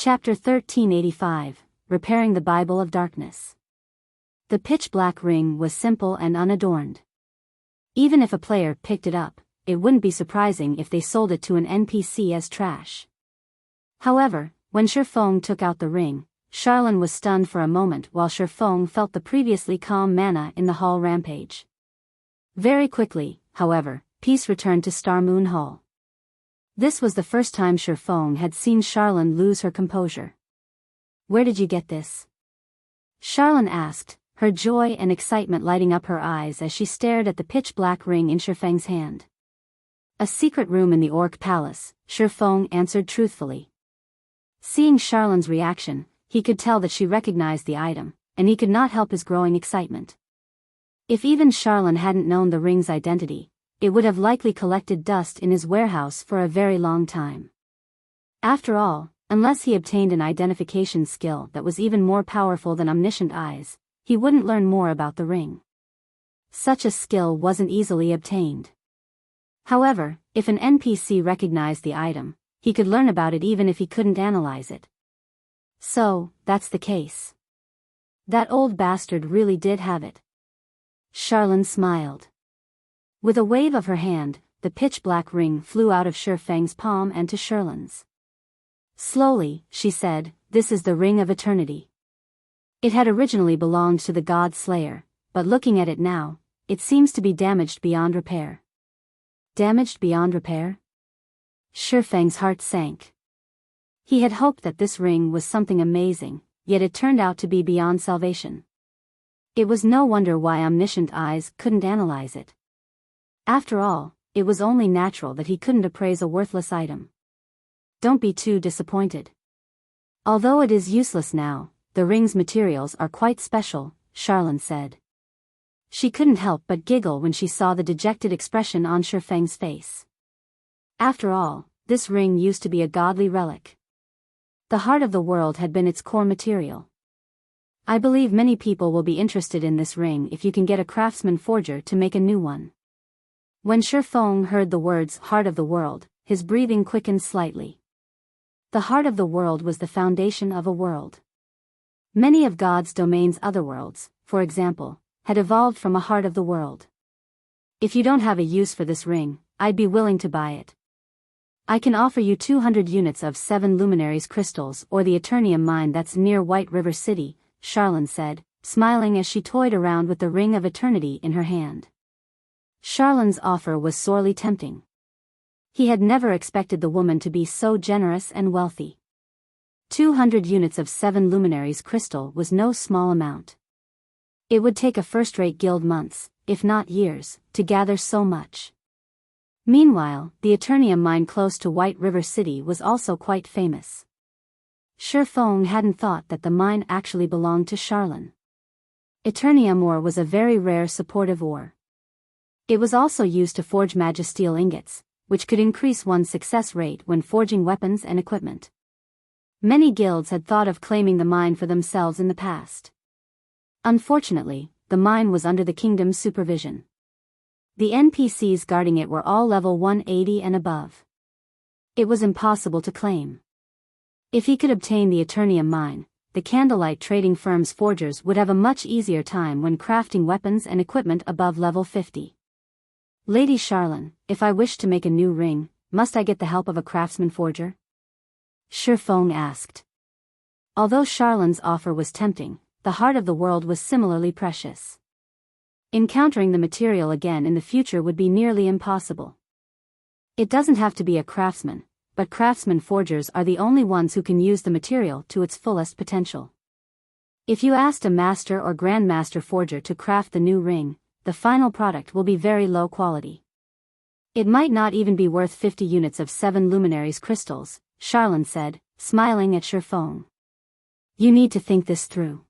Chapter 1385, Repairing the Bible of Darkness. The pitch-black ring was simple and unadorned. Even if a player picked it up, it wouldn't be surprising if they sold it to an NPC as trash. However, when Shifeng took out the ring, Charlene was stunned for a moment while Shifeng felt the previously calm mana in the hall rampage. Very quickly, however, peace returned to Star Moon Hall. This was the first time Shifeng had seen Charlene lose her composure. "Where did you get this?" Charlene asked, her joy and excitement lighting up her eyes as she stared at the pitch-black ring in Shifeng's hand. "A secret room in the Orc Palace," Shifeng answered truthfully. Seeing Charlene's reaction, he could tell that she recognized the item, and he could not help his growing excitement. If even Charlene hadn't known the ring's identity, it would have likely collected dust in his warehouse for a very long time. After all, unless he obtained an identification skill that was even more powerful than omniscient eyes, he wouldn't learn more about the ring. Such a skill wasn't easily obtained. However, if an NPC recognized the item, he could learn about it even if he couldn't analyze it. So, that's the case. That old bastard really did have it. Charlene smiled. With a wave of her hand, the pitch-black ring flew out of Shifeng's palm and to Charlene's. Slowly, she said, "This is the Ring of Eternity." It had originally belonged to the God Slayer, but looking at it now, it seems to be damaged beyond repair. Damaged beyond repair? Shifeng's heart sank. He had hoped that this ring was something amazing, yet it turned out to be beyond salvation. It was no wonder why omniscient eyes couldn't analyze it. After all, it was only natural that he couldn't appraise a worthless item. Don't be too disappointed. Although it is useless now, the ring's materials are quite special, Charlene said. She couldn't help but giggle when she saw the dejected expression on Shifeng's face. After all, this ring used to be a godly relic. The heart of the world had been its core material. "I believe many people will be interested in this ring if you can get a craftsman forger to make a new one." When Shifeng heard the words "heart of the world," his breathing quickened slightly. The heart of the world was the foundation of a world. Many of God's domain's otherworlds, for example, had evolved from a heart of the world. "If you don't have a use for this ring, I'd be willing to buy it. I can offer you 200 units of 7 luminaries crystals or the Eternium mine that's near White River City," Charlene said, smiling as she toyed around with the Ring of Eternity in her hand. Charlene's offer was sorely tempting. He had never expected the woman to be so generous and wealthy. 200 units of 7 luminaries crystal was no small amount. It would take a first-rate guild months, if not years, to gather so much. Meanwhile, the Eternium mine close to White River City was also quite famous. Shifeng hadn't thought that the mine actually belonged to Charlene. Eternium ore was a very rare supportive ore. It was also used to forge magisteel ingots, which could increase one's success rate when forging weapons and equipment. Many guilds had thought of claiming the mine for themselves in the past. Unfortunately, the mine was under the kingdom's supervision. The NPCs guarding it were all level 180 and above. It was impossible to claim. If he could obtain the Eternium mine, the candlelight trading firm's forgers would have a much easier time when crafting weapons and equipment above level 50. "Lady Charlene, if I wish to make a new ring, must I get the help of a craftsman forger?" Shifeng asked. Although Charlene's offer was tempting, the heart of the world was similarly precious. Encountering the material again in the future would be nearly impossible. It doesn't have to be a craftsman, but craftsman forgers are the only ones who can use the material to its fullest potential. If you asked a master or grandmaster forger to craft the new ring, the final product will be very low quality. It might not even be worth 50 units of 7 luminaries crystals, Charlene said, smiling at Shifeng. "You need to think this through.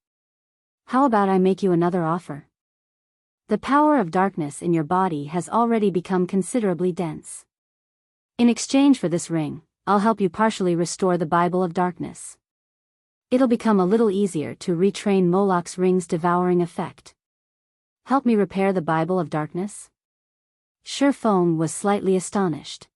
How about I make you another offer? The power of darkness in your body has already become considerably dense. In exchange for this ring, I'll help you partially restore the Bible of Darkness. It'll become a little easier to retrain Moloch's ring's devouring effect." "Help me repair the Bible of Darkness?" Shifeng was slightly astonished.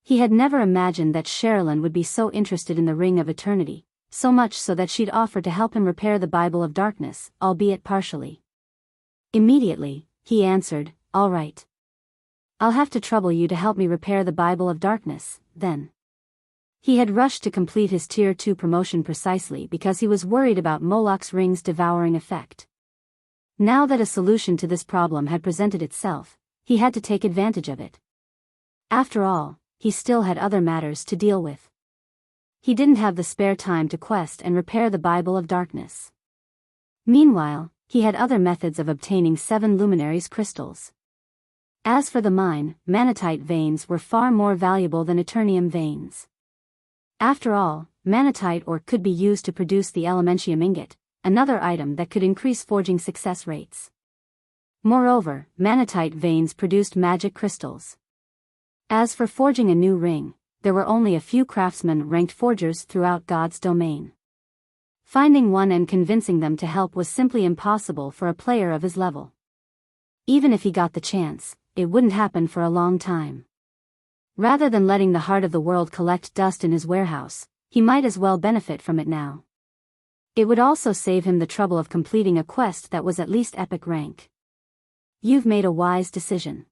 He had never imagined that Sherilyn would be so interested in the Ring of Eternity, so much so that she'd offer to help him repair the Bible of Darkness, albeit partially. Immediately, he answered, "All right. I'll have to trouble you to help me repair the Bible of Darkness, then." He had rushed to complete his Tier 2 promotion precisely because he was worried about Moloch's ring's devouring effect. Now that a solution to this problem had presented itself, he had to take advantage of it. After all, he still had other matters to deal with. He didn't have the spare time to quest and repair the Bible of Darkness. Meanwhile, he had other methods of obtaining 7 luminaries crystals. As for the mine, Manatite veins were far more valuable than Eternium veins. After all, Manatite ore could be used to produce the Elementium ingot, another item that could increase forging success rates. Moreover, Manatite veins produced magic crystals. As for forging a new ring, there were only a few craftsmen-ranked forgers throughout God's domain. Finding one and convincing them to help was simply impossible for a player of his level. Even if he got the chance, it wouldn't happen for a long time. Rather than letting the heart of the world collect dust in his warehouse, he might as well benefit from it now. It would also save him the trouble of completing a quest that was at least epic rank. You've made a wise decision.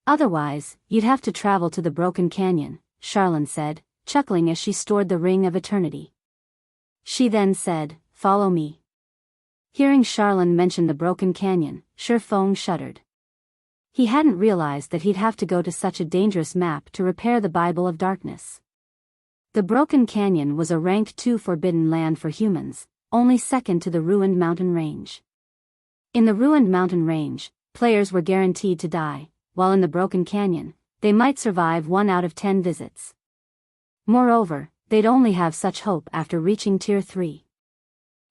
Otherwise, you'd have to travel to the Broken Canyon, Sherilyn said, chuckling as she stored the Ring of Eternity. She then said, "Follow me." Hearing Sherilyn mention the Broken Canyon, Shifeng shuddered. He hadn't realized that he'd have to go to such a dangerous map to repair the Bible of Darkness. The Broken Canyon was a rank 2 forbidden land for humans, only second to the Ruined Mountain Range. In the Ruined Mountain Range, players were guaranteed to die, while in the Broken Canyon, they might survive 1 out of 10 visits. Moreover, they'd only have such hope after reaching Tier 3.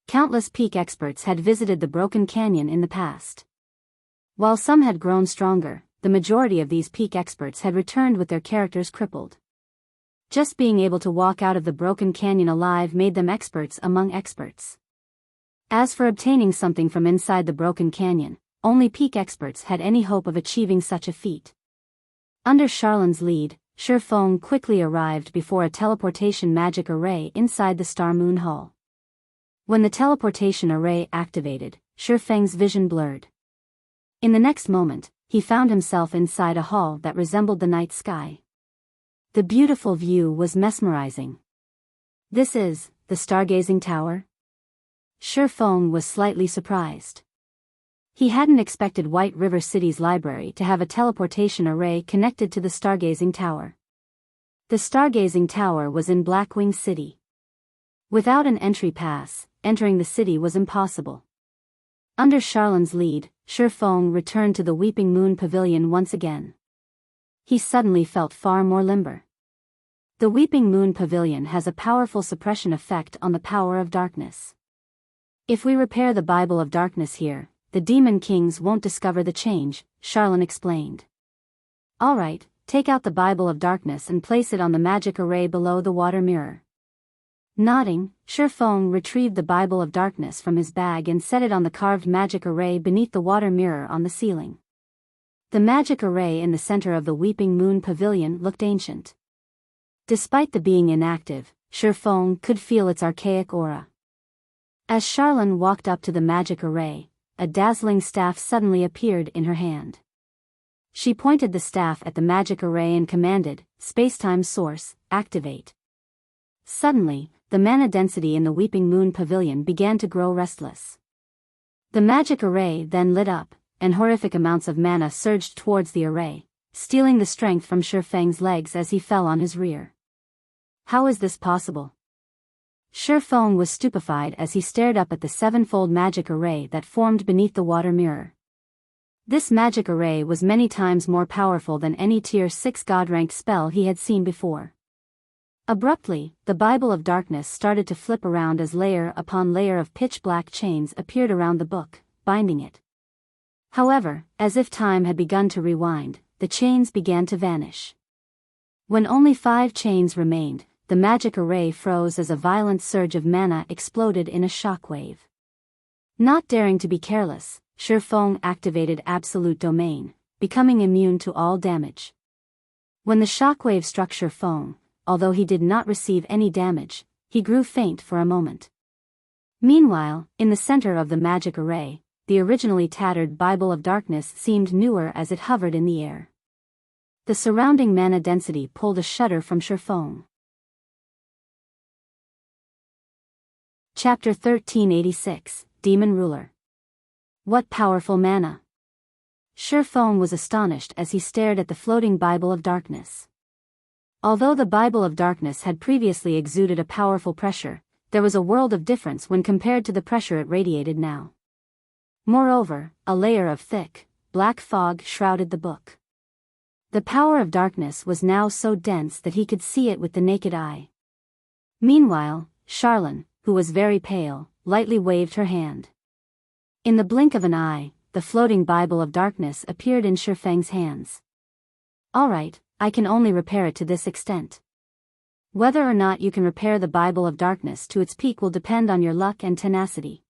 Countless peak experts had visited the Broken Canyon in the past. While some had grown stronger, the majority of these peak experts had returned with their characters crippled. Just being able to walk out of the Broken Canyon alive made them experts among experts. As for obtaining something from inside the Broken Canyon, only peak experts had any hope of achieving such a feat. Under Sherilyn's lead, Shifeng quickly arrived before a teleportation magic array inside the Star Moon Hall. When the teleportation array activated, Shifeng's vision blurred. In the next moment, he found himself inside a hall that resembled the night sky. The beautiful view was mesmerizing. "This is the Stargazing Tower?" Shifeng was slightly surprised. He hadn't expected White River City's library to have a teleportation array connected to the Stargazing Tower. The Stargazing Tower was in Blackwing City. Without an entry pass, entering the city was impossible. Under Sherilyn's lead, Shifeng returned to the Weeping Moon Pavilion once again. He suddenly felt far more limber. The Weeping Moon Pavilion has a powerful suppression effect on the power of darkness. If we repair the Bible of Darkness here, the Demon Kings won't discover the change, Sherilyn explained. "All right, take out the Bible of Darkness and place it on the magic array below the water mirror." Nodding, Shifeng retrieved the Bible of Darkness from his bag and set it on the carved magic array beneath the water mirror on the ceiling. The magic array in the center of the Weeping Moon Pavilion looked ancient. Despite the being inactive, Shifeng could feel its archaic aura. As Sherilyn walked up to the magic array, a dazzling staff suddenly appeared in her hand. She pointed the staff at the magic array and commanded, "Spacetime Source, activate." Suddenly, the mana density in the Weeping Moon Pavilion began to grow restless. The magic array then lit up, and horrific amounts of mana surged towards the array, stealing the strength from Shifeng's legs as he fell on his rear. How is this possible? Shifeng was stupefied as he stared up at the 7-fold magic array that formed beneath the water mirror. This magic array was many times more powerful than any Tier 6 God-ranked spell he had seen before. Abruptly, the Bible of Darkness started to flip around as layer upon layer of pitch-black chains appeared around the book, binding it. However, as if time had begun to rewind, the chains began to vanish. When only 5 chains remained, the magic array froze as a violent surge of mana exploded in a shockwave. Not daring to be careless, Shifeng activated Absolute Domain, becoming immune to all damage. When the shockwave struck Shifeng, although he did not receive any damage, he grew faint for a moment. Meanwhile, in the center of the magic array, the originally tattered Bible of Darkness seemed newer as it hovered in the air. The surrounding mana density pulled a shudder from Shifeng. Chapter 1386, Demon Ruler. What powerful mana! Shifeng was astonished as he stared at the floating Bible of Darkness. Although the Bible of Darkness had previously exuded a powerful pressure, there was a world of difference when compared to the pressure it radiated now. Moreover, a layer of thick, black fog shrouded the book. The power of darkness was now so dense that he could see it with the naked eye. Meanwhile, Charlene, who was very pale, lightly waved her hand. In the blink of an eye, the floating Bible of Darkness appeared in Shifeng's hands. All right, I can only repair it to this extent. Whether or not you can repair the Bible of Darkness to its peak will depend on your luck and tenacity.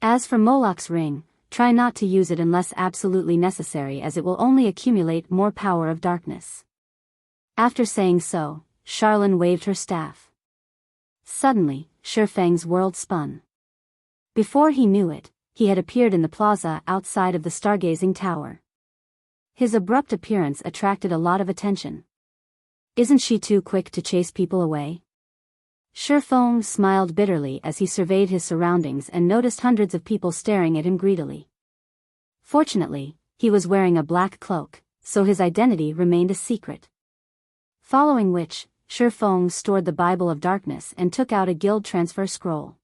As for Moloch's ring, try not to use it unless absolutely necessary, as it will only accumulate more power of darkness. After saying so, Charlene waved her staff. Suddenly, Shifeng's world spun. Before he knew it, he had appeared in the plaza outside of the stargazing tower. His abrupt appearance attracted a lot of attention. Isn't she too quick to chase people away? Shifeng smiled bitterly as he surveyed his surroundings and noticed hundreds of people staring at him greedily. Fortunately, he was wearing a black cloak, so his identity remained a secret. Following which, Shifeng stored the Bible of Darkness and took out a guild transfer scroll.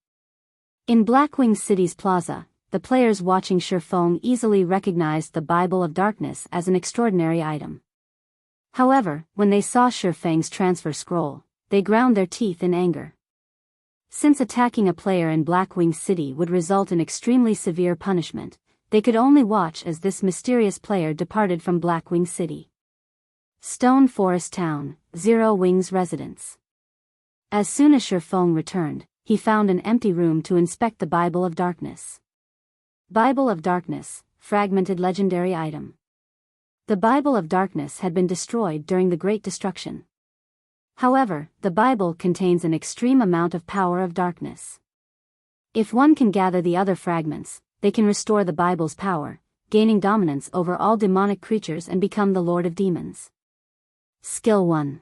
In Blackwing City's plaza, the players watching Shifeng easily recognized the Bible of Darkness as an extraordinary item. However, when they saw Shifeng's transfer scroll, they ground their teeth in anger. Since attacking a player in Blackwing City would result in extremely severe punishment, they could only watch as this mysterious player departed from Blackwing City. Stone Forest Town, Zero Wings residence. As soon as Shifeng returned, he found an empty room to inspect the Bible of Darkness. Bible of Darkness, fragmented legendary item. The Bible of Darkness had been destroyed during the Great Destruction. However, the Bible contains an extreme amount of power of darkness. If one can gather the other fragments, they can restore the Bible's power, gaining dominance over all demonic creatures and become the Lord of Demons. Skill 1.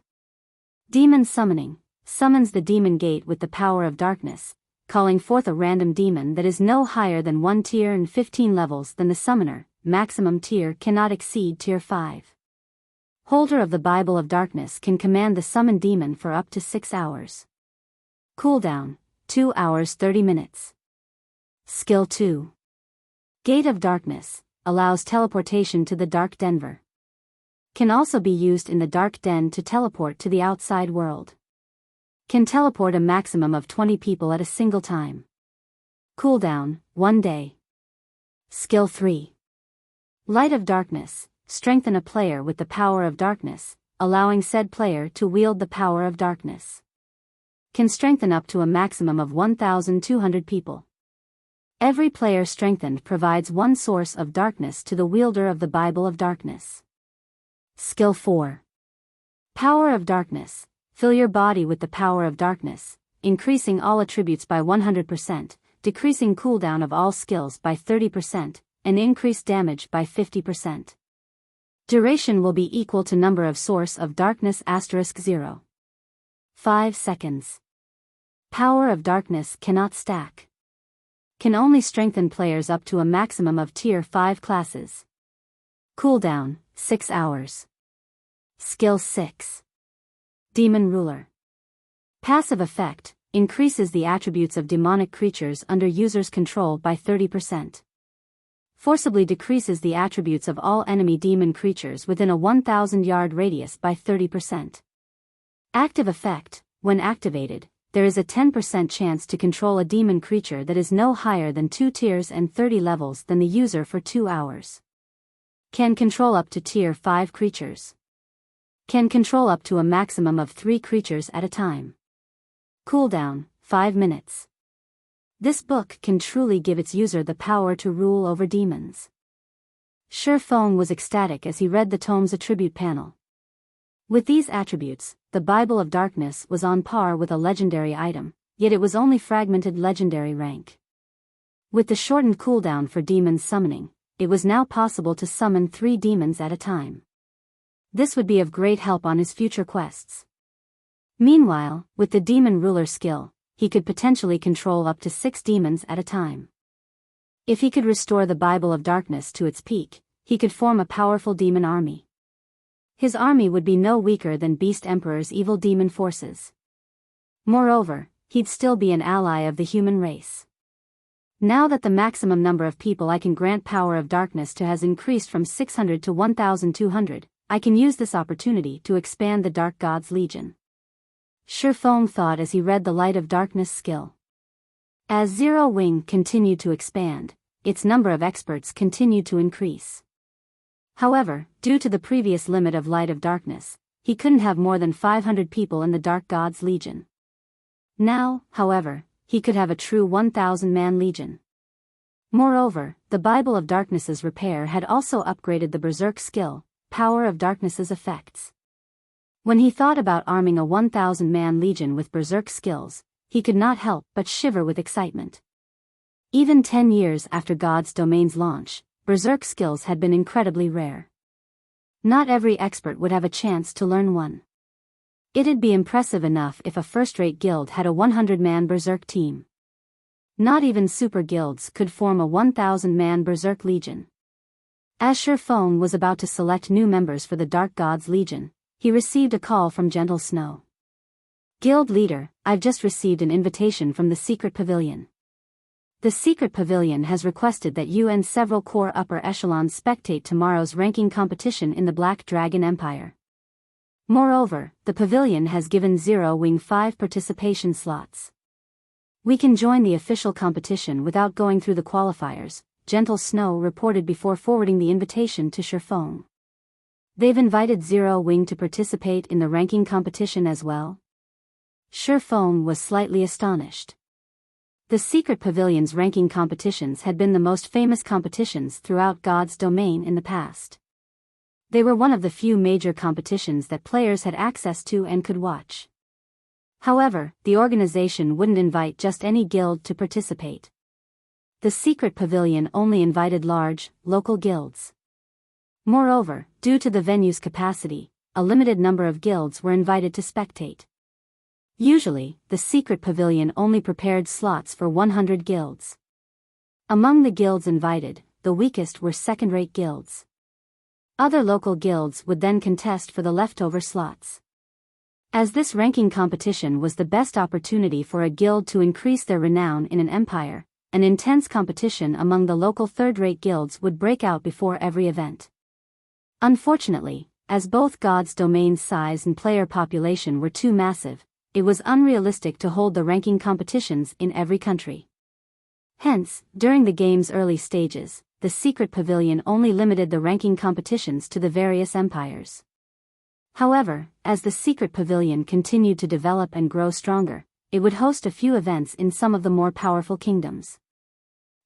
Demon Summoning. Summons the demon gate with the power of darkness, calling forth a random demon that is no higher than 1 tier and 15 levels than the summoner. Maximum tier cannot exceed tier 5. Holder of the Bible of Darkness can command the summoned demon for up to 6 hours. Cooldown, 2 hours 30 minutes. Skill 2. Gate of Darkness, allows teleportation to the Dark Denver. Can also be used in the Dark Den to teleport to the outside world. Can teleport a maximum of 20 people at a single time. Cooldown, 1 day. Skill 3. Light of Darkness, strengthen a player with the power of darkness, allowing said player to wield the power of darkness. Can strengthen up to a maximum of 1,200 people. Every player strengthened provides one source of darkness to the wielder of the Bible of Darkness. Skill 4. Power of Darkness, fill your body with the power of darkness, increasing all attributes by 100%, decreasing cooldown of all skills by 30%, and increase damage by 50%. Duration will be equal to number of source of darkness *0. 5 seconds. Power of darkness cannot stack. Can only strengthen players up to a maximum of tier 5 classes. Cooldown, 6 hours. Skill 6. Demon Ruler. Passive effect, increases the attributes of demonic creatures under user's control by 30%. Forcibly decreases the attributes of all enemy demon creatures within a 1,000-yard radius by 30%. Active effect, when activated, there is a 10% chance to control a demon creature that is no higher than 2 tiers and 30 levels than the user for 2 hours. Can control up to tier 5 creatures. Can control up to a maximum of 3 creatures at a time. Cooldown, 5 minutes. This book can truly give its user the power to rule over demons. Shifeng was ecstatic as he read the tome's attribute panel. With these attributes, the Bible of Darkness was on par with a legendary item, yet it was only fragmented legendary rank. With the shortened cooldown for demons summoning, it was now possible to summon 3 demons at a time. This would be of great help on his future quests. Meanwhile, with the demon ruler skill, he could potentially control up to 6 demons at a time. If he could restore the Bible of Darkness to its peak, he could form a powerful demon army. His army would be no weaker than Beast Emperor's evil demon forces. Moreover, he'd still be an ally of the human race. Now that the maximum number of people I can grant Power of Darkness to has increased from 600 to 1,200, I can use this opportunity to expand the Dark God's Legion. Shifeng thought as he read the Light of Darkness skill. As Zero Wing continued to expand, its number of experts continued to increase. However, due to the previous limit of Light of Darkness, he couldn't have more than 500 people in the Dark God's Legion. Now, however, he could have a true 1,000-man legion. Moreover, the Bible of Darkness's repair had also upgraded the Berserk skill, Power of Darkness's effects. When he thought about arming a 1,000-man legion with Berserk skills, he could not help but shiver with excitement. Even 10 years after God's Domain's launch, Berserk skills had been incredibly rare. Not every expert would have a chance to learn one. It'd be impressive enough if a first-rate guild had a 100-man Berserk team. Not even super guilds could form a 1,000-man Berserk Legion. As Shifeng was about to select new members for the Dark God's Legion, he received a call from Gentle Snow. Guild leader, I've just received an invitation from the Secret Pavilion. The Secret Pavilion has requested that you and several core upper echelons spectate tomorrow's ranking competition in the Black Dragon Empire. Moreover, the pavilion has given Zero Wing 5 participation slots. We can join the official competition without going through the qualifiers, Gentle Snow reported before forwarding the invitation to Shifeng. They've invited Zero Wing to participate in the ranking competition as well? Shifeng was slightly astonished. The Secret Pavilion's ranking competitions had been the most famous competitions throughout God's Domain in the past. They were one of the few major competitions that players had access to and could watch. However, the organization wouldn't invite just any guild to participate. The Secret Pavilion only invited large, local guilds. Moreover, due to the venue's capacity, a limited number of guilds were invited to spectate. Usually, the Secret Pavilion only prepared slots for 100 guilds. Among the guilds invited, the weakest were second-rate guilds. Other local guilds would then contest for the leftover slots. As this ranking competition was the best opportunity for a guild to increase their renown in an empire, an intense competition among the local third-rate guilds would break out before every event. Unfortunately, as both God's Domain's size and player population were too massive, it was unrealistic to hold the ranking competitions in every country. Hence, during the game's early stages, the Secret Pavilion only limited the ranking competitions to the various empires. However, as the Secret Pavilion continued to develop and grow stronger, it would host a few events in some of the more powerful kingdoms.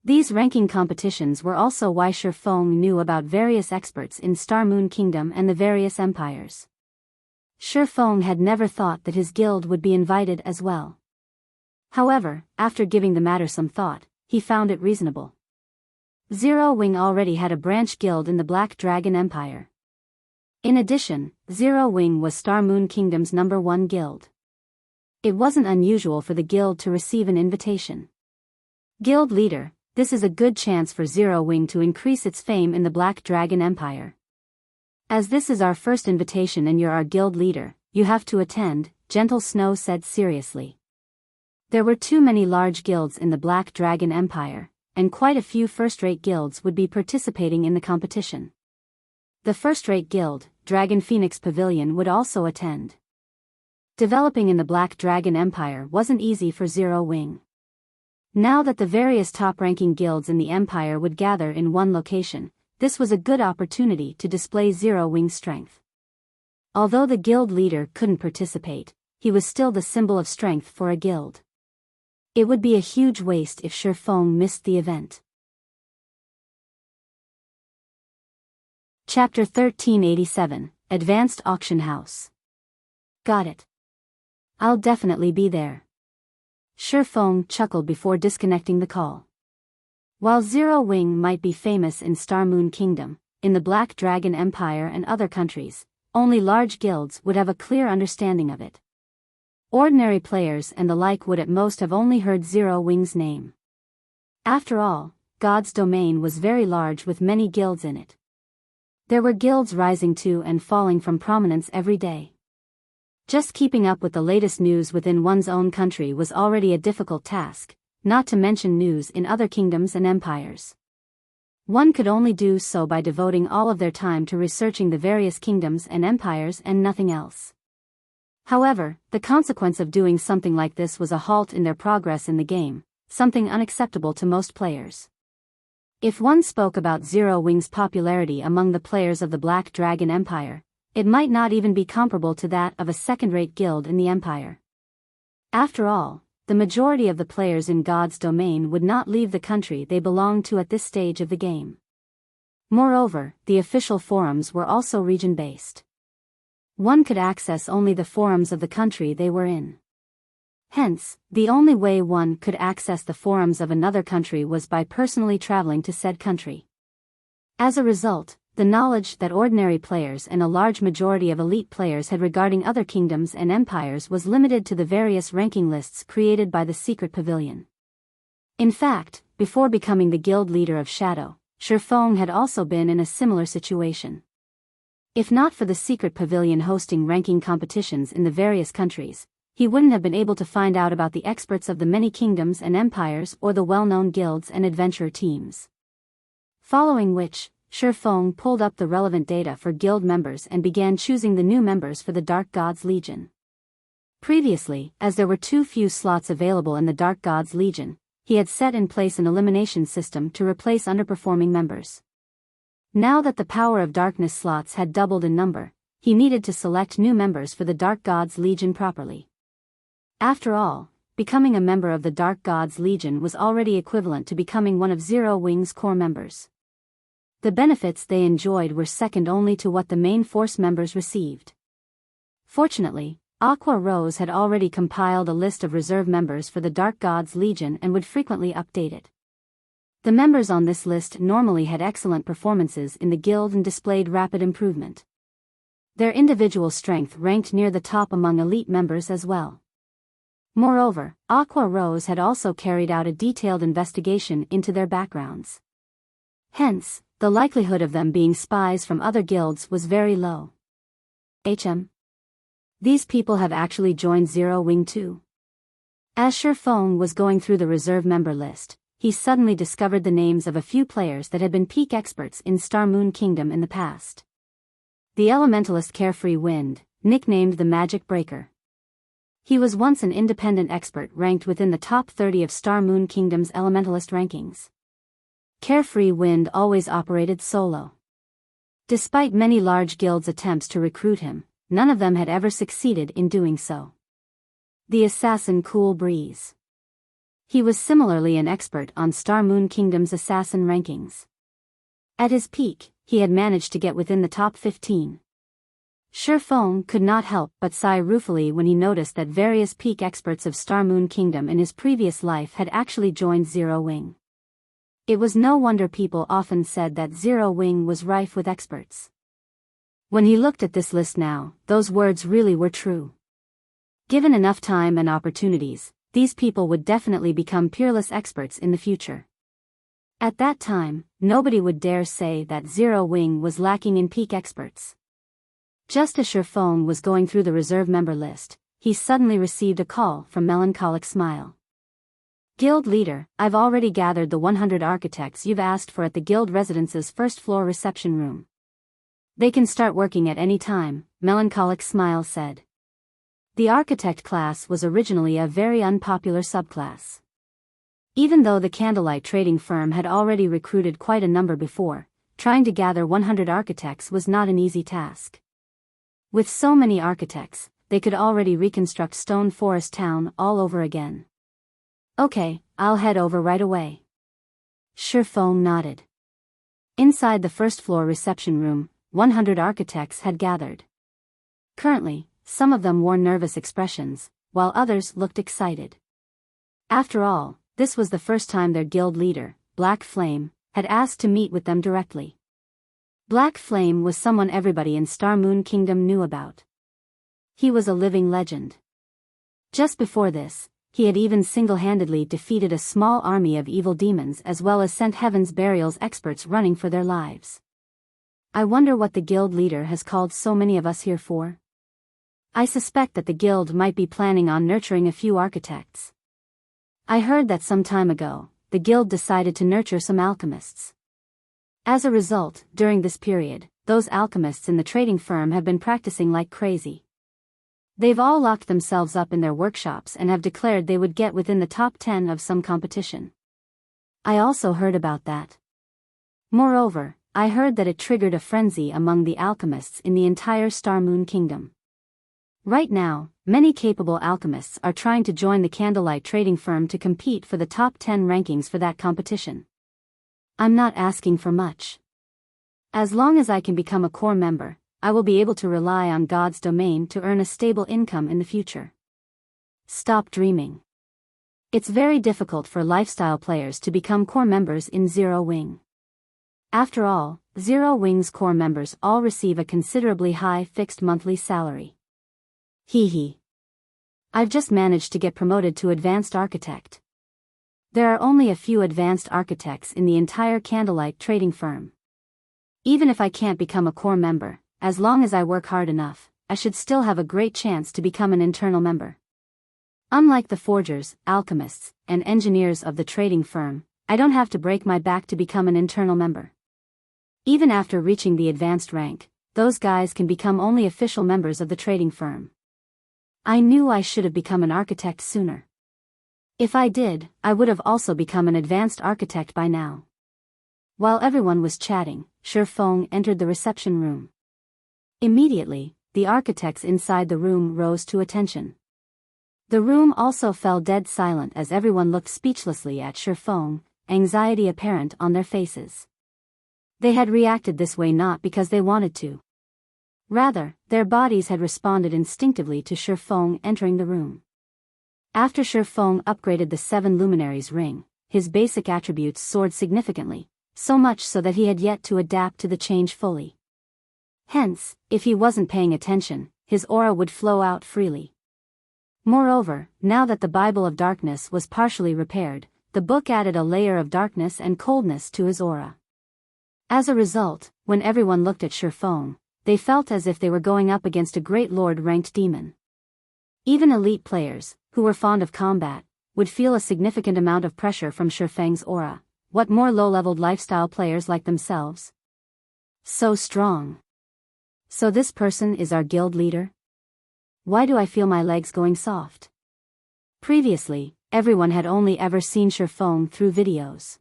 These ranking competitions were also why Shifeng knew about various experts in Star Moon Kingdom and the various empires. Shifeng had never thought that his guild would be invited as well. However, after giving the matter some thought, he found it reasonable. Zero Wing already had a branch guild in the Black Dragon Empire. In addition, Zero Wing was Star Moon Kingdom's #1 guild. It wasn't unusual for the guild to receive an invitation. Guild leader, this is a good chance for Zero Wing to increase its fame in the Black Dragon Empire. As this is our first invitation and you're our guild leader, you have to attend, Gentle Snow said seriously. There were too many large guilds in the Black Dragon Empire, and quite a few first-rate guilds would be participating in the competition. The first-rate guild, Dragon Phoenix Pavilion, would also attend. Developing in the Black Dragon Empire wasn't easy for Zero Wing. Now that the various top-ranking guilds in the Empire would gather in one location, this was a good opportunity to display Zero Wing's strength. Although the guild leader couldn't participate, he was still the symbol of strength for a guild. It would be a huge waste if Shifeng missed the event. Chapter 1387, Advanced Auction House. Got it. I'll definitely be there. Shi Feng chuckled before disconnecting the call. While Zero Wing might be famous in Star Moon Kingdom, in the Black Dragon Empire and other countries, only large guilds would have a clear understanding of it. Ordinary players and the like would at most have only heard Zero Wing's name. After all, God's domain was very large with many guilds in it. There were guilds rising to and falling from prominence every day. Just keeping up with the latest news within one's own country was already a difficult task, not to mention news in other kingdoms and empires. One could only do so by devoting all of their time to researching the various kingdoms and empires and nothing else. However, the consequence of doing something like this was a halt in their progress in the game, something unacceptable to most players. If one spoke about Zero Wing's popularity among the players of the Black Dragon Empire, it might not even be comparable to that of a second-rate guild in the empire. After all, the majority of the players in God's domain would not leave the country they belonged to at this stage of the game. Moreover, the official forums were also region-based. One could access only the forums of the country they were in. Hence, the only way one could access the forums of another country was by personally traveling to said country. As a result, the knowledge that ordinary players and a large majority of elite players had regarding other kingdoms and empires was limited to the various ranking lists created by the Secret Pavilion. In fact, before becoming the guild leader of Shadow, Shi Feng had also been in a similar situation. If not for the Secret Pavilion hosting ranking competitions in the various countries, he wouldn't have been able to find out about the experts of the many kingdoms and empires or the well-known guilds and adventure teams. Following which, Shi Feng pulled up the relevant data for guild members and began choosing the new members for the Dark Gods Legion. Previously, as there were too few slots available in the Dark Gods Legion, he had set in place an elimination system to replace underperforming members. Now that the Power of Darkness slots had doubled in number, he needed to select new members for the Dark Gods Legion properly. After all, becoming a member of the Dark Gods Legion was already equivalent to becoming one of Zero Wing's core members. The benefits they enjoyed were second only to what the main force members received. Fortunately, Aqua Rose had already compiled a list of reserve members for the Dark Gods Legion and would frequently update it. The members on this list normally had excellent performances in the guild and displayed rapid improvement. Their individual strength ranked near the top among elite members as well. Moreover, Aqua Rose had also carried out a detailed investigation into their backgrounds. Hence, the likelihood of them being spies from other guilds was very low. These people have actually joined Zero Wing too. As Shi Feng was going through the reserve member list, he suddenly discovered the names of a few players that had been peak experts in Star Moon Kingdom in the past. The elementalist Carefree Wind, nicknamed the Magic Breaker. He was once an independent expert ranked within the top 30 of Star Moon Kingdom's elementalist rankings. Carefree Wind always operated solo. Despite many large guilds' attempts to recruit him, none of them had ever succeeded in doing so. The assassin Cool Breeze. He was similarly an expert on Star Moon Kingdom's assassin rankings. At his peak, he had managed to get within the top 15. Shi Feng could not help but sigh ruefully when he noticed that various peak experts of Star Moon Kingdom in his previous life had actually joined Zero Wing. It was no wonder people often said that Zero Wing was rife with experts. When he looked at this list now, those words really were true. Given enough time and opportunities, these people would definitely become peerless experts in the future. At that time, nobody would dare say that Zero Wing was lacking in peak experts. Just as Shi Feng was going through the reserve member list, he suddenly received a call from Melancholic Smile. Guild leader, I've already gathered the 100 architects you've asked for at the guild residence's first-floor reception room. They can start working at any time, Melancholic Smile said. The architect class was originally a very unpopular subclass. Even though the Candlelight trading firm had already recruited quite a number before, trying to gather 100 architects was not an easy task. With so many architects, they could already reconstruct Stone Forest Town all over again. Okay, I'll head over right away. Shi Feng nodded. Inside the first-floor reception room, 100 architects had gathered. Currently, some of them wore nervous expressions, while others looked excited. After all, this was the first time their guild leader, Black Flame, had asked to meet with them directly. Black Flame was someone everybody in Star Moon Kingdom knew about. He was a living legend. Just before this, he had even single-handedly defeated a small army of evil demons as well as sent Heaven's Burial's experts running for their lives. I wonder what the guild leader has called so many of us here for? I suspect that the guild might be planning on nurturing a few architects. I heard that some time ago, the guild decided to nurture some alchemists. As a result, during this period, those alchemists in the trading firm have been practicing like crazy. They've all locked themselves up in their workshops and have declared they would get within the top 10 of some competition. I also heard about that. Moreover, I heard that it triggered a frenzy among the alchemists in the entire Star Moon Kingdom. Right now, many capable alchemists are trying to join the Candlelight trading firm to compete for the top 10 rankings for that competition. I'm not asking for much. As long as I can become a core member, I will be able to rely on God's domain to earn a stable income in the future. Stop dreaming. It's very difficult for lifestyle players to become core members in Zero Wing. After all, Zero Wing's core members all receive a considerably high fixed monthly salary. Hee hee. I've just managed to get promoted to Advanced Architect. There are only a few Advanced Architects in the entire Candlelight trading firm. Even if I can't become a core member, as long as I work hard enough, I should still have a great chance to become an internal member. Unlike the forgers, alchemists, and engineers of the trading firm, I don't have to break my back to become an internal member. Even after reaching the advanced rank, those guys can become only official members of the trading firm. I knew I should have become an architect sooner. If I did, I would have also become an advanced architect by now. While everyone was chatting, Shi Feng entered the reception room. Immediately, the architects inside the room rose to attention. The room also fell dead silent as everyone looked speechlessly at Shi Feng, anxiety apparent on their faces. They had reacted this way not because they wanted to. Rather, their bodies had responded instinctively to Shi Feng entering the room. After Shi Feng upgraded the 7 Luminaries ring, his basic attributes soared significantly, so much so that he had yet to adapt to the change fully. Hence, if he wasn't paying attention, his aura would flow out freely. Moreover, now that the Bible of Darkness was partially repaired, the book added a layer of darkness and coldness to his aura. As a result, when everyone looked at Shi Feng, they felt as if they were going up against a great lord-ranked demon. Even elite players, who were fond of combat, would feel a significant amount of pressure from Shi Feng's aura. What more low-leveled lifestyle players like themselves? So strong. So this person is our guild leader? Why do I feel my legs going soft? Previously, everyone had only ever seen Shi Feng through videos.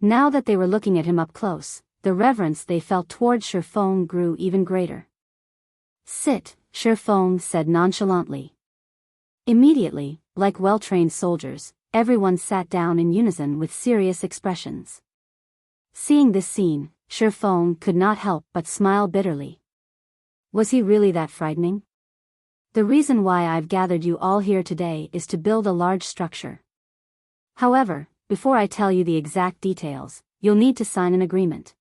Now that they were looking at him up close, the reverence they felt toward Shi Feng grew even greater. Sit, Shi Feng said nonchalantly. Immediately, like well-trained soldiers, everyone sat down in unison with serious expressions. Seeing this scene, Shi Feng could not help but smile bitterly. Was he really that frightening? The reason why I've gathered you all here today is to build a large structure. However, before I tell you the exact details, you'll need to sign an agreement.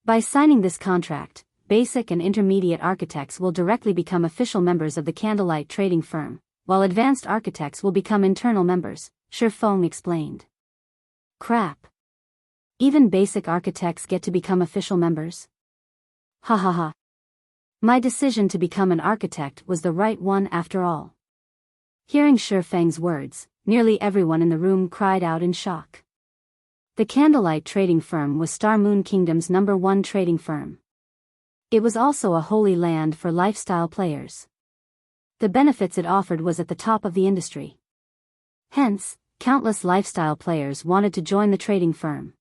By signing this contract, basic and intermediate architects will directly become official members of the Candlelight trading firm, while advanced architects will become internal members, Shi Feng explained. Crap. Even basic architects get to become official members? Ha ha ha. My decision to become an architect was the right one after all. Hearing Shi Feng's words, nearly everyone in the room cried out in shock. The Candlelight trading firm was Star Moon Kingdom's #1 trading firm. It was also a holy land for lifestyle players. The benefits it offered was at the top of the industry. Hence, countless lifestyle players wanted to join the trading firm.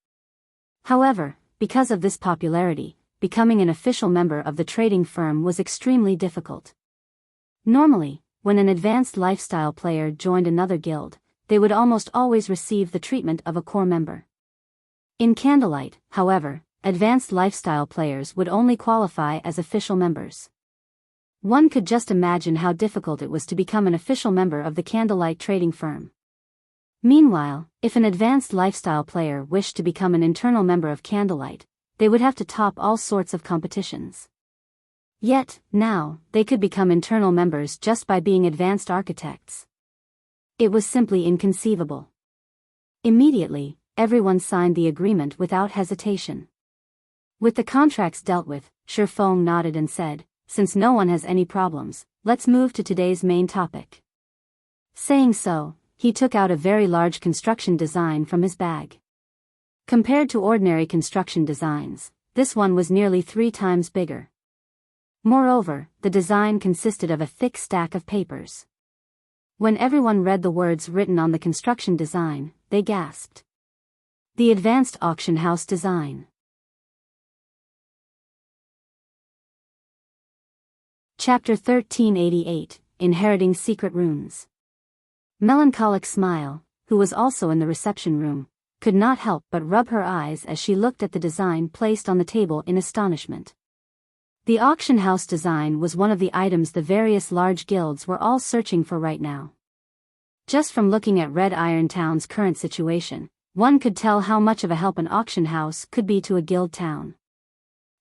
However, because of this popularity, becoming an official member of the trading firm was extremely difficult. Normally, when an advanced lifestyle player joined another guild, they would almost always receive the treatment of a core member. In Candlelight, however, advanced lifestyle players would only qualify as official members. One could just imagine how difficult it was to become an official member of the candlelight trading firm. Meanwhile, if an advanced lifestyle player wished to become an internal member of Candlelight, they would have to top all sorts of competitions. Yet, now, they could become internal members just by being advanced architects. It was simply inconceivable. Immediately, everyone signed the agreement without hesitation. With the contracts dealt with, Shifeng nodded and said, "Since no one has any problems, let's move to today's main topic." Saying so, he took out a very large construction design from his bag. Compared to ordinary construction designs, this one was nearly 3 times bigger. Moreover, the design consisted of a thick stack of papers. When everyone read the words written on the construction design, they gasped. The Advanced Auction House Design. Chapter 1388, Inheriting Secret Runes. Melancholic Smile, who was also in the reception room, could not help but rub her eyes as she looked at the design placed on the table in astonishment. The auction house design was one of the items the various large guilds were all searching for right now. Just from looking at Red Iron Town's current situation, one could tell how much of a help an auction house could be to a guild town.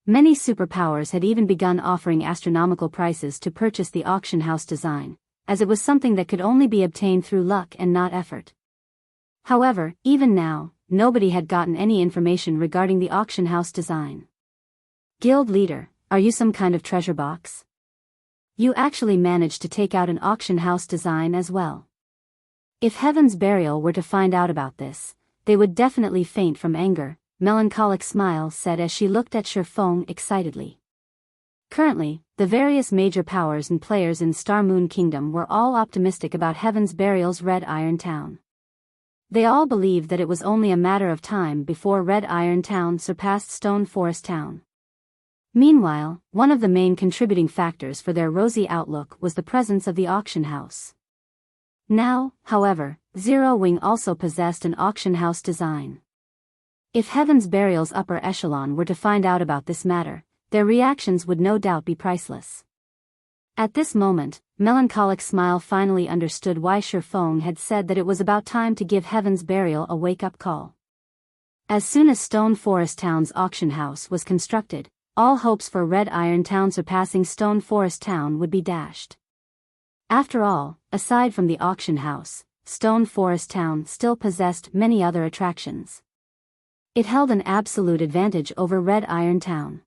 Many superpowers had even begun offering astronomical prices to purchase the auction house design, as it was something that could only be obtained through luck and not effort. However, even now, nobody had gotten any information regarding the auction house design. Guild leader, are you some kind of treasure box? You actually managed to take out an auction house design as well. If Heaven's Burial were to find out about this, they would definitely faint from anger, Melancholic Smile said as she looked at Shifeng excitedly. Currently, the various major powers and players in Star Moon Kingdom were all optimistic about Heaven's Burial's Red Iron Town. They all believed that it was only a matter of time before Red Iron Town surpassed Stone Forest Town. Meanwhile, one of the main contributing factors for their rosy outlook was the presence of the auction house. Now, however, Zero Wing also possessed an auction house design. If Heaven's Burial's upper echelon were to find out about this matter, their reactions would no doubt be priceless. At this moment, Melancholic Smile finally understood why Shifeng had said that it was about time to give Heaven's Burial a wake-up call. As soon as Stone Forest Town's auction house was constructed, all hopes for Red Iron Town surpassing Stone Forest Town would be dashed. After all, aside from the auction house, Stone Forest Town still possessed many other attractions. It held an absolute advantage over Red Iron Town.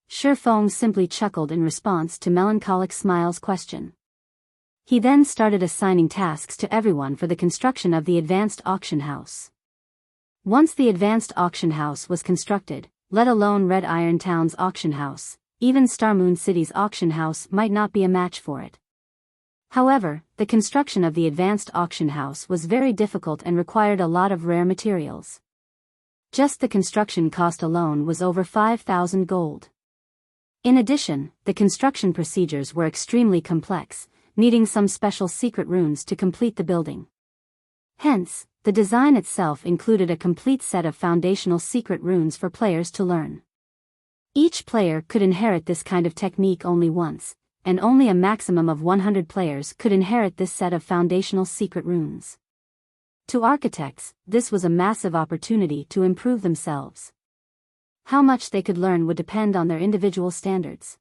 Shifeng simply chuckled in response to Melancholic Smile's question. He then started assigning tasks to everyone for the construction of the Advanced Auction House. Once the Advanced Auction House was constructed, let alone Red Iron Town's auction house, even Star Moon City's auction house might not be a match for it. However, the construction of the Advanced Auction House was very difficult and required a lot of rare materials. Just the construction cost alone was over 5,000 gold. In addition, the construction procedures were extremely complex, needing some special secret runes to complete the building. Hence, the design itself included a complete set of foundational secret runes for players to learn. Each player could inherit this kind of technique only once, and only a maximum of 100 players could inherit this set of foundational secret runes. To architects, this was a massive opportunity to improve themselves. How much they could learn would depend on their individual standards.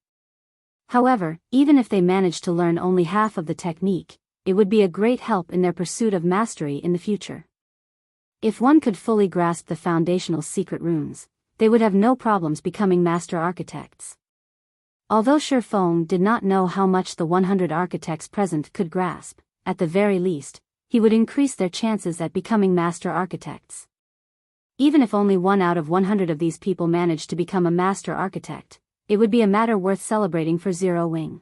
However, even if they managed to learn only half of the technique, it would be a great help in their pursuit of mastery in the future. If one could fully grasp the foundational secret runes, they would have no problems becoming master architects. Although Shifeng did not know how much the 100 architects present could grasp, at the very least, he would increase their chances at becoming master architects. Even if only 1 out of 100 of these people managed to become a master architect, it would be a matter worth celebrating for Zero Wing.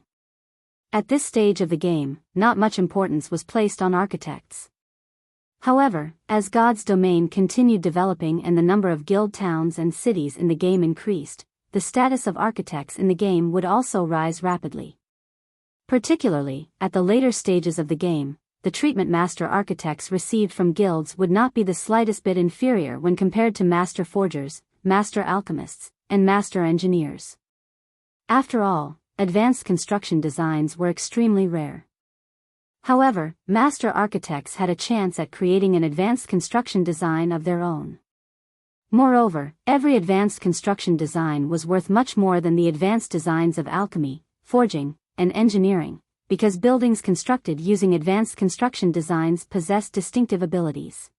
At this stage of the game, not much importance was placed on architects. However, as God's domain continued developing and the number of guild towns and cities in the game increased, the status of architects in the game would also rise rapidly. Particularly, at the later stages of the game, the treatment master architects received from guilds would not be the slightest bit inferior when compared to master forgers, master alchemists, and master engineers. After all, advanced construction designs were extremely rare. However, master architects had a chance at creating an advanced construction design of their own. Moreover, every advanced construction design was worth much more than the advanced designs of alchemy, forging, and engineering, because buildings constructed using advanced construction designs possessed distinctive abilities.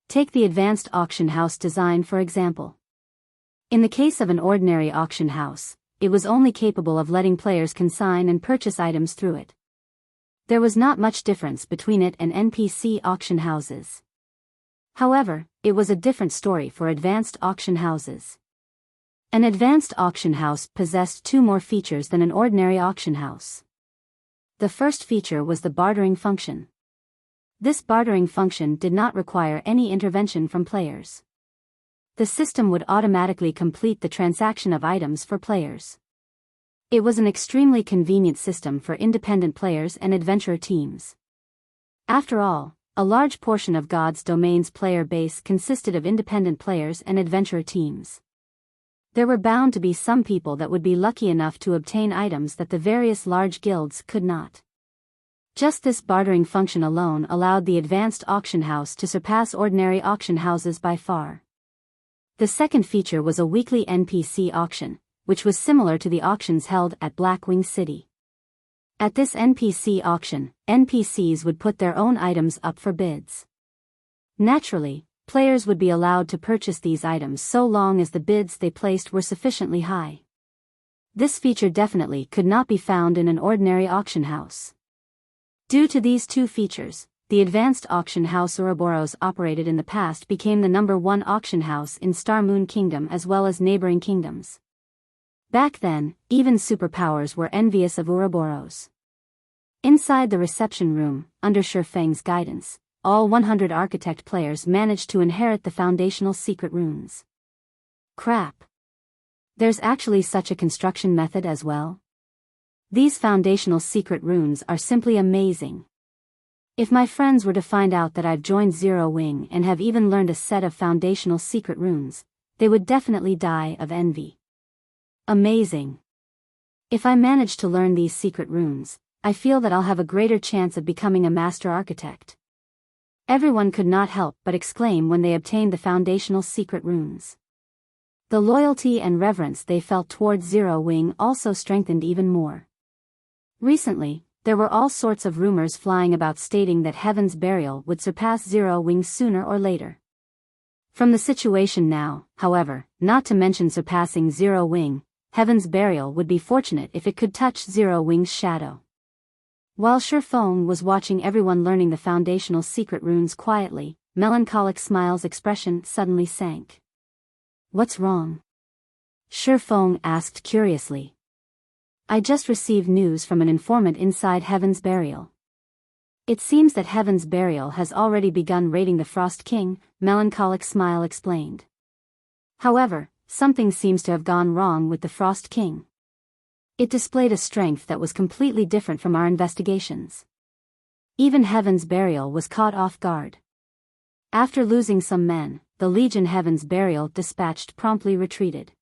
Take the advanced auction house design for example. In the case of an ordinary auction house, it was only capable of letting players consign and purchase items through it. There was not much difference between it and NPC auction houses. However, it was a different story for advanced auction houses. An advanced auction house possessed two more features than an ordinary auction house. The first feature was the bartering function. This bartering function did not require any intervention from players. The system would automatically complete the transaction of items for players. It was an extremely convenient system for independent players and adventurer teams. After all, a large portion of God's Domain's player base consisted of independent players and adventurer teams. There were bound to be some people that would be lucky enough to obtain items that the various large guilds could not. Just this bartering function alone allowed the advanced auction house to surpass ordinary auction houses by far. The second feature was a weekly NPC auction, which was similar to the auctions held at Blackwing City. At this NPC auction, NPCs would put their own items up for bids. Naturally, players would be allowed to purchase these items so long as the bids they placed were sufficiently high. This feature definitely could not be found in an ordinary auction house. Due to these two features, the advanced auction house Ouroboros operated in the past became the #1 auction house in Star Moon Kingdom as well as neighboring kingdoms. Back then, even superpowers were envious of Ouroboros. Inside the reception room, under Shifeng's guidance, all 100 architect players managed to inherit the foundational secret runes. Crap! There's actually such a construction method as well? These foundational secret runes are simply amazing. If my friends were to find out that I've joined Zero Wing and have even learned a set of foundational secret runes, they would definitely die of envy. Amazing. If I manage to learn these secret runes, I feel that I'll have a greater chance of becoming a master architect. Everyone could not help but exclaim when they obtained the foundational secret runes. The loyalty and reverence they felt towards Zero Wing also strengthened even more. Recently, there were all sorts of rumors flying about stating that Heaven's Burial would surpass Zero Wing sooner or later. From the situation now, however, not to mention surpassing Zero Wing, Heaven's Burial would be fortunate if it could touch Zero Wing's shadow. While Shifeng was watching everyone learning the foundational secret runes quietly, Melancholic Smile's expression suddenly sank. What's wrong? Shifeng asked curiously. I just received news from an informant inside Heaven's Burial. It seems that Heaven's Burial has already begun raiding the Frost King, Melancholic Smile explained. However, something seems to have gone wrong with the Frost King. It displayed a strength that was completely different from our investigations. Even Heaven's Burial was caught off guard. After losing some men, the Legion Heaven's Burial dispatched promptly retreated.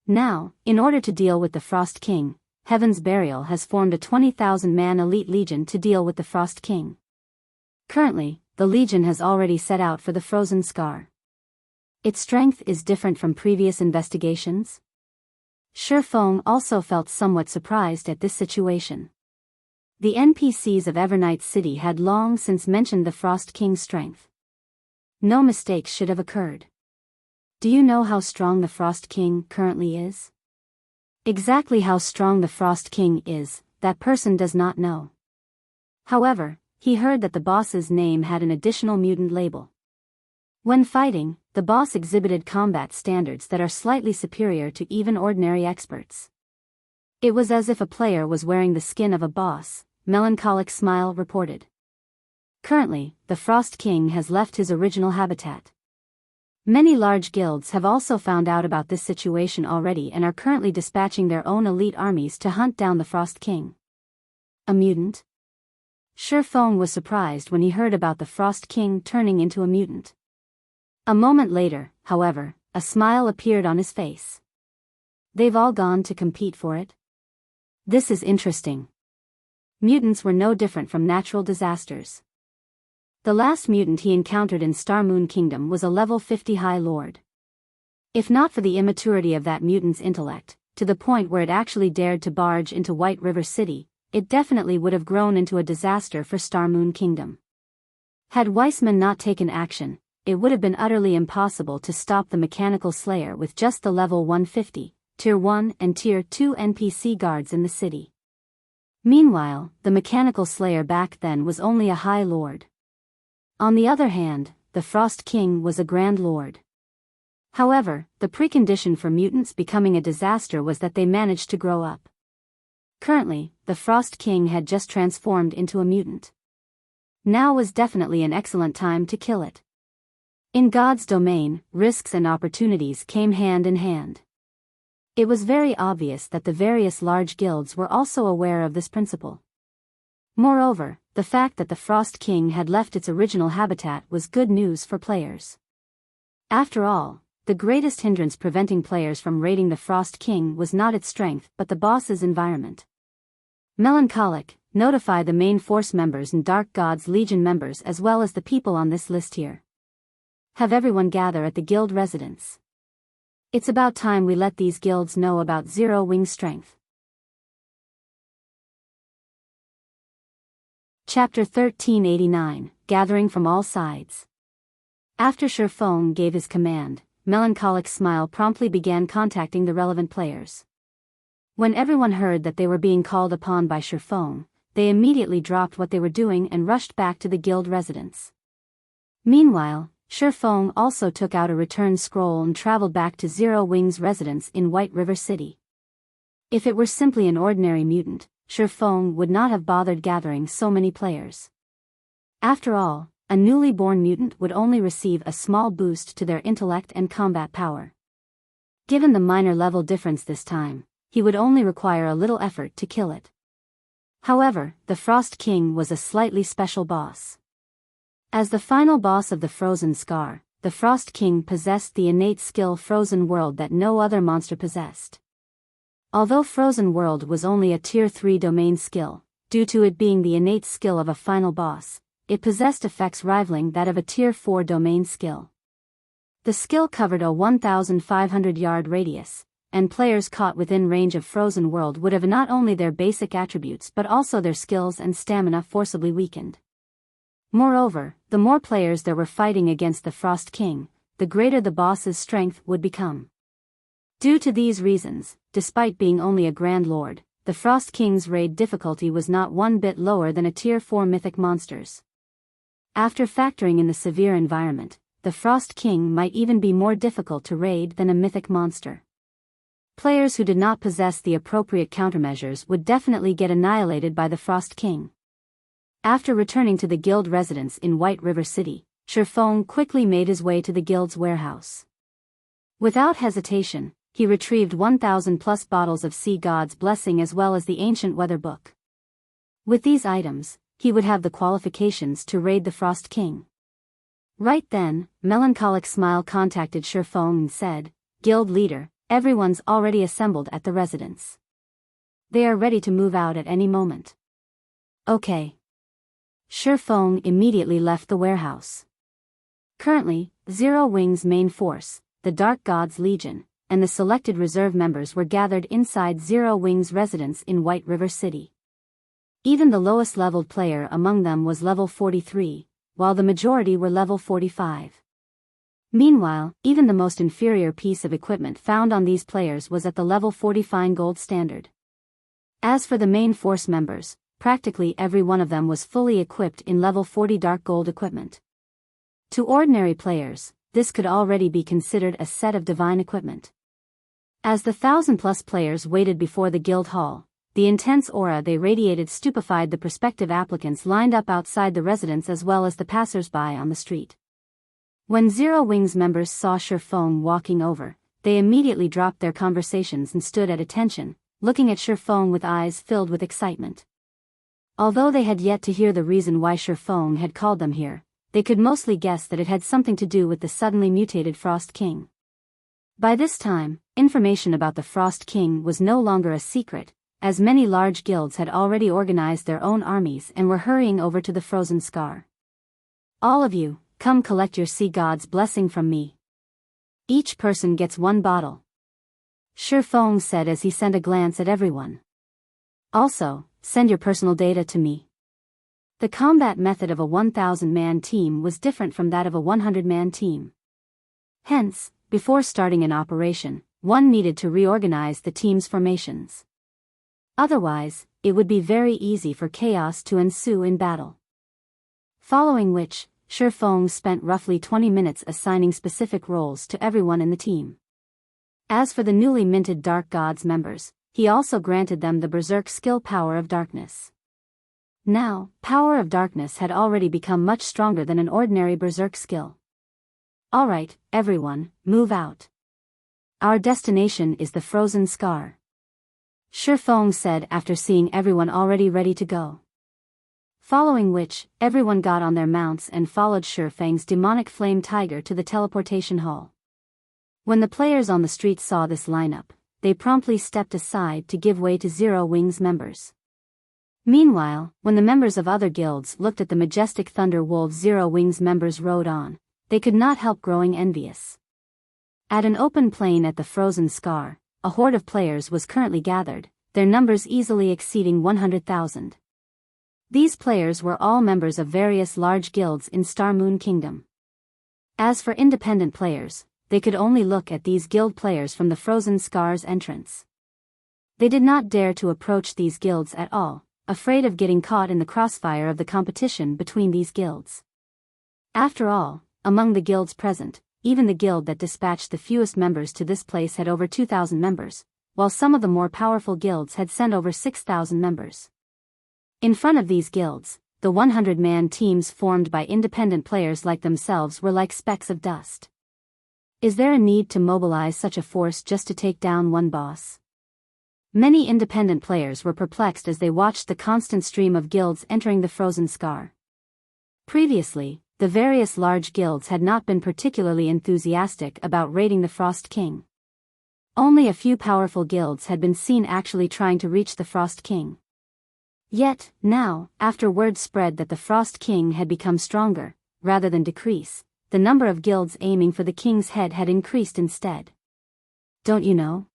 Now, in order to deal with the Frost King, Heaven's Burial has formed a 20,000-man elite legion to deal with the Frost King. Currently, the legion has already set out for the Frozen Scar. Its strength is different from previous investigations. Shifeng also felt somewhat surprised at this situation. The NPCs of Evernight City had long since mentioned the Frost King's strength. No mistakes should have occurred. Do you know how strong the Frost King currently is? Exactly how strong the Frost King is, that person does not know. However, he heard that the boss's name had an additional mutant label. When fighting, the boss exhibited combat standards that are slightly superior to even ordinary experts. It was as if a player was wearing the skin of a boss, Melancholic Smile reported. Currently, the Frost King has left his original habitat. Many large guilds have also found out about this situation already and are currently dispatching their own elite armies to hunt down the Frost King. A mutant? Shifeng was surprised when he heard about the Frost King turning into a mutant. A moment later, however, a smile appeared on his face. They've all gone to compete for it? This is interesting. Mutants were no different from natural disasters. The last mutant he encountered in Star Moon Kingdom was a level 50 High Lord. If not for the immaturity of that mutant's intellect, to the point where it actually dared to barge into White River City, it definitely would have grown into a disaster for Star Moon Kingdom. Had Weissman not taken action, it would have been utterly impossible to stop the Mechanical Slayer with just the level 150, Tier 1 and Tier 2 NPC guards in the city. Meanwhile, the Mechanical Slayer back then was only a High Lord. On the other hand, the Frost King was a Grand Lord. However, the precondition for mutants becoming a disaster was that they managed to grow up. Currently, the Frost King had just transformed into a mutant. Now was definitely an excellent time to kill it. In God's domain, risks and opportunities came hand in hand. It was very obvious that the various large guilds were also aware of this principle. Moreover, the fact that the Frost King had left its original habitat was good news for players. After all, the greatest hindrance preventing players from raiding the Frost King was not its strength but the boss's environment. Melancholic, notify the main force members and Dark God's Legion members as well as the people on this list here. Have everyone gather at the guild residence. It's about time we let these guilds know about Zero Wing's strength. Chapter 1389, Gathering from All Sides. After Shifeng gave his command, Melancholic's smile promptly began contacting the relevant players. When everyone heard that they were being called upon by Shifeng, they immediately dropped what they were doing and rushed back to the guild residence. Meanwhile, Shifeng also took out a return scroll and traveled back to Zero Wing's residence in White River City. If it were simply an ordinary mutant, Shifeng would not have bothered gathering so many players. After all, a newly born mutant would only receive a small boost to their intellect and combat power. Given the minor level difference this time, he would only require a little effort to kill it. However, the Frost King was a slightly special boss. As the final boss of the Frozen Scar, the Frost King possessed the innate skill Frozen World that no other monster possessed. Although Frozen World was only a Tier 3 domain skill, due to it being the innate skill of a final boss, it possessed effects rivaling that of a Tier 4 domain skill. The skill covered a 1,500-yard radius, and players caught within range of Frozen World would have not only their basic attributes but also their skills and stamina forcibly weakened. Moreover, the more players there were fighting against the Frost King, the greater the boss's strength would become. Due to these reasons, despite being only a Grand Lord, the Frost King's raid difficulty was not one bit lower than a Tier 4 mythic monsters. After factoring in the severe environment, the Frost King might even be more difficult to raid than a mythic monster. Players who did not possess the appropriate countermeasures would definitely get annihilated by the Frost King. After returning to the guild residence in White River City, Shifeng quickly made his way to the guild's warehouse. Without hesitation, he retrieved 1,000+ bottles of Sea God's Blessing as well as the Ancient Weather Book. With these items, he would have the qualifications to raid the Frost King. Right then, Melancholic Smile contacted Shifeng and said, "Guild leader, everyone's already assembled at the residence. They are ready to move out at any moment." Okay. Shifeng immediately left the warehouse. Currently, Zero Wing's main force, the Dark God's Legion, and the selected reserve members were gathered inside Zero Wing's residence in White River City. Even the lowest leveled player among them was level 43, while the majority were level 45. Meanwhile, even the most inferior piece of equipment found on these players was at the level 40 fine gold standard. As for the main force members, practically every one of them was fully equipped in level 40 dark gold equipment. To ordinary players, this could already be considered a set of divine equipment. As the 1,000+ players waited before the guild hall, the intense aura they radiated stupefied the prospective applicants lined up outside the residence as well as the passers-by on the street. When Zero Wing's members saw Shifeng walking over, they immediately dropped their conversations and stood at attention, looking at Shifeng with eyes filled with excitement. Although they had yet to hear the reason why Shifeng had called them here, they could mostly guess that it had something to do with the suddenly mutated Frost King. By this time, information about the Frost King was no longer a secret, as many large guilds had already organized their own armies and were hurrying over to the frozen scar. All of you, come collect your sea god's blessing from me. Each person gets 1 bottle. Shi Feng said as he sent a glance at everyone. Also, send your personal data to me. The combat method of a 1,000-man team was different from that of a 100-man team. Hence, before starting an operation, one needed to reorganize the team's formations. Otherwise, it would be very easy for chaos to ensue in battle. Following which, Shi Feng spent roughly 20 minutes assigning specific roles to everyone in the team. As for the newly minted Dark Gods members, he also granted them the Berserk skill Power of Darkness. Now, Power of Darkness had already become much stronger than an ordinary Berserk skill. Alright, everyone, move out. Our destination is the Frozen Scar. Shi Feng said after seeing everyone already ready to go. Following which, everyone got on their mounts and followed Shi Feng's demonic flame tiger to the teleportation hall. When the players on the street saw this lineup, they promptly stepped aside to give way to Zero Wings members. Meanwhile, when the members of other guilds looked at the majestic Thunder Wolves Zero Wings members rode on, they could not help growing envious. At an open plain at the Frozen Scar, a horde of players was currently gathered, their numbers easily exceeding 100,000. These players were all members of various large guilds in Star Moon Kingdom. As for independent players, they could only look at these guild players from the Frozen Scar's entrance. They did not dare to approach these guilds at all, afraid of getting caught in the crossfire of the competition between these guilds. After all, among the guilds present, even the guild that dispatched the fewest members to this place had over 2,000 members, while some of the more powerful guilds had sent over 6,000 members. In front of these guilds, the 100-man teams formed by independent players like themselves were like specks of dust. Is there a need to mobilize such a force just to take down one boss? Many independent players were perplexed as they watched the constant stream of guilds entering the Frozen Scar. Previously, the various large guilds had not been particularly enthusiastic about raiding the Frost King. Only a few powerful guilds had been seen actually trying to reach the Frost King. Yet, now, after word spread that the Frost King had become stronger, rather than decrease, the number of guilds aiming for the king's head had increased instead. Don't you know?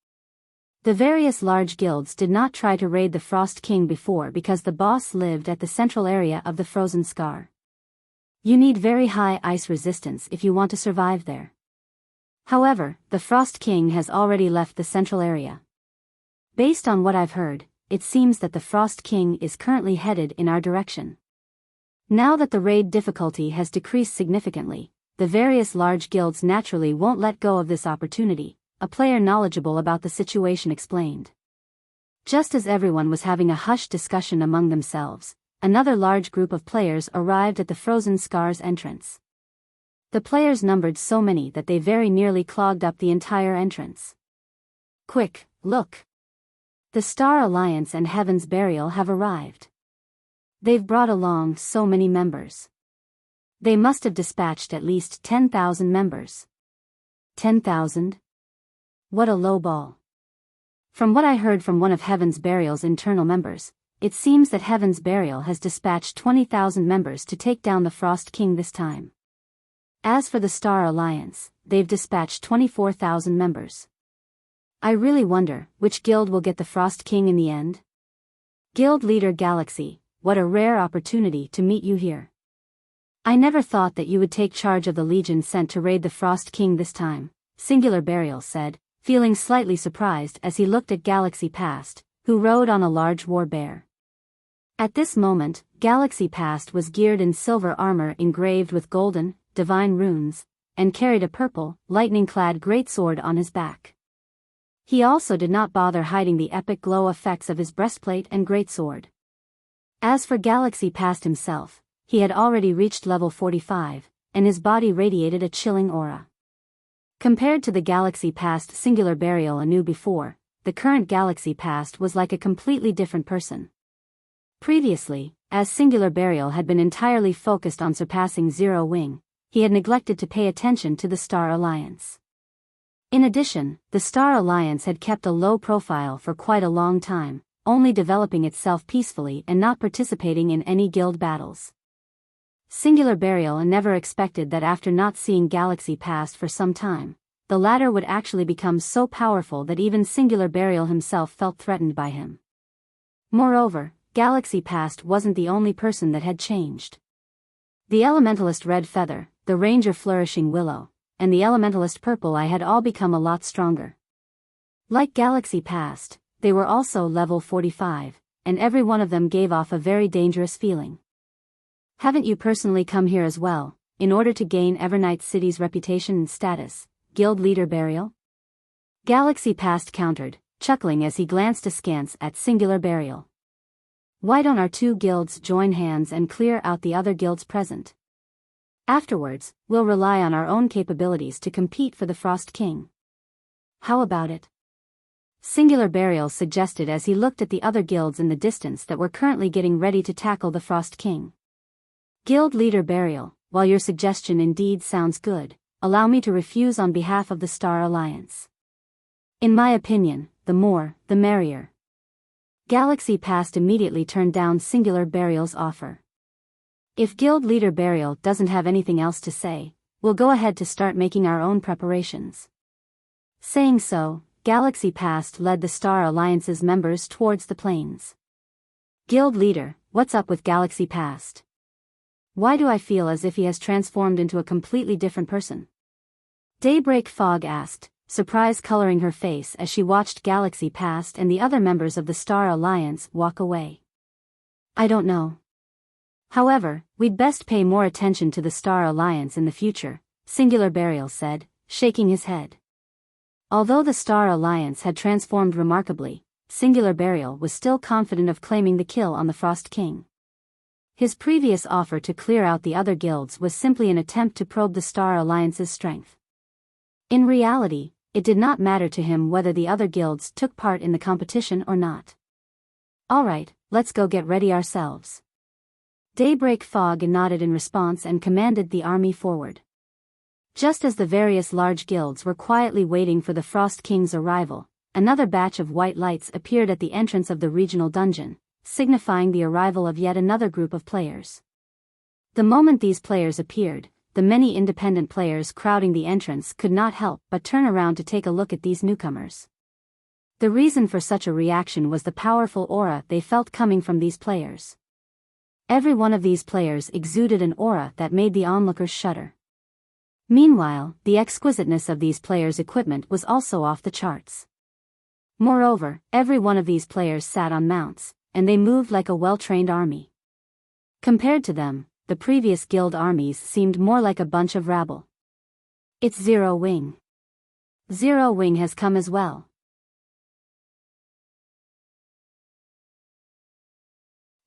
The various large guilds did not try to raid the Frost King before because the boss lived at the central area of the Frozen Scar. You need very high ice resistance if you want to survive there. However, the Frost King has already left the central area. Based on what I've heard, it seems that the Frost King is currently headed in our direction. Now that the raid difficulty has decreased significantly, the various large guilds naturally won't let go of this opportunity, a player knowledgeable about the situation explained. Just as everyone was having a hushed discussion among themselves, another large group of players arrived at the Frozen Scar's entrance. The players numbered so many that they very nearly clogged up the entire entrance. Quick, look! The Star Alliance and Heaven's Burial have arrived. They've brought along so many members. They must have dispatched at least 10,000 members. 10,000? What a low ball. From what I heard from one of Heaven's Burial's internal members, it seems that Heaven's Burial has dispatched 20,000 members to take down the Frost King this time. As for the Star Alliance, they've dispatched 24,000 members. I really wonder which guild will get the Frost King in the end. Guild Leader Galaxy, what a rare opportunity to meet you here. I never thought that you would take charge of the legion sent to raid the Frost King this time, Singular Burial said, feeling slightly surprised as he looked at Galaxy Past, who rode on a large war bear. At this moment, Galaxy Past was geared in silver armor engraved with golden, divine runes, and carried a purple, lightning-clad greatsword on his back. He also did not bother hiding the epic glow effects of his breastplate and greatsword. As for Galaxy Past himself, he had already reached level 45, and his body radiated a chilling aura. Compared to the Galaxy Past Singular Burial knew before, the current Galaxy Past was like a completely different person. Previously, as Singular Burial had been entirely focused on surpassing Zero Wing, he had neglected to pay attention to the Star Alliance. In addition, the Star Alliance had kept a low profile for quite a long time, only developing itself peacefully and not participating in any guild battles. Singular Burial never expected that after not seeing Galaxy Past for some time, the latter would actually become so powerful that even Singular Burial himself felt threatened by him. Moreover, Galaxy Past wasn't the only person that had changed. The Elementalist Red Feather, the Ranger Flourishing Willow, and the Elementalist Purple Eye had all become a lot stronger. Like Galaxy Past, they were also level 45, and every one of them gave off a very dangerous feeling. Haven't you personally come here as well, in order to gain Evernight City's reputation and status, Guild Leader Burial? Galaxy Past countered, chuckling as he glanced askance at Singular Burial. Why don't our two guilds join hands and clear out the other guilds present? Afterwards, we'll rely on our own capabilities to compete for the Frost King. How about it? Singular Burial suggested as he looked at the other guilds in the distance that were currently getting ready to tackle the Frost King. Guild Leader Burial, while your suggestion indeed sounds good, allow me to refuse on behalf of the Star Alliance. In my opinion, the more, the merrier. Galaxy Past immediately turned down Singular Burial's offer. If Guild Leader Burial doesn't have anything else to say, we'll go ahead to start making our own preparations. Saying so, Galaxy Past led the Star Alliance's members towards the plains. Guild Leader, what's up with Galaxy Past? Why do I feel as if he has transformed into a completely different person? Daybreak Fog asked, surprise coloring her face as she watched Galaxy Past and the other members of the Star Alliance walk away. I don't know. However, we'd best pay more attention to the Star Alliance in the future, Singular Burial said, shaking his head. Although the Star Alliance had transformed remarkably, Singular Burial was still confident of claiming the kill on the Frost King. His previous offer to clear out the other guilds was simply an attempt to probe the Star Alliance's strength. In reality, it did not matter to him whether the other guilds took part in the competition or not. Alright, let's go get ready ourselves. Daybreak Fog nodded in response and commanded the army forward. Just as the various large guilds were quietly waiting for the Frost King's arrival, another batch of white lights appeared at the entrance of the regional dungeon, signifying the arrival of yet another group of players. The moment these players appeared, the many independent players crowding the entrance could not help but turn around to take a look at these newcomers. The reason for such a reaction was the powerful aura they felt coming from these players. Every one of these players exuded an aura that made the onlookers shudder. Meanwhile, the exquisiteness of these players' equipment was also off the charts. Moreover, every one of these players sat on mounts, and they moved like a well-trained army. Compared to them, the previous guild armies seemed more like a bunch of rabble. It's Zero Wing. Zero Wing has come as well.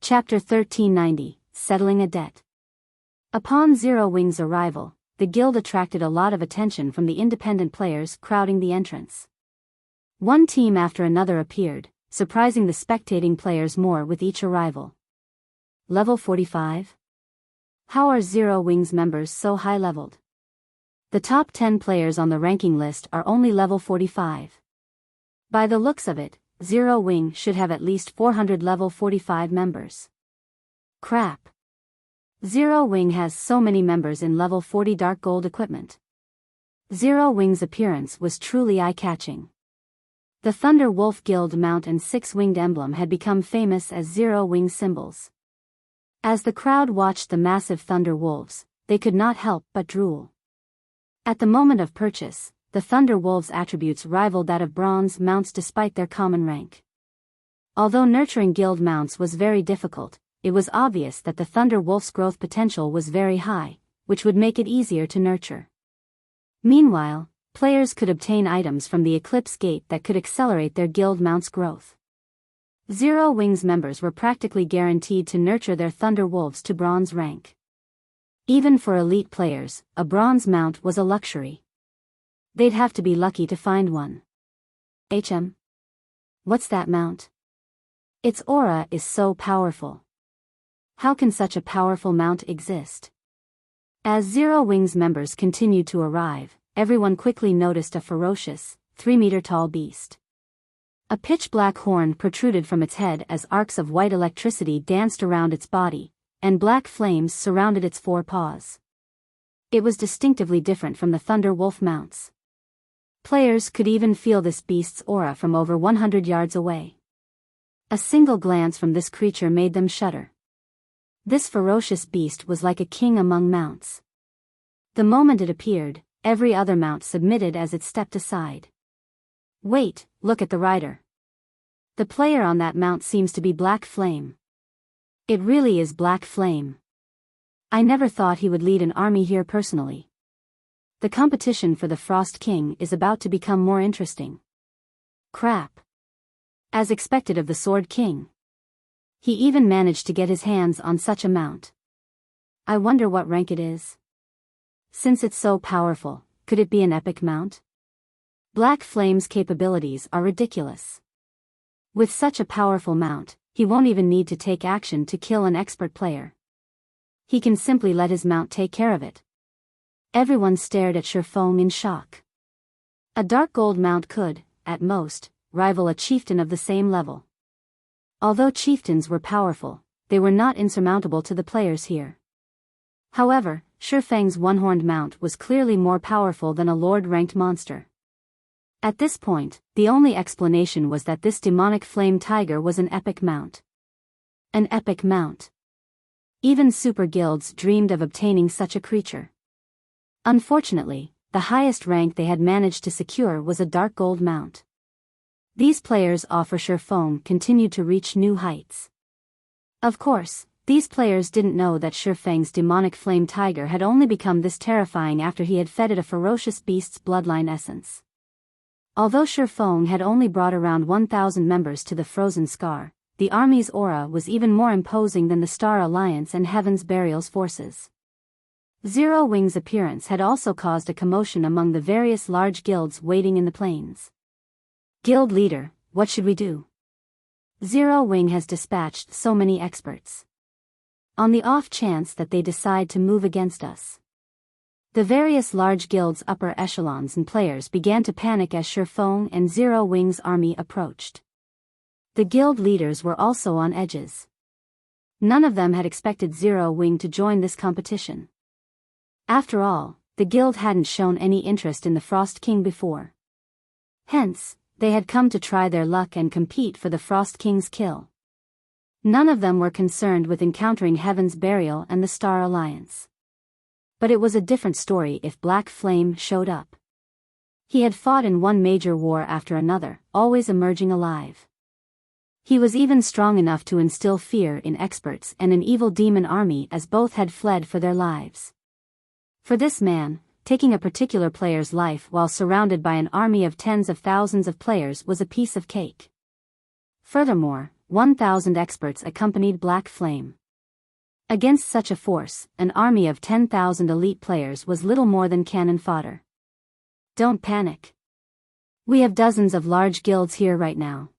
Chapter 1390, Settling a Debt. Upon Zero Wing's arrival, the guild attracted a lot of attention from the independent players crowding the entrance. One team after another appeared, surprising the spectating players more with each arrival. Level 45? How are Zero Wing's members so high-leveled? The top 10 players on the ranking list are only level 45. By the looks of it, Zero Wing should have at least 400 level 45 members. Crap. Zero Wing has so many members in level 40 Dark Gold equipment. Zero Wing's appearance was truly eye-catching. The Thunder Wolf Guild mount and six-winged emblem had become famous as Zero Wing symbols. As the crowd watched the massive Thunder Wolves, they could not help but drool. At the moment of purchase, the Thunder Wolves' attributes rivaled that of bronze mounts despite their common rank. Although nurturing guild mounts was very difficult, it was obvious that the Thunder Wolf's growth potential was very high, which would make it easier to nurture. Meanwhile, players could obtain items from the Eclipse Gate that could accelerate their guild mount's growth. Zero Wing's members were practically guaranteed to nurture their Thunder Wolves to bronze rank. Even for elite players, a bronze mount was a luxury. They'd have to be lucky to find one. What's that mount? Its aura is so powerful. How can such a powerful mount exist? As Zero Wing's members continued to arrive, everyone quickly noticed a ferocious, 3-meter-tall beast. A pitch-black horn protruded from its head as arcs of white electricity danced around its body, and black flames surrounded its 4 paws. It was distinctively different from the Thunder Wolf mounts. Players could even feel this beast's aura from over 100 yards away. A single glance from this creature made them shudder. This ferocious beast was like a king among mounts. The moment it appeared, every other mount submitted as it stepped aside. Wait, look at the rider. The player on that mount seems to be Black Flame. It really is Black Flame. I never thought he would lead an army here personally. The competition for the Frost King is about to become more interesting. Crap. As expected of the Sword King. He even managed to get his hands on such a mount. I wonder what rank it is. Since it's so powerful, could it be an epic mount? Black Flame's capabilities are ridiculous. With such a powerful mount, he won't even need to take action to kill an expert player. He can simply let his mount take care of it. Everyone stared at Shifeng in shock. A dark gold mount could, at most, rival a chieftain of the same level. Although chieftains were powerful, they were not insurmountable to the players here. However, Shifeng's one-horned mount was clearly more powerful than a lord-ranked monster. At this point, the only explanation was that this demonic flame tiger was an epic mount. An epic mount. Even super guilds dreamed of obtaining such a creature. Unfortunately, the highest rank they had managed to secure was a dark gold mount. These players offer Shifeng continued to reach new heights. Of course, these players didn't know that Shifeng's demonic flame tiger had only become this terrifying after he had fed it a ferocious beast's bloodline essence. Although Shifeng had only brought around 1,000 members to the Frozen Scar, the army's aura was even more imposing than the Star Alliance and Heaven's Burial's forces. Zero Wing's appearance had also caused a commotion among the various large guilds waiting in the plains. Guild leader, what should we do? Zero Wing has dispatched so many experts. On the off chance that they decide to move against us. The various large guilds' upper echelons and players began to panic as Shifeng and Zero Wing's army approached. The guild leaders were also on edges. None of them had expected Zero Wing to join this competition. After all, the guild hadn't shown any interest in the Frost King before. Hence, they had come to try their luck and compete for the Frost King's kill. None of them were concerned with encountering Heaven's Burial and the Star Alliance. But it was a different story if Black Flame showed up. He had fought in one major war after another, always emerging alive. He was even strong enough to instill fear in experts and an evil demon army as both had fled for their lives. For this man, taking a particular player's life while surrounded by an army of tens of thousands of players was a piece of cake. Furthermore, 1,000 experts accompanied Black Flame. Against such a force, an army of 10,000 elite players was little more than cannon fodder. Don't panic. We have dozens of large guilds here right now.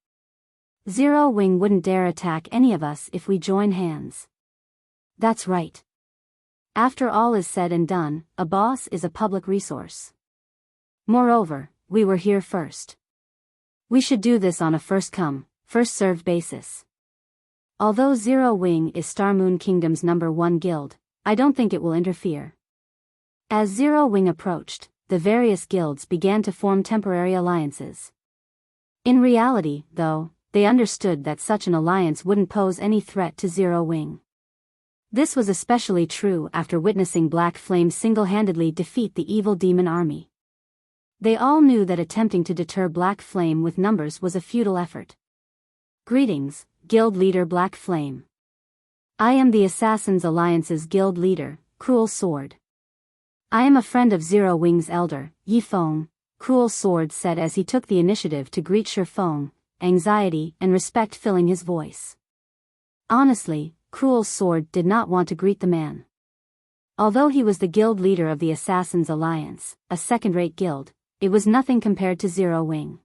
Zero Wing wouldn't dare attack any of us if we join hands. That's right. After all is said and done, a boss is a public resource. Moreover, we were here first. We should do this on a first-come, first-served basis. Although Zero Wing is Star Moon Kingdom's #1 guild, I don't think it will interfere. As Zero Wing approached, the various guilds began to form temporary alliances. In reality, though, they understood that such an alliance wouldn't pose any threat to Zero Wing. This was especially true after witnessing Black Flame single-handedly defeat the evil demon army. They all knew that attempting to deter Black Flame with numbers was a futile effort. Greetings, Guild Leader Black Flame. I am the Assassins Alliance's Guild Leader, Cruel Sword. I am a friend of Zero Wing's elder, Yifeng, Cruel Sword said as he took the initiative to greet Shifeng, anxiety and respect filling his voice. Honestly, Cruel Sword did not want to greet the man. Although he was the guild leader of the Assassins Alliance, a second-rate guild, it was nothing compared to Zero Wing.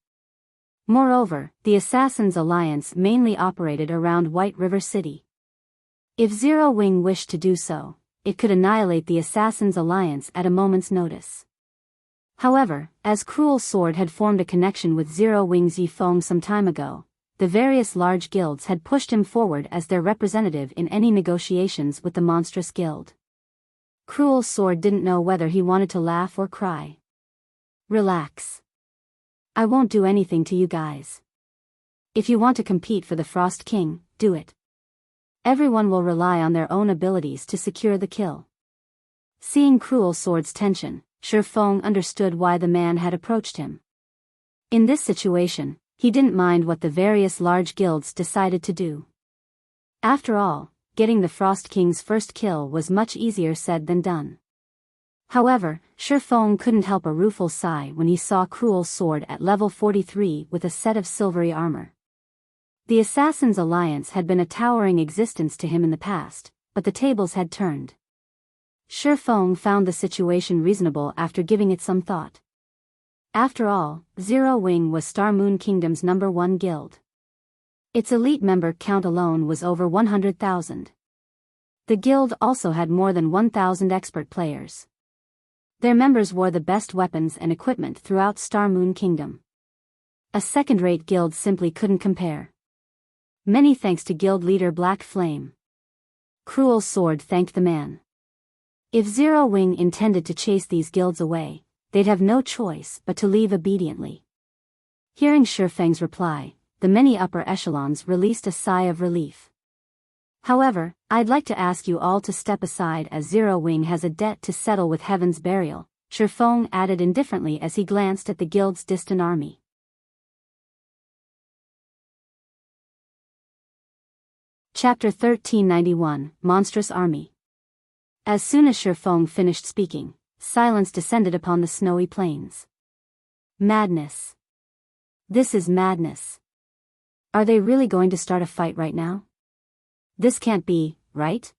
Moreover, the Assassins Alliance mainly operated around White River City. If Zero Wing wished to do so, it could annihilate the Assassins Alliance at a moment's notice. However, as Cruel Sword had formed a connection with Zero Wing's Yifeng some time ago, the various large guilds had pushed him forward as their representative in any negotiations with the Monstrous Guild. Cruel Sword didn't know whether he wanted to laugh or cry. Relax. I won't do anything to you guys. If you want to compete for the Frost King, do it. Everyone will rely on their own abilities to secure the kill. Seeing Cruel Sword's tension, Shi Feng understood why the man had approached him. In this situation, he didn't mind what the various large guilds decided to do. After all, getting the Frost King's first kill was much easier said than done. However, Shi Feng couldn't help a rueful sigh when he saw Cruel Sword at level 43 with a set of silvery armor. The Assassin's Alliance had been a towering existence to him in the past, but the tables had turned. Shi Feng found the situation reasonable after giving it some thought. After all, Zero Wing was Star Moon Kingdom's #1 guild. Its elite member count alone was over 100,000. The guild also had more than 1,000 expert players. Their members wore the best weapons and equipment throughout Star Moon Kingdom. A second-rate guild simply couldn't compare. Many thanks to guild leader Black Flame. Cruel Sword thanked the man. If Zero Wing intended to chase these guilds away, they'd have no choice but to leave obediently. Hearing Shi Feng's reply, the many upper echelons released a sigh of relief. However, I'd like to ask you all to step aside as Zero Wing has a debt to settle with Heaven's Burial, Shi Feng added indifferently as he glanced at the guild's distant army. Chapter 1391, Monstrous Army. As soon as Shi Feng finished speaking, silence descended upon the snowy plains. Madness. This is madness. Are they really going to start a fight right now? This can't be, right?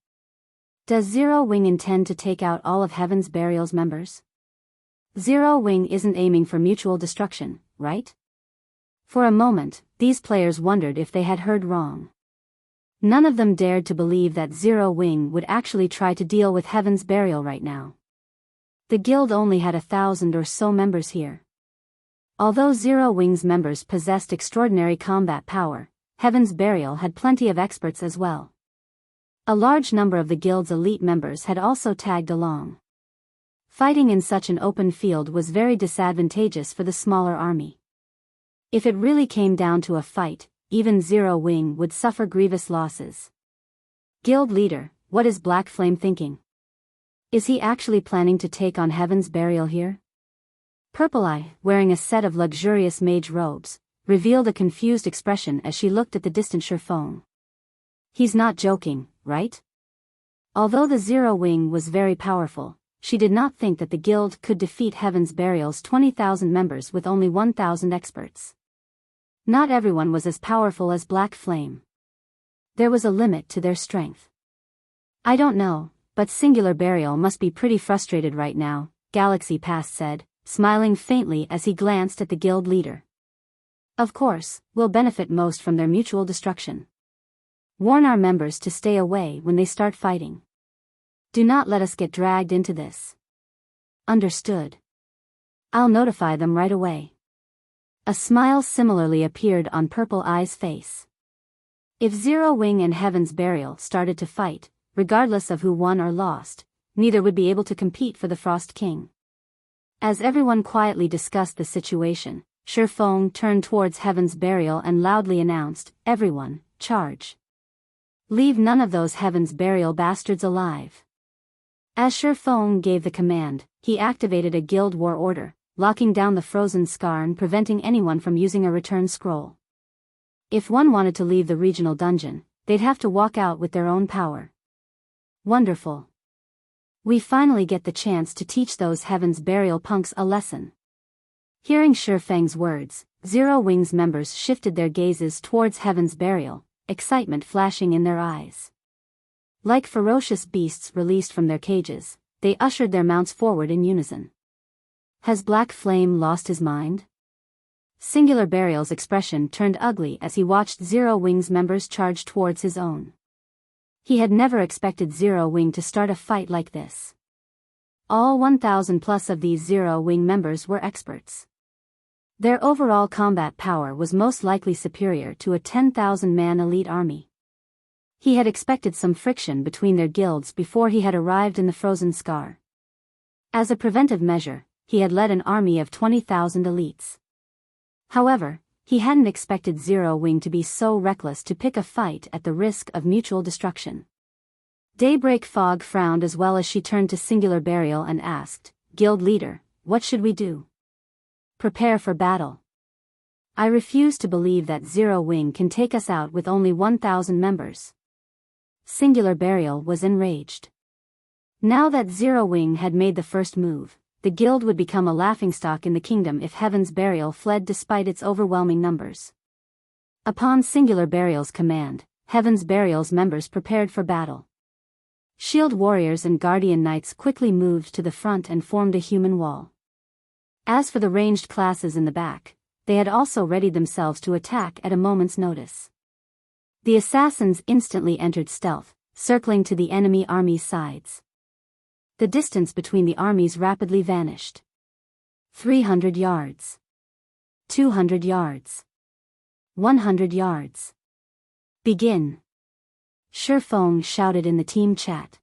Does Zero Wing intend to take out all of Heaven's Burial's members? Zero Wing isn't aiming for mutual destruction, right? For a moment, these players wondered if they had heard wrong. None of them dared to believe that Zero Wing would actually try to deal with Heaven's Burial right now. The guild only had 1,000 or so members here. Although Zero Wing's members possessed extraordinary combat power, Heaven's Burial had plenty of experts as well. A large number of the guild's elite members had also tagged along. Fighting in such an open field was very disadvantageous for the smaller army. If it really came down to a fight, even Zero Wing would suffer grievous losses. Guild leader, what is Black Flame thinking? Is he actually planning to take on Heaven's Burial here? Purple Eye, wearing a set of luxurious mage robes, revealed a confused expression as she looked at the distant Shi Feng. He's not joking, right? Although the Zero Wing was very powerful, she did not think that the guild could defeat Heaven's Burial's 20,000 members with only 1,000 experts. Not everyone was as powerful as Black Flame. There was a limit to their strength. I don't know, but Singular Burial must be pretty frustrated right now, Galaxy Past said, smiling faintly as he glanced at the guild leader. Of course, we'll benefit most from their mutual destruction. Warn our members to stay away when they start fighting. Do not let us get dragged into this. Understood. I'll notify them right away. A smile similarly appeared on Purple Eye's face. If Zero Wing and Heaven's Burial started to fight, regardless of who won or lost, neither would be able to compete for the Frost King. As everyone quietly discussed the situation, Shi Feng turned towards Heaven's Burial and loudly announced, "Everyone, charge. Leave none of those Heaven's Burial bastards alive." As Shi Feng gave the command, he activated a guild war order, locking down the frozen scar and preventing anyone from using a return scroll. If one wanted to leave the regional dungeon, they'd have to walk out with their own power. Wonderful. We finally get the chance to teach those Heaven's Burial punks a lesson. Hearing Shi Feng's words, Zero Wing's members shifted their gazes towards Heaven's Burial, excitement flashing in their eyes. Like ferocious beasts released from their cages, they ushered their mounts forward in unison. Has Black Flame lost his mind? Singular Burial's expression turned ugly as he watched Zero Wing's members charge towards his own. He had never expected Zero Wing to start a fight like this. All 1,000 plus of these Zero-Wing members were experts. Their overall combat power was most likely superior to a 10,000-man elite army. He had expected some friction between their guilds before he had arrived in the Frozen Scar. As a preventive measure, he had led an army of 20,000 elites. However, he hadn't expected Zero-Wing to be so reckless to pick a fight at the risk of mutual destruction. Daybreak Fog frowned as well as she turned to Singular Burial and asked, "Guild leader, what should we do?" "Prepare for battle. I refuse to believe that Zero-Wing can take us out with only 1,000 members." Singular Burial was enraged. Now that Zero-Wing had made the first move, the guild would become a laughingstock in the kingdom if Heaven's Burial fled despite its overwhelming numbers. Upon Singular Burial's command, Heaven's Burial's members prepared for battle. Shield warriors and guardian knights quickly moved to the front and formed a human wall. As for the ranged classes in the back, they had also readied themselves to attack at a moment's notice. The assassins instantly entered stealth, circling to the enemy army's sides. The distance between the armies rapidly vanished. 300 yards. 200 yards. 100 yards. "Begin!" Shifeng shouted in the team chat.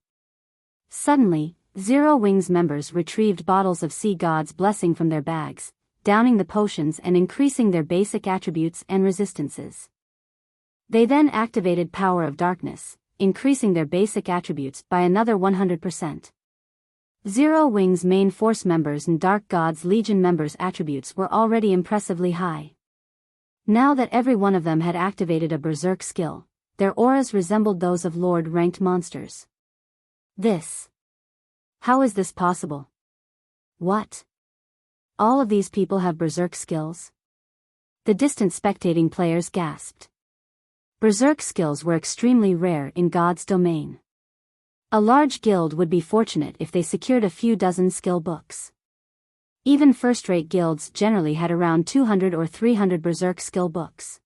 Suddenly, Zero-Wing's members retrieved bottles of Sea God's blessing from their bags, downing the potions and increasing their basic attributes and resistances. They then activated Power of Darkness, increasing their basic attributes by another 100%. Zero-Wing's main force members and Dark God's Legion members' attributes were already impressively high. Now that every one of them had activated a berserk skill, their auras resembled those of Lord-ranked monsters. How is this possible? What? All of these people have berserk skills? The distant spectating players gasped. Berserk skills were extremely rare in God's domain. A large guild would be fortunate if they secured a few dozen skill books. Even first-rate guilds generally had around 200 or 300 berserk skill books.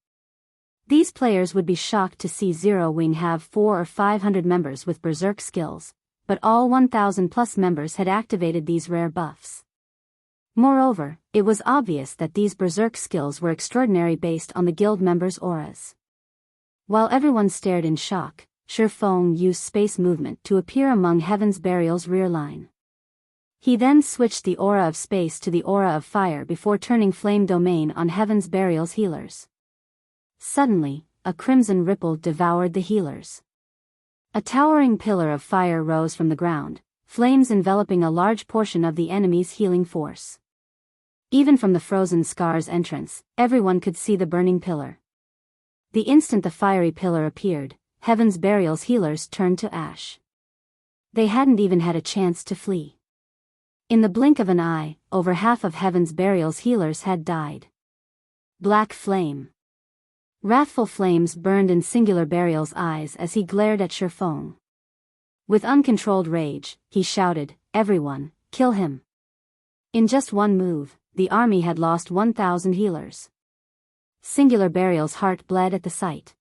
These players would be shocked to see Zero-Wing have 400 or 500 members with berserk skills, but all 1,000 plus members had activated these rare buffs. Moreover, it was obvious that these berserk skills were extraordinary based on the guild members' auras. While everyone stared in shock, Shifeng used space movement to appear among Heaven's Burial's rear line. He then switched the aura of space to the aura of fire before turning Flame Domain on Heaven's Burial's healers. Suddenly, a crimson ripple devoured the healers. A towering pillar of fire rose from the ground, flames enveloping a large portion of the enemy's healing force. Even from the Frozen Scar's entrance, everyone could see the burning pillar. The instant the fiery pillar appeared, Heaven's Burial's healers turned to ash. They hadn't even had a chance to flee. In the blink of an eye, over half of Heaven's Burial's healers had died. Black flame. Wrathful flames burned in Singular Burial's eyes as he glared at Shifeng. With uncontrolled rage, he shouted, "Everyone, kill him!" In just one move, the army had lost 1,000 healers. Singular Burial's heart bled at the sight.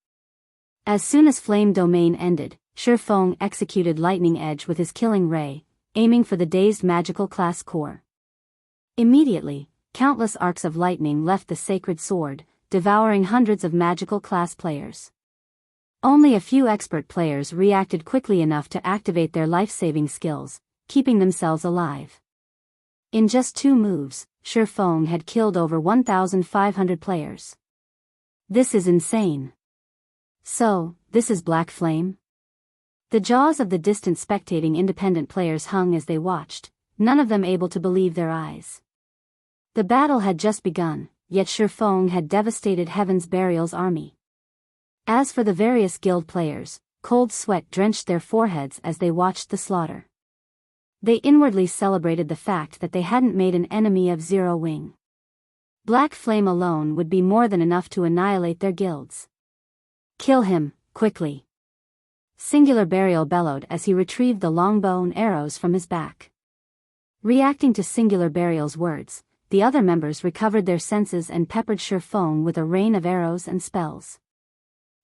As soon as Flame Domain ended, Shifeng executed Lightning Edge with his killing ray, aiming for the dazed magical class core. Immediately, countless arcs of lightning left the sacred sword, devouring hundreds of magical class players. Only a few expert players reacted quickly enough to activate their life-saving skills, keeping themselves alive. In just 2 moves, Shifeng had killed over 1,500 players. This is insane. So, this is Black Flame? The jaws of the distant spectating independent players hung as they watched, none of them able to believe their eyes. The battle had just begun, yet Shifeng had devastated Heaven's Burial's army. As for the various guild players, cold sweat drenched their foreheads as they watched the slaughter. They inwardly celebrated the fact that they hadn't made an enemy of Zero-Wing. Black Flame alone would be more than enough to annihilate their guilds. "Kill him, quickly!" Singular Burial bellowed as he retrieved the longbow and arrows from his back. Reacting to Singular Burial's words, the other members recovered their senses and peppered Shifeng with a rain of arrows and spells.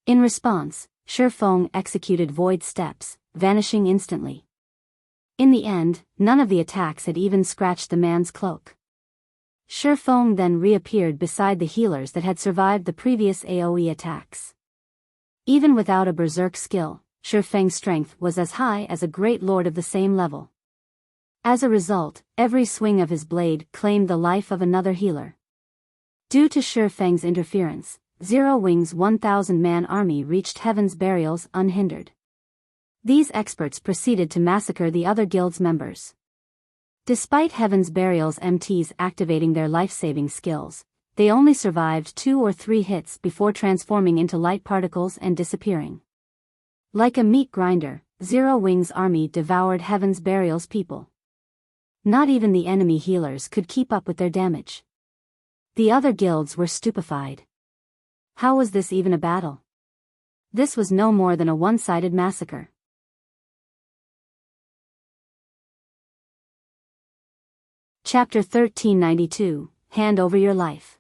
In response, Shifeng executed void steps, vanishing instantly. In the end, none of the attacks had even scratched the man's cloak. Shifeng then reappeared beside the healers that had survived the previous AoE attacks. Even without a berserk skill, Shifeng's strength was as high as a great lord of the same level. As a result, every swing of his blade claimed the life of another healer. Due to Shifeng's interference, Zero Wing's 1,000-man army reached Heaven's Burials unhindered. These experts proceeded to massacre the other guild's members. Despite Heaven's Burial's MTs activating their life-saving skills, they only survived 2 or 3 hits before transforming into light particles and disappearing. Like a meat grinder, Zero Wing's army devoured Heaven's Burial's people. Not even the enemy healers could keep up with their damage. The other guilds were stupefied. How was this even a battle? This was no more than a one-sided massacre. Chapter 1392, Hand Over Your Life.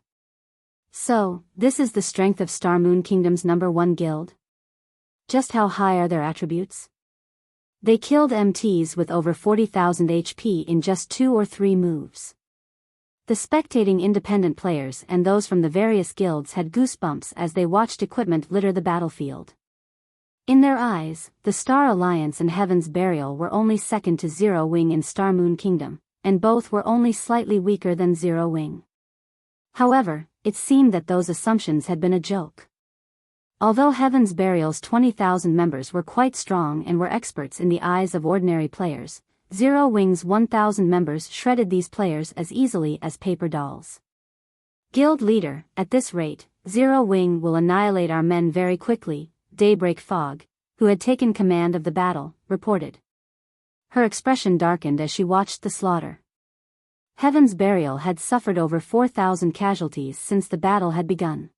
So, this is the strength of Star Moon Kingdom's #1 guild? Just how high are their attributes? They killed MTs with over 40,000 HP in just 2 or 3 moves. The spectating independent players and those from the various guilds had goosebumps as they watched equipment litter the battlefield. In their eyes, the Star Alliance and Heaven's Burial were only second to Zero Wing in Star Moon Kingdom, and both were only slightly weaker than Zero Wing. However, it seemed that those assumptions had been a joke. Although Heaven's Burial's 20,000 members were quite strong and were experts in the eyes of ordinary players, Zero Wing's 1,000 members shredded these players as easily as paper dolls. Guild leader, at this rate, Zero Wing will annihilate our men very quickly, Daybreak Fog, who had taken command of the battle, reported. Her expression darkened as she watched the slaughter. Heaven's Burial had suffered over 4,000 casualties since the battle had begun.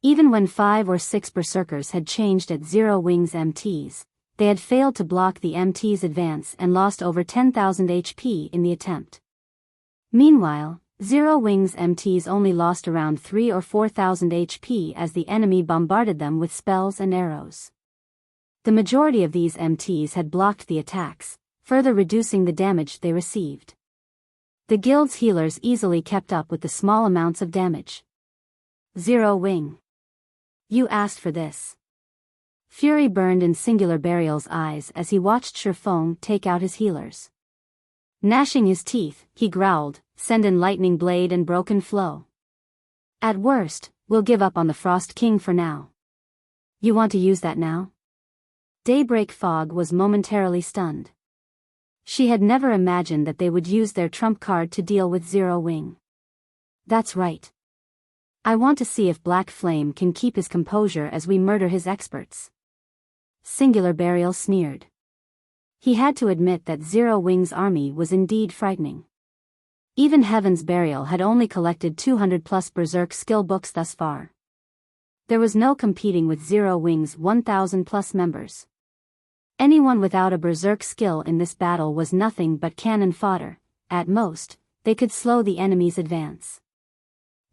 Even when 5 or 6 berserkers had changed at Zero Wing's MTs, they had failed to block the MT's advance and lost over 10,000 HP in the attempt. Meanwhile, Zero Wing's MTs only lost around 3 or 4,000 HP as the enemy bombarded them with spells and arrows. The majority of these MTs had blocked the attacks, further reducing the damage they received. The guild's healers easily kept up with the small amounts of damage. Zero Wing. You asked for this. Fury burned in Singular Burial's eyes as he watched Shifeng take out his healers. Gnashing his teeth, he growled, "Send in Lightning Blade and Broken Flow. At worst, we'll give up on the Frost King for now." You want to use that now? Daybreak Fog was momentarily stunned. She had never imagined that they would use their trump card to deal with Zero Wing. That's right. I want to see if Black Flame can keep his composure as we murder his experts. Singular Burial sneered. He had to admit that Zero Wing's army was indeed frightening. Even Heaven's Burial had only collected 200+ Berserk skill books thus far. There was no competing with Zero Wing's 1,000+ members. Anyone without a Berserk skill in this battle was nothing but cannon fodder. At most, they could slow the enemy's advance.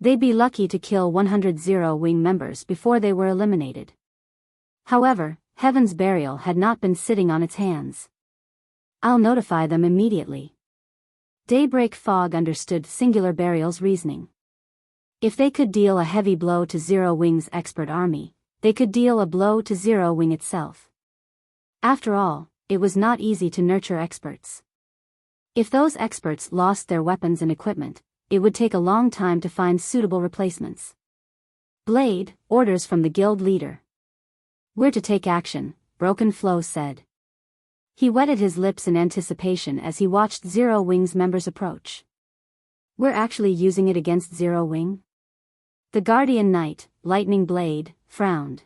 They'd be lucky to kill 100 Zero Wing members before they were eliminated. However, Heaven's Burial had not been sitting on its hands. I'll notify them immediately. Daybreak Fog understood Singular Burial's reasoning. If they could deal a heavy blow to Zero Wing's expert army, they could deal a blow to Zero Wing itself. After all, it was not easy to nurture experts. If those experts lost their weapons and equipment, it would take a long time to find suitable replacements. Blade, orders from the guild leader. We're to take action, Broken Flow said. He wetted his lips in anticipation as he watched Zero Wing's members approach. We're actually using it against Zero Wing? The Guardian Knight, Lightning Blade, frowned.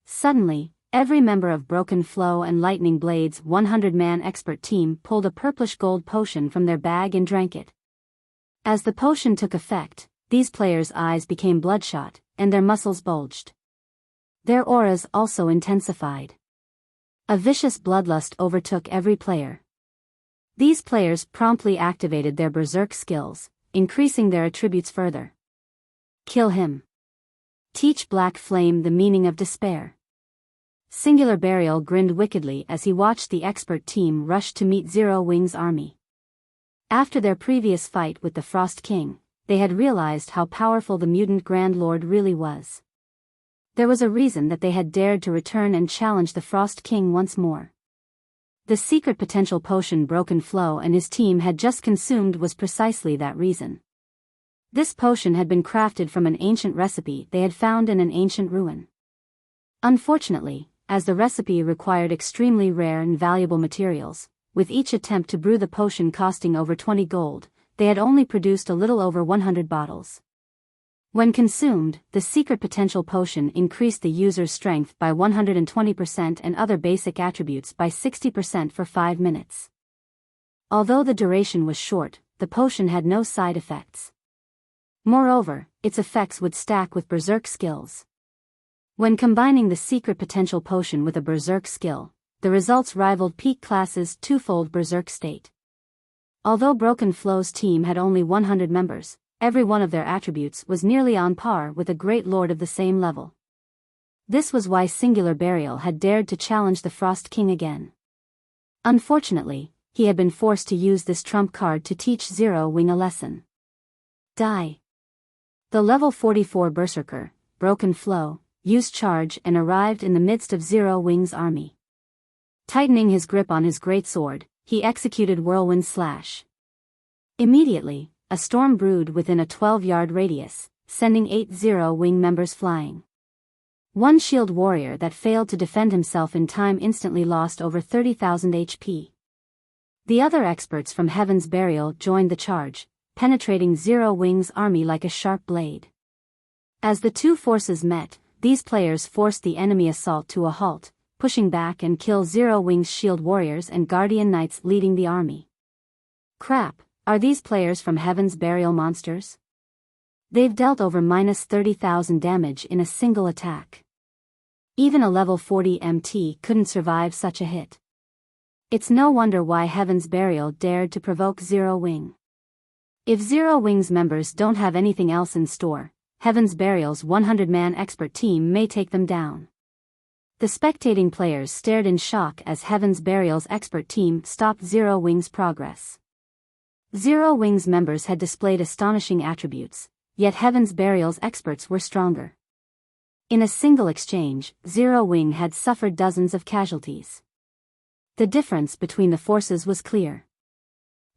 Suddenly, every member of Broken Flow and Lightning Blade's 100-man expert team pulled a purplish gold potion from their bag and drank it. As the potion took effect, these players' eyes became bloodshot, and their muscles bulged. Their auras also intensified. A vicious bloodlust overtook every player. These players promptly activated their berserk skills, increasing their attributes further. Kill him. Teach Black Flame the meaning of despair. Singular Burial grinned wickedly as he watched the expert team rush to meet Zero Wing's army. After their previous fight with the Frost King, they had realized how powerful the mutant Grand Lord really was. There was a reason that they had dared to return and challenge the Frost King once more. The secret potential potion Broken Flow and his team had just consumed was precisely that reason. This potion had been crafted from an ancient recipe they had found in an ancient ruin. Unfortunately, as the recipe required extremely rare and valuable materials, with each attempt to brew the potion costing over 20 gold, they had only produced a little over 100 bottles. When consumed, the secret potential potion increased the user's strength by 120% and other basic attributes by 60% for 5 minutes. Although the duration was short, the potion had no side effects. Moreover, its effects would stack with berserk skills. When combining the secret potential potion with a berserk skill, the results rivaled Peak Class's twofold berserk state. Although Broken Flow's team had only 100 members, every one of their attributes was nearly on par with a great lord of the same level. This was why Singular Burial had dared to challenge the Frost King again. Unfortunately, he had been forced to use this trump card to teach Zero Wing a lesson. Die. The level 44 Berserker, Broken Flow, used charge and arrived in the midst of Zero Wing's army. Tightening his grip on his greatsword, he executed Whirlwind Slash. Immediately, a storm brewed within a 12-yard radius, sending 8 Zero Wing members flying. One shield warrior that failed to defend himself in time instantly lost over 30,000 HP. The other experts from Heaven's Burial joined the charge, penetrating Zero Wing's army like a sharp blade. As the two forces met, these players forced the enemy assault to a halt, pushing back and kill Zero Wing's shield warriors and guardian knights leading the army. Crap, are these players from Heaven's Burial monsters? They've dealt over minus 30,000 damage in a single attack. Even a level 40 MT couldn't survive such a hit. It's no wonder why Heaven's Burial dared to provoke Zero Wing. If Zero Wing's members don't have anything else in store, Heaven's Burial's 100-man expert team may take them down. The spectating players stared in shock as Heaven's Burial's expert team stopped Zero Wing's progress. Zero Wing's members had displayed astonishing attributes, yet Heaven's Burial's experts were stronger. In a single exchange, Zero Wing had suffered dozens of casualties. The difference between the forces was clear.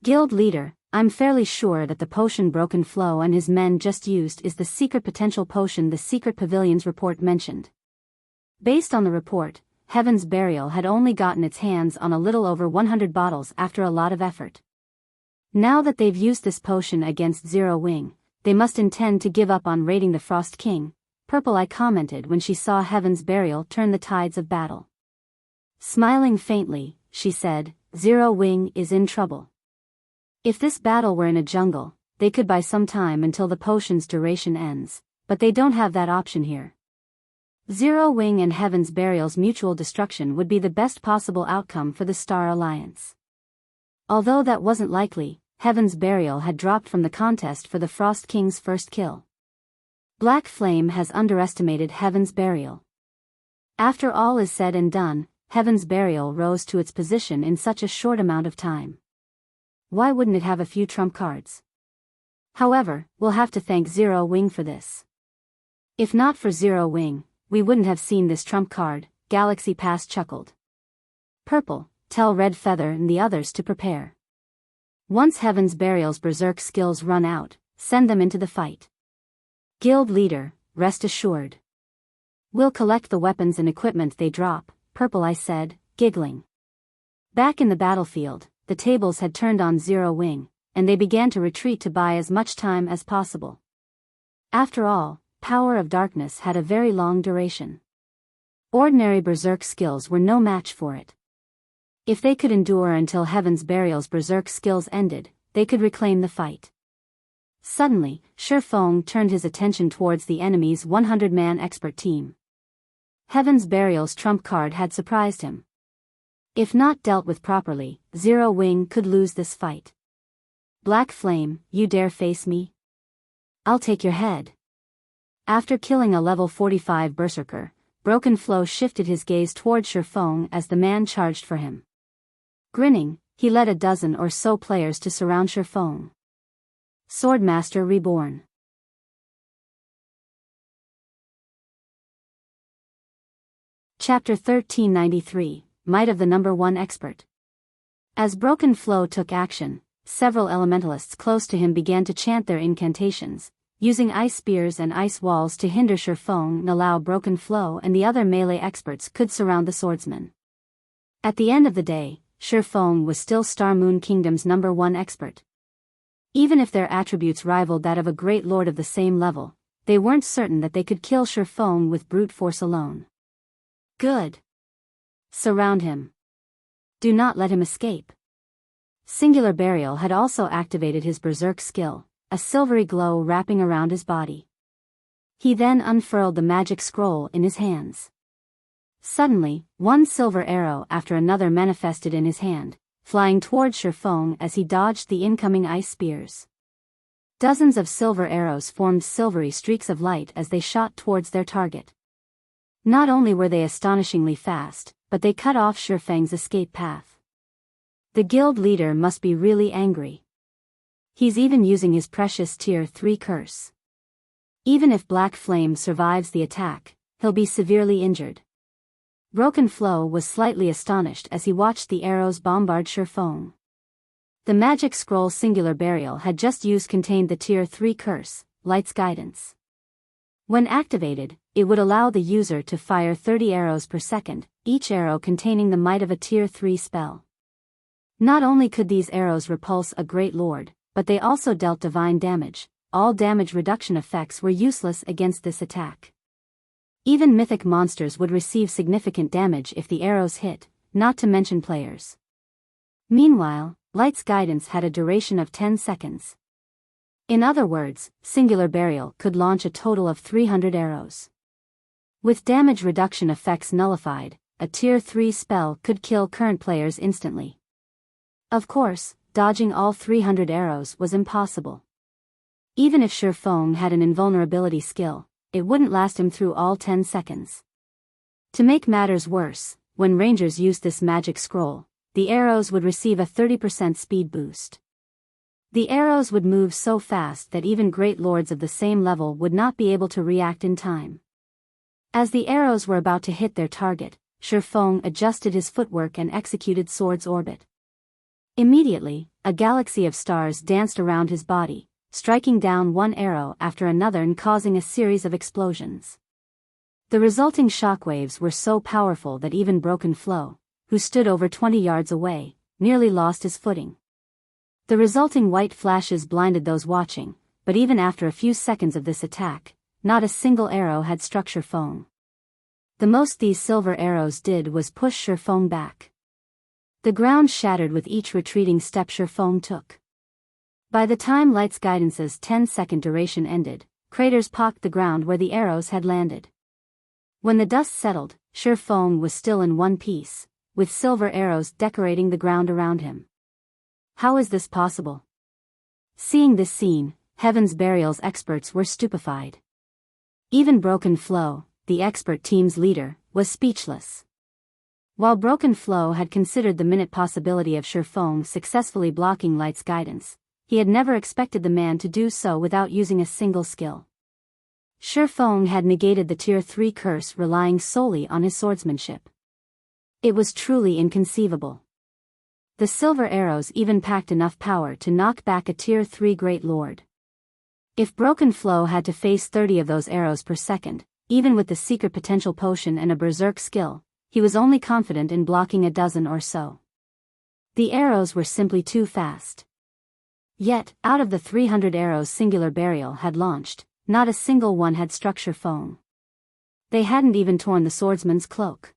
Guild leader, I'm fairly sure that the potion Broken Flow and his men just used is the secret potential potion the Secret Pavilion's report mentioned. Based on the report, Heaven's Burial had only gotten its hands on a little over 100 bottles after a lot of effort. Now that they've used this potion against Zero Wing, they must intend to give up on raiding the Frost King, Purple Eye commented when she saw Heaven's Burial turn the tides of battle. Smiling faintly, she said, Zero Wing is in trouble. If this battle were in a jungle, they could buy some time until the potion's duration ends, but they don't have that option here. Zero Wing and Heaven's Burial's mutual destruction would be the best possible outcome for the Star Alliance. Although that wasn't likely, Heaven's Burial had dropped from the contest for the Frost King's first kill. Black Flame has underestimated Heaven's Burial. After all is said and done, Heaven's Burial rose to its position in such a short amount of time. Why wouldn't it have a few trump cards? However, we'll have to thank Zero Wing for this. If not for Zero Wing, we wouldn't have seen this trump card, Galaxy Pass chuckled. Purple, tell Red Feather and the others to prepare. Once Heaven's Burial's berserk skills run out, send them into the fight. Guild leader, rest assured. We'll collect the weapons and equipment they drop, Purple Eye said, giggling. Back in the battlefield, the tables had turned on Zero Wing, and they began to retreat to buy as much time as possible. After all, Power of Darkness had a very long duration. Ordinary berserk skills were no match for it. If they could endure until Heaven's Burial's berserk skills ended, they could reclaim the fight. Suddenly, Shifeng turned his attention towards the enemy's 100-man expert team. Heaven's Burial's trump card had surprised him. If not dealt with properly, Zero Wing could lose this fight. Black Flame, you dare face me? I'll take your head. After killing a level 45 berserker, Broken Flow shifted his gaze toward Shifeng as the man charged for him. Grinning, he led a dozen or so players to surround Shifeng. Swordmaster Reborn. Chapter 1393, Might of the Number 1 Expert. As Broken Flow took action, several elementalists close to him began to chant their incantations, using ice spears and ice walls to hinder Shifeng and allow Broken Flow and the other melee experts could surround the swordsman. At the end of the day, Shifeng was still Star Moon Kingdom's number 1 expert. Even if their attributes rivaled that of a great lord of the same level, they weren't certain that they could kill Shifeng with brute force alone. Good. Surround him. Do not let him escape. Singular Burial had also activated his berserk skill, a silvery glow wrapping around his body. He then unfurled the magic scroll in his hands. Suddenly, one silver arrow after another manifested in his hand, flying toward Shifeng as he dodged the incoming ice spears. Dozens of silver arrows formed silvery streaks of light as they shot towards their target. Not only were they astonishingly fast, but they cut off Shifeng's escape path. The guild leader must be really angry. He's even using his precious Tier 3 curse. Even if Black Flame survives the attack, he'll be severely injured. Broken Flow was slightly astonished as he watched the arrows bombard Shifeng. The magic scroll Singular Burial had just used contained the Tier 3 curse, Light's Guidance. When activated, it would allow the user to fire 30 arrows per second, each arrow containing the might of a Tier 3 spell. Not only could these arrows repulse a Great Lord, but they also dealt divine damage. All damage reduction effects were useless against this attack. Even mythic monsters would receive significant damage if the arrows hit, not to mention players. Meanwhile, Light's Guidance had a duration of 10 seconds. In other words, Singular Burial could launch a total of 300 arrows. With damage reduction effects nullified, a Tier 3 spell could kill current players instantly. Of course, dodging all 300 arrows was impossible. Even if Shifeng had an invulnerability skill, it wouldn't last him through all 10 seconds. To make matters worse, when rangers used this magic scroll, the arrows would receive a 30% speed boost. The arrows would move so fast that even great lords of the same level would not be able to react in time. As the arrows were about to hit their target, Shifeng adjusted his footwork and executed Sword's Orbit. Immediately, a galaxy of stars danced around his body, striking down one arrow after another and causing a series of explosions. The resulting shockwaves were so powerful that even Broken Flow, who stood over 20 yards away, nearly lost his footing. The resulting white flashes blinded those watching, but even after a few seconds of this attack, not a single arrow had struck Shifeng. The most these silver arrows did was push Shifeng back. The ground shattered with each retreating step Shifeng took. By the time Light's Guidance's 10-second duration ended, craters pocked the ground where the arrows had landed. When the dust settled, Shifeng was still in one piece, with silver arrows decorating the ground around him. How is this possible? Seeing this scene, Heaven's Burial's experts were stupefied. Even Broken Flow, the expert team's leader, was speechless. While Broken Flow had considered the minute possibility of Shifeng successfully blocking Light's Guidance, he had never expected the man to do so without using a single skill. Shifeng had negated the Tier 3 curse relying solely on his swordsmanship. It was truly inconceivable. The silver arrows even packed enough power to knock back a Tier 3 Great Lord. If Broken Flow had to face 30 of those arrows per second, even with the secret potential potion and a berserk skill, he was only confident in blocking a dozen or so. The arrows were simply too fast. Yet, out of the 300 arrows Singular Burial had launched, not a single one had struck Shifeng. They hadn't even torn the swordsman's cloak.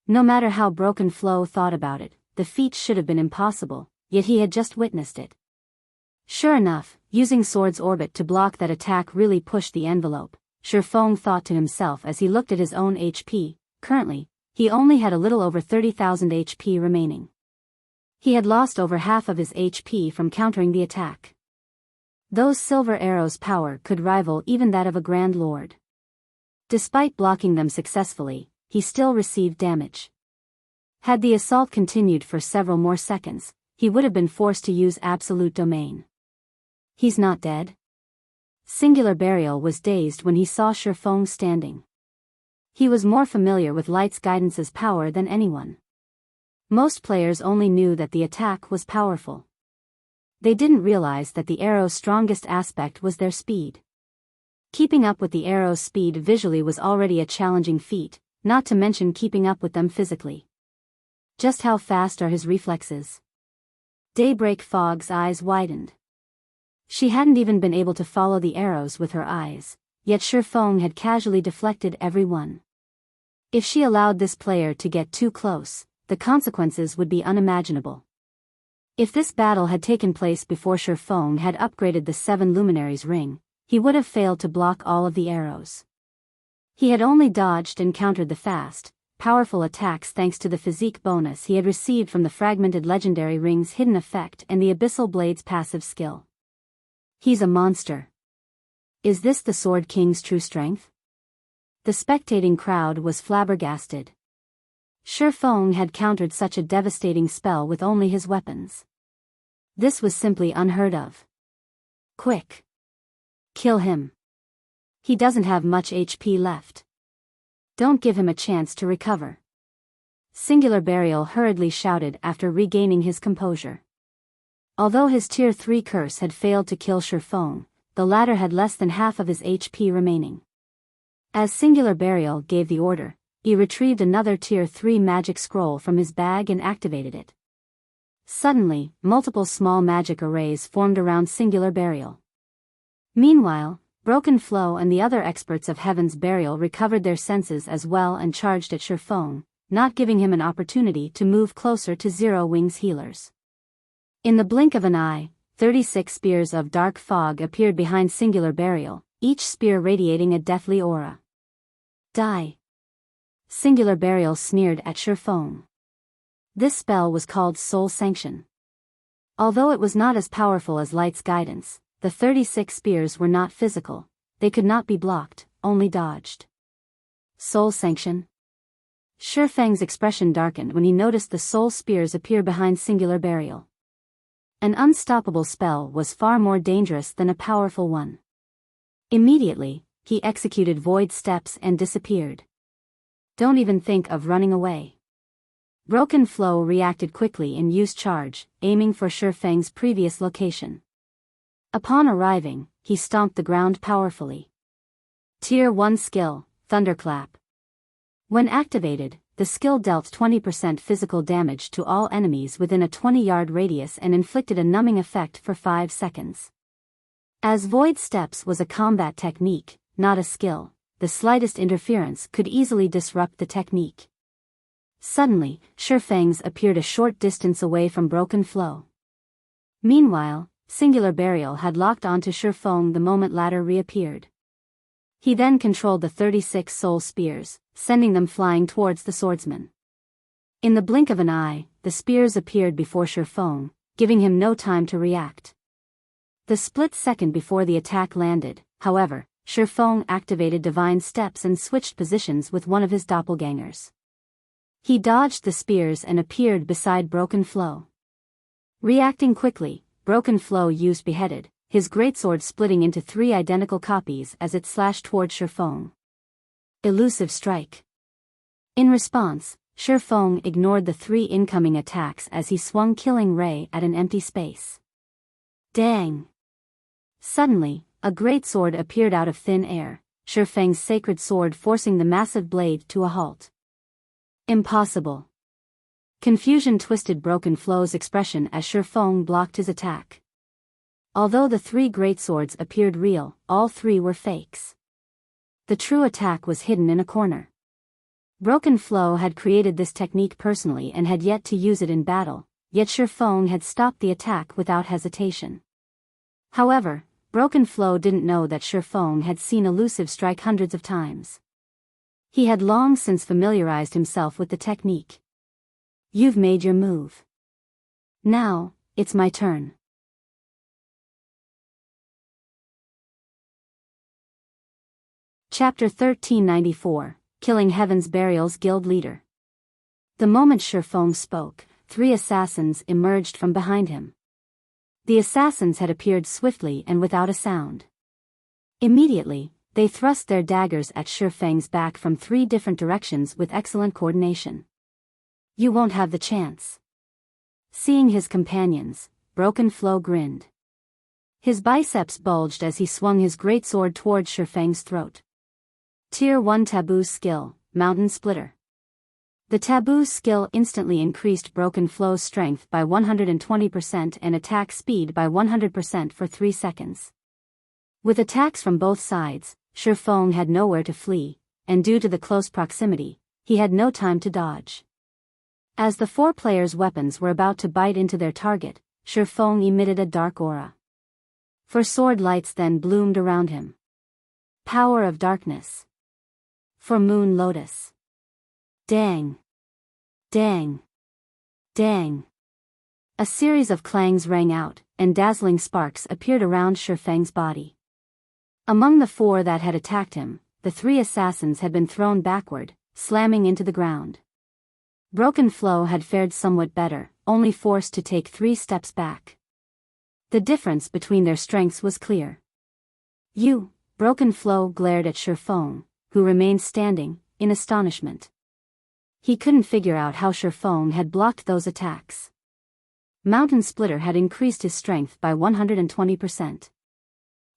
No matter how Broken Flow thought about it, the feat should have been impossible, yet he had just witnessed it. Sure enough, using Sword's Orbit to block that attack really pushed the envelope, Shifeng thought to himself as he looked at his own HP. Currently, he only had a little over 30,000 HP remaining. He had lost over half of his HP from countering the attack. Those silver arrows' power could rival even that of a Grand Lord. Despite blocking them successfully, he still received damage. Had the assault continued for several more seconds, he would have been forced to use absolute domain. He's not dead? Singular Burial was dazed when he saw Shifeng standing. He was more familiar with Light's Guidance's power than anyone. Most players only knew that the attack was powerful. They didn't realize that the arrow's strongest aspect was their speed. Keeping up with the arrow's speed visually was already a challenging feat, not to mention keeping up with them physically. Just how fast are his reflexes? Daybreak Fog's eyes widened. She hadn't even been able to follow the arrows with her eyes, yet Shifeng had casually deflected every one. If she allowed this player to get too close, the consequences would be unimaginable. If this battle had taken place before Shifeng had upgraded the 7 Luminaries ring, he would have failed to block all of the arrows. He had only dodged and countered the fast, powerful attacks thanks to the physique bonus he had received from the fragmented legendary ring's hidden effect and the Abyssal Blade's passive skill. He's a monster. Is this the Sword King's true strength? The spectating crowd was flabbergasted. Shifeng had countered such a devastating spell with only his weapons. This was simply unheard of. Quick! Kill him. He doesn't have much HP left. Don't give him a chance to recover. Singular Burial hurriedly shouted after regaining his composure. Although his Tier 3 curse had failed to kill Shifeng, the latter had less than half of his HP remaining. As Singular Burial gave the order, he retrieved another Tier 3 magic scroll from his bag and activated it. Suddenly, multiple small magic arrays formed around Singular Burial. Meanwhile, Broken Flow and the other experts of Heaven's Burial recovered their senses as well and charged at Shifeng, not giving him an opportunity to move closer to Zero Wings healers. In the blink of an eye, 36 spears of dark fog appeared behind Singular Burial, each spear radiating a deathly aura. Die! Singular Burial sneered at Shifeng. This spell was called Soul Sanction. Although it was not as powerful as Light's Guidance, the 36 spears were not physical, they could not be blocked, only dodged. Soul Sanction? Shifeng's expression darkened when he noticed the soul spears appear behind Singular Burial. An unstoppable spell was far more dangerous than a powerful one. Immediately, he executed void steps and disappeared. Don't even think of running away. Broken Flow reacted quickly and used charge, aiming for Shifeng's previous location. Upon arriving, he stomped the ground powerfully. Tier 1 skill, Thunderclap. When activated, the skill dealt 20% physical damage to all enemies within a 20-yard radius and inflicted a numbing effect for 5 seconds. As Void Steps was a combat technique, not a skill, the slightest interference could easily disrupt the technique. Suddenly, Shifeng's appeared a short distance away from Broken Flow. Meanwhile, Singular Burial had locked onto Shifeng the moment latter reappeared. He then controlled the 36 soul spears, sending them flying towards the swordsman. In the blink of an eye, the spears appeared before Shifeng, giving him no time to react. The split second before the attack landed, however, Shifeng activated Divine Steps and switched positions with one of his doppelgangers. He dodged the spears and appeared beside Broken Flow. Reacting quickly, Broken Flow used Beheaded, his greatsword splitting into 3 identical copies as it slashed toward Shifeng. Elusive Strike. In response, Shifeng ignored the 3 incoming attacks as he swung Killing Ray at an empty space. Dang! Suddenly, a greatsword appeared out of thin air, Shifeng's sacred sword forcing the massive blade to a halt. Impossible. Confusion twisted Broken Flow's expression as Shifeng blocked his attack. Although the 3 greatswords appeared real, all 3 were fakes. The true attack was hidden in a corner. Broken Flow had created this technique personally and had yet to use it in battle, yet Shifeng had stopped the attack without hesitation. However, Broken Flow didn't know that Shifeng had seen Elusive Strike hundreds of times. He had long since familiarized himself with the technique. You've made your move. Now, it's my turn. Chapter 1394, Killing Heaven's Burial's Guild Leader. The moment Shifeng spoke, 3 assassins emerged from behind him. The assassins had appeared swiftly and without a sound. Immediately, they thrust their daggers at Shifeng's back from 3 different directions with excellent coordination. "You won't have the chance." Seeing his companions, Broken Flow grinned. His biceps bulged as he swung his greatsword toward Shifeng's throat. Tier 1 Taboo Skill, Mountain Splitter. The Taboo skill instantly increased Broken Flow's strength by 120% and attack speed by 100% for 3 seconds. With attacks from both sides, Shifeng had nowhere to flee, and due to the close proximity, he had no time to dodge. As the 4 players' weapons were about to bite into their target, Shifeng emitted a dark aura. 4 sword lights then bloomed around him. Power of Darkness. For Moon Lotus. Dang. Dang. Dang. A series of clangs rang out, and dazzling sparks appeared around Shifeng's body. Among the 4 that had attacked him, the 3 assassins had been thrown backward, slamming into the ground. Broken Flow had fared somewhat better, only forced to take 3 steps back. The difference between their strengths was clear. "You," Broken Flow glared at Shifeng, who remained standing, in astonishment. He couldn't figure out how Shifeng had blocked those attacks. Mountain Splitter had increased his strength by 120%.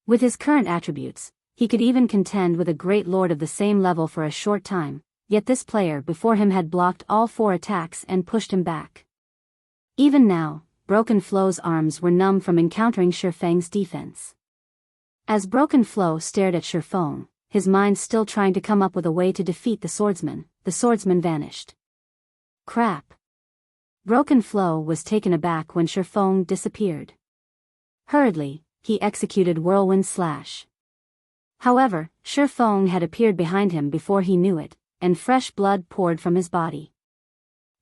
With his current attributes, he could even contend with a great lord of the same level for a short time, yet this player before him had blocked all 4 attacks and pushed him back. Even now, Broken Flow's arms were numb from encountering Shifeng's defense. As Broken Flow stared at Shifeng, his mind still trying to come up with a way to defeat the swordsman vanished. Crap. Broken Flow was taken aback when Shifeng disappeared. Hurriedly, he executed Whirlwind Slash. However, Shifeng had appeared behind him before he knew it, and fresh blood poured from his body.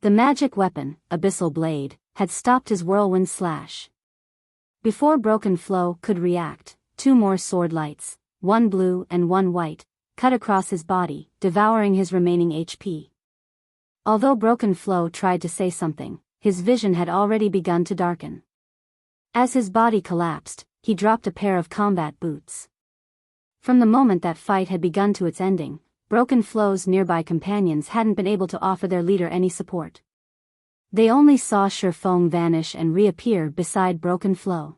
The magic weapon, Abyssal Blade, had stopped his Whirlwind Slash. Before Broken Flow could react, 2 more sword lights, 1 blue and 1 white, cut across his body, devouring his remaining HP. Although Broken Flow tried to say something, his vision had already begun to darken. As his body collapsed, he dropped a pair of combat boots. From the moment that fight had begun to its ending, Broken Flow's nearby companions hadn't been able to offer their leader any support. They only saw Shifeng vanish and reappear beside Broken Flow.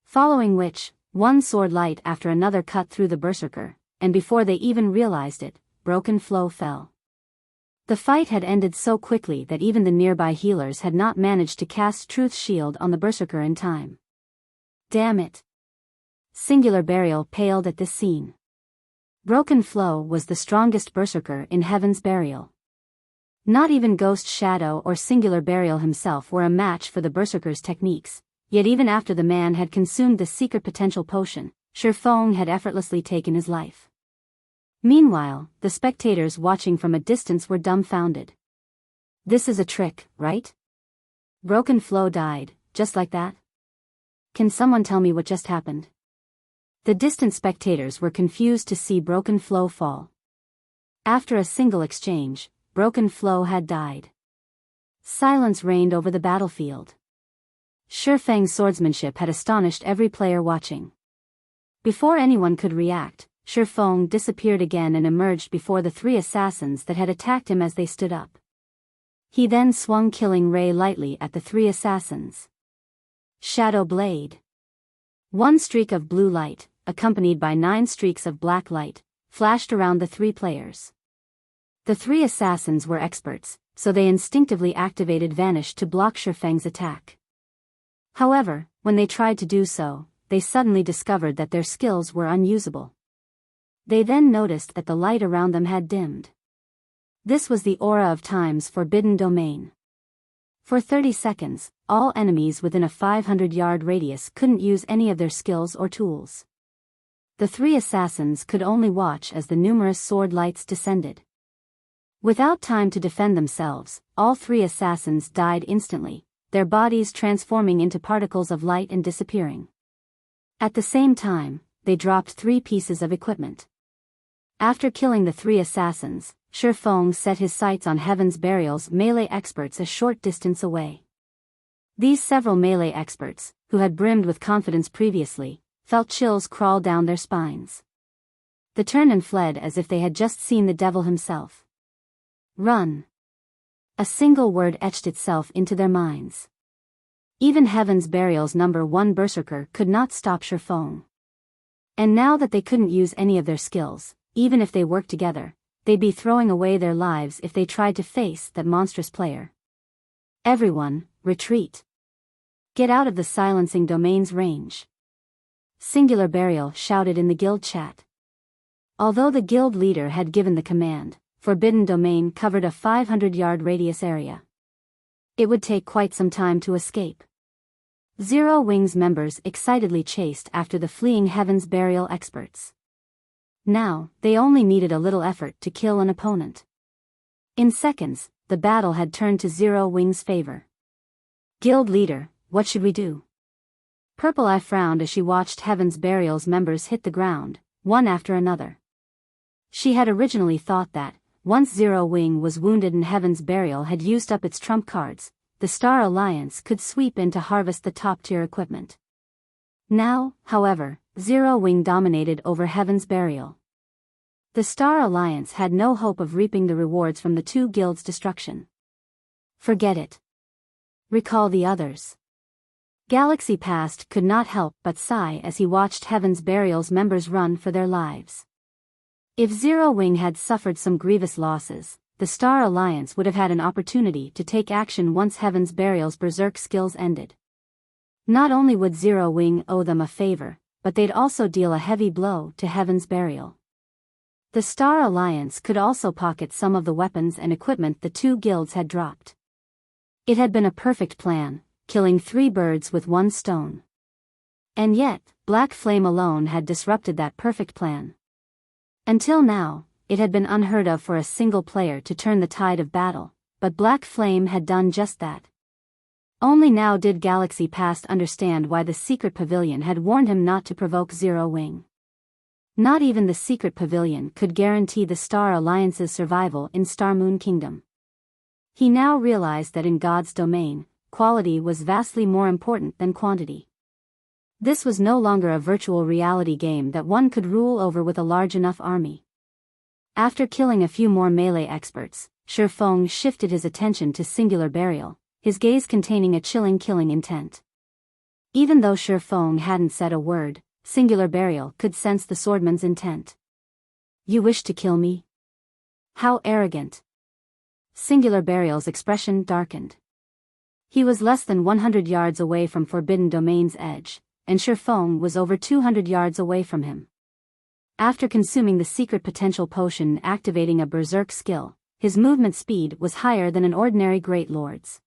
Following which, 1 sword light after another cut through the berserker, and before they even realized it, Broken Flow fell. The fight had ended so quickly that even the nearby healers had not managed to cast Truth's shield on the berserker in time. Damn it. Singular Burial paled at this scene. Broken Flow was the strongest berserker in Heaven's Burial. Not even Ghost Shadow or Singular Burial himself were a match for the berserker's techniques. Yet even after the man had consumed the secret potential potion, Shifeng had effortlessly taken his life. Meanwhile, the spectators watching from a distance were dumbfounded. "This is a trick, right? Broken Flow died, just like that? Can someone tell me what just happened?" The distant spectators were confused to see Broken Flow fall. After a single exchange, Broken Flow had died. Silence reigned over the battlefield. Shifeng's swordsmanship had astonished every player watching. Before anyone could react, Shifeng disappeared again and emerged before the 3 assassins that had attacked him as they stood up. He then swung Killing Ray lightly at the 3 assassins. Shadow Blade. 1 streak of blue light, accompanied by 9 streaks of black light, flashed around the 3 players. The 3 assassins were experts, so they instinctively activated Vanish to block Shifeng's attack. However, when they tried to do so, they suddenly discovered that their skills were unusable. They then noticed that the light around them had dimmed. This was the aura of Time's forbidden domain. For 30 seconds, all enemies within a 500-yard radius couldn't use any of their skills or tools. The 3 assassins could only watch as the numerous sword lights descended. Without time to defend themselves, all 3 assassins died instantly, their bodies transforming into particles of light and disappearing. At the same time, they dropped 3 pieces of equipment. After killing the 3 assassins, Shi Feng set his sights on Heaven's Burial's melee experts a short distance away. These several melee experts, who had brimmed with confidence previously, felt chills crawl down their spines. They turned and fled as if they had just seen the devil himself. Run! A single word etched itself into their minds. Even Heaven's Burial's #1 berserker could not stop Shi Feng. And now that they couldn't use any of their skills, even if they worked together, they'd be throwing away their lives if they tried to face that monstrous player. Everyone, retreat. Get out of the silencing domain's range. Singular Burial shouted in the guild chat. Although the guild leader had given the command, Forbidden Domain covered a 500-yard radius area. It would take quite some time to escape. Zero Wings members excitedly chased after the fleeing Heaven's Burial experts. Now, they only needed a little effort to kill an opponent. In seconds, the battle had turned to Zero Wings' favor. Guild leader, what should we do? Purple Eye frowned as she watched Heaven's Burial's members hit the ground, one after another. She had originally thought that, once Zero Wing was wounded and Heaven's Burial had used up its trump cards, the Star Alliance could sweep in to harvest the top-tier equipment. Now, however, Zero Wing dominated over Heaven's Burial. The Star Alliance had no hope of reaping the rewards from the 2 guilds' destruction. Forget it. Recall the others. Galaxy Past could not help but sigh as he watched Heaven's Burial's members run for their lives. If Zero Wing had suffered some grievous losses, the Star Alliance would have had an opportunity to take action once Heaven's Burial's berserk skills ended. Not only would Zero Wing owe them a favor, but they'd also deal a heavy blow to Heaven's Burial. The Star Alliance could also pocket some of the weapons and equipment the 2 guilds had dropped. It had been a perfect plan, killing 3 birds with 1 stone. And yet, Black Flame alone had disrupted that perfect plan. Until now, it had been unheard of for a single player to turn the tide of battle, but Black Flame had done just that. Only now did Galaxy Past understand why the Secret Pavilion had warned him not to provoke Zero Wing. Not even the Secret Pavilion could guarantee the Star Alliance's survival in Star Moon Kingdom. He now realized that in God's domain, quality was vastly more important than quantity. This was no longer a virtual reality game that one could rule over with a large enough army. After killing a few more melee experts, Shi Feng shifted his attention to Singular Burial, his gaze containing a chilling killing intent. Even though Shi Feng hadn't said a word, Singular Burial could sense the swordman's intent. You wish to kill me? How arrogant. Singular Burial's expression darkened. He was less than 100 yards away from Forbidden Domain's edge, and Shi Feng was over 200 yards away from him. After consuming the secret potential potion and activating a berserk skill, his movement speed was higher than an ordinary Great Lord's.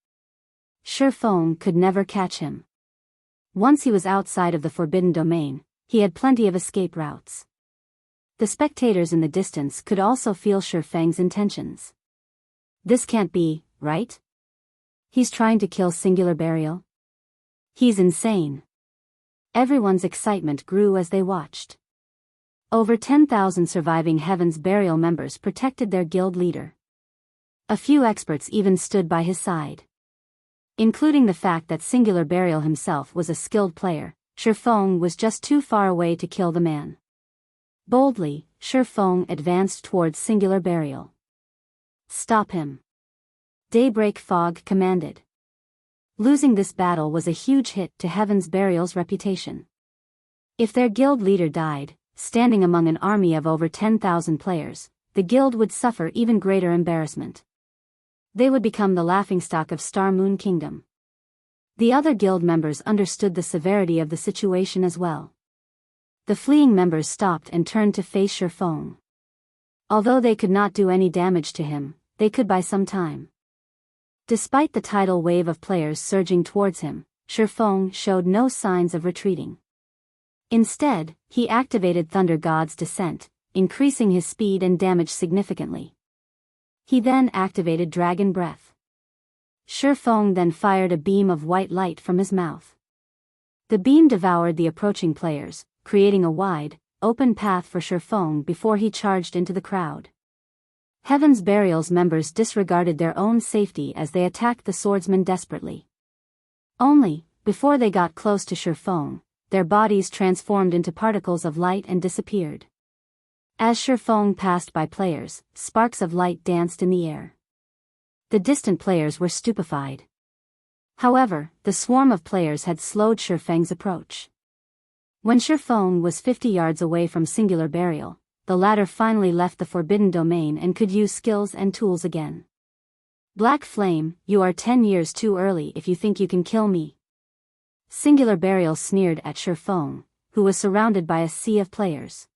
Shi Feng could never catch him. Once he was outside of the Forbidden Domain, he had plenty of escape routes. The spectators in the distance could also feel Shi Feng's intentions. This can't be, right? He's trying to kill Singular Burial? He's insane. Everyone's excitement grew as they watched. Over 10,000 surviving Heaven's Burial members protected their guild leader. A few experts even stood by his side. Including the fact that Singular Burial himself was a skilled player, Shi Feng was just too far away to kill the man. Boldly, Shi Feng advanced towards Singular Burial. Stop him. Daybreak Fog commanded. Losing this battle was a huge hit to Heaven's Burial's reputation. If their guild leader died, standing among an army of over 10,000 players, the guild would suffer even greater embarrassment. They would become the laughingstock of Star Moon Kingdom. The other guild members understood the severity of the situation as well. The fleeing members stopped and turned to face Shi Feng. Although they could not do any damage to him, they could buy some time. Despite the tidal wave of players surging towards him, Shi Feng showed no signs of retreating. Instead, he activated Thunder God's Descent, increasing his speed and damage significantly. He then activated Dragon Breath. Shi Feng then fired a beam of white light from his mouth. The beam devoured the approaching players, creating a wide, open path for Shifeng before he charged into the crowd. Heaven's Burial's members disregarded their own safety as they attacked the swordsman desperately. Only, before they got close to Shifeng, their bodies transformed into particles of light and disappeared. As Shifeng passed by players, sparks of light danced in the air. The distant players were stupefied. However, the swarm of players had slowed Shifeng's approach. When Shifeng was 50 yards away from Singular Burial, the latter finally left the forbidden domain and could use skills and tools again. Black Flame, you are 10 years too early if you think you can kill me. Singular Burial sneered at Shifeng, who was surrounded by a sea of players.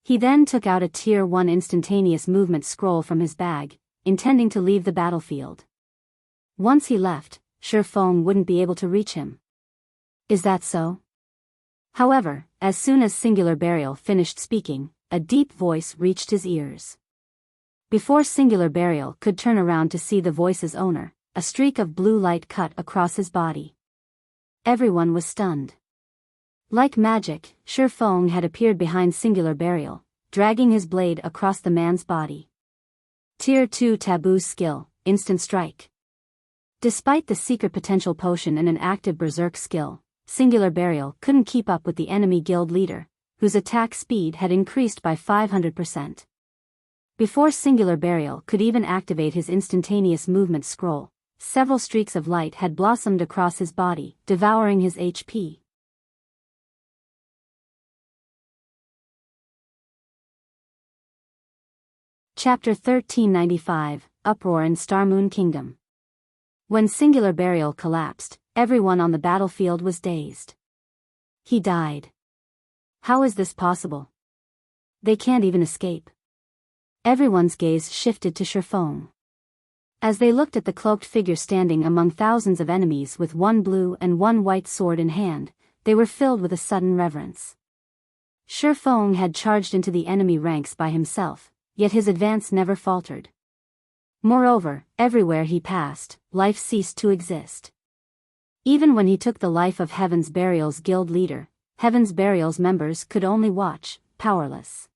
He then took out a Tier 1 instantaneous movement scroll from his bag, intending to leave the battlefield. Once he left, Shifeng wouldn't be able to reach him. Is that so? However, as soon as Singular Burial finished speaking, a deep voice reached his ears. Before Singular Burial could turn around to see the voice's owner, a streak of blue light cut across his body. Everyone was stunned. Like magic, Shifeng had appeared behind Singular Burial, dragging his blade across the man's body. Tier 2 Taboo Skill, Instant Strike. Despite the secret potential potion and an active berserk skill, Singular Burial couldn't keep up with the enemy guild leader, whose attack speed had increased by 500%. Before Singular Burial could even activate his instantaneous movement scroll, several streaks of light had blossomed across his body, devouring his HP. Chapter 1395, Uproar in Starmoon Kingdom. When Singular Burial collapsed, everyone on the battlefield was dazed. He died. How is this possible? They can't even escape. Everyone's gaze shifted to Shifeng. As they looked at the cloaked figure standing among thousands of enemies with one blue and one white sword in hand, they were filled with a sudden reverence. Shifeng had charged into the enemy ranks by himself, yet his advance never faltered. Moreover, everywhere he passed, life ceased to exist. Even when he took the life of Heaven's Burial's guild leader, Heaven's Burial's members could only watch, powerless.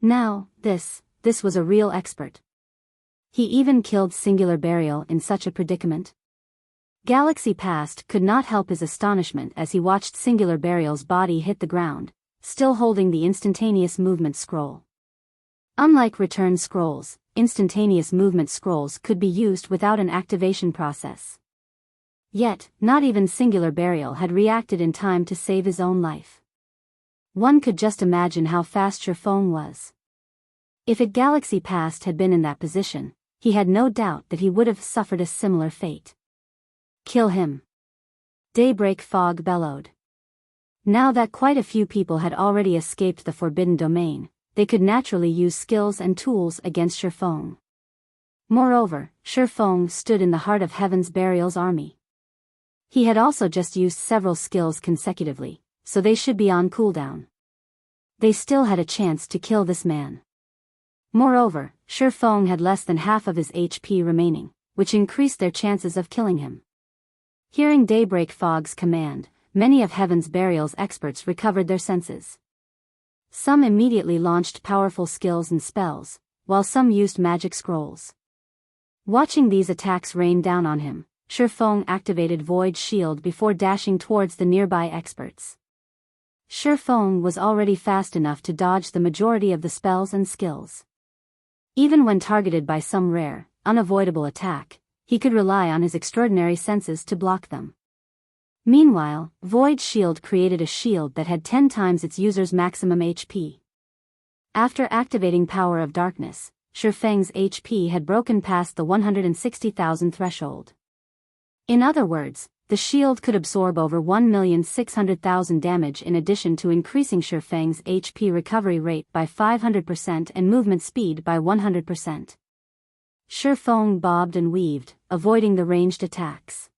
Now, this was a real expert. He even killed Singular Burial in such a predicament. Galaxy Past could not help his astonishment as he watched Singular Burial's body hit the ground, still holding the instantaneous movement scroll. Unlike return scrolls, instantaneous movement scrolls could be used without an activation process. Yet, not even Singular Burial had reacted in time to save his own life. One could just imagine how fast Shifeng was. If Galaxy Past had been in that position, he had no doubt that he would have suffered a similar fate. Kill him. Daybreak Fog bellowed. Now that quite a few people had already escaped the forbidden domain, they could naturally use skills and tools against Shifeng. Moreover, Shifeng stood in the heart of Heaven's Burial's army. He had also just used several skills consecutively, so they should be on cooldown. They still had a chance to kill this man. Moreover, Shifeng had less than half of his HP remaining, which increased their chances of killing him. Hearing Daybreak Fog's command, many of Heaven's Burial's experts recovered their senses. Some immediately launched powerful skills and spells, while some used magic scrolls. Watching these attacks rain down on him, Shifeng activated Void Shield before dashing towards the nearby experts. Shifeng was already fast enough to dodge the majority of the spells and skills. Even when targeted by some rare, unavoidable attack, he could rely on his extraordinary senses to block them. Meanwhile, Void Shield created a shield that had 10 times its user's maximum HP. After activating Power of Darkness, Shifeng's HP had broken past the 160,000 threshold. In other words, the shield could absorb over 1,600,000 damage in addition to increasing Shifeng's HP recovery rate by 500% and movement speed by 100%. Shifeng bobbed and weaved, avoiding the ranged attacks.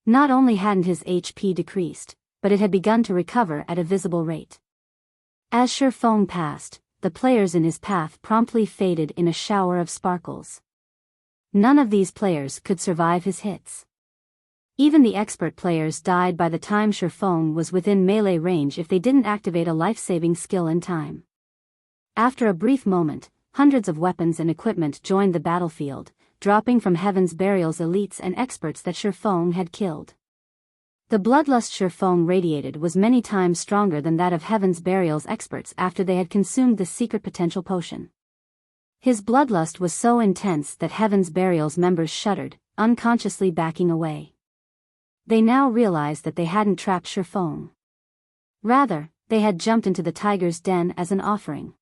Not only hadn't his HP decreased, but it had begun to recover at a visible rate. As Shifeng passed, the players in his path promptly faded in a shower of sparkles. None of these players could survive his hits. Even the expert players died by the time Shifeng was within melee range if they didn't activate a life-saving skill in time. After a brief moment, hundreds of weapons and equipment joined the battlefield, dropping from Heaven's Burial's elites and experts that Shifeng had killed. The bloodlust Shifeng radiated was many times stronger than that of Heaven's Burial's experts after they had consumed the secret potential potion. His bloodlust was so intense that Heaven's Burial's members shuddered, unconsciously backing away. They now realized that they hadn't trapped Shifeng. Rather, they had jumped into the tiger's den as an offering.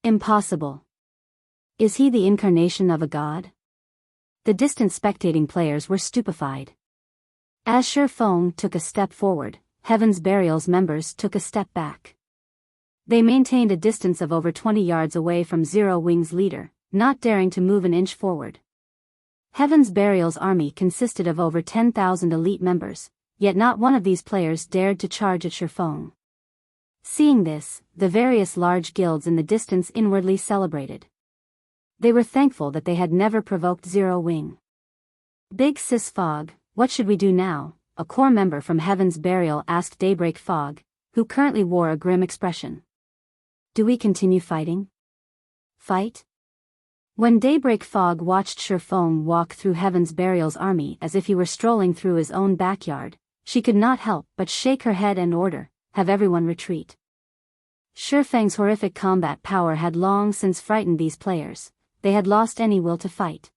Impossible. Is he the incarnation of a god? The distant spectating players were stupefied. As Shifeng took a step forward, Heaven's Burial's members took a step back. They maintained a distance of over 20 yards away from Zero Wing's leader, not daring to move an inch forward. Heaven's Burial's army consisted of over 10,000 elite members, yet not one of these players dared to charge at Shifeng. Seeing this, the various large guilds in the distance inwardly celebrated. They were thankful that they had never provoked Zero Wing. Big Sis Fog, what should we do now? A core member from Heaven's Burial asked Daybreak Fog, who currently wore a grim expression. Do we continue fighting? Fight? When Daybreak Fog watched Shifeng walk through Heaven's Burial's army as if he were strolling through his own backyard, she could not help but shake her head and order, have everyone retreat. Shifeng's horrific combat power had long since frightened these players. They had lost any will to fight.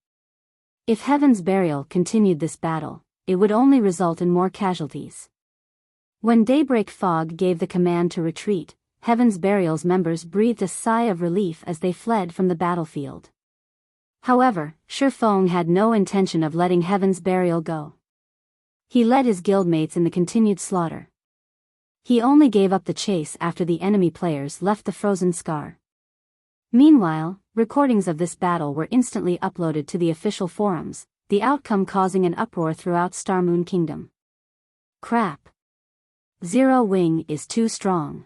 If Heaven's Burial continued this battle, it would only result in more casualties. When Daybreak Fog gave the command to retreat, Heaven's Burial's members breathed a sigh of relief as they fled from the battlefield. However, Shifeng had no intention of letting Heaven's Burial go. He led his guildmates in the continued slaughter. He only gave up the chase after the enemy players left the frozen scar. Meanwhile, recordings of this battle were instantly uploaded to the official forums, the outcome causing an uproar throughout Starmoon Kingdom. Crap. Zero Wing is too strong.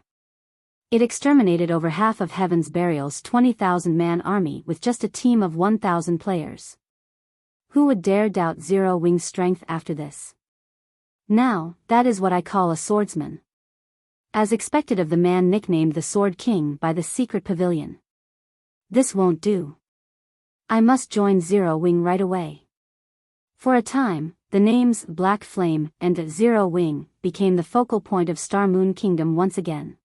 It exterminated over half of Heaven's Burial's 20,000-man army with just a team of 1,000 players. Who would dare doubt Zero Wing's strength after this? Now, that is what I call a swordsman. As expected of the man nicknamed the Sword King by the secret pavilion. This won't do. I must join Zero Wing right away. For a time, the names Black Flame and Zero Wing became the focal point of Starmoon Kingdom once again.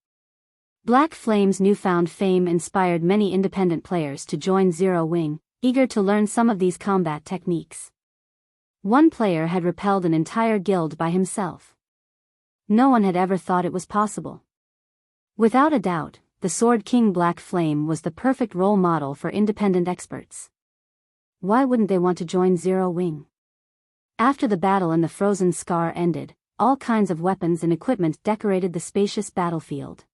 Black Flame's newfound fame inspired many independent players to join Zero Wing, eager to learn some of these combat techniques. One player had repelled an entire guild by himself. No one had ever thought it was possible. Without a doubt, the Sword King Black Flame was the perfect role model for independent experts. Why wouldn't they want to join Zero Wing? After the battle and the frozen scar ended, all kinds of weapons and equipment decorated the spacious battlefield.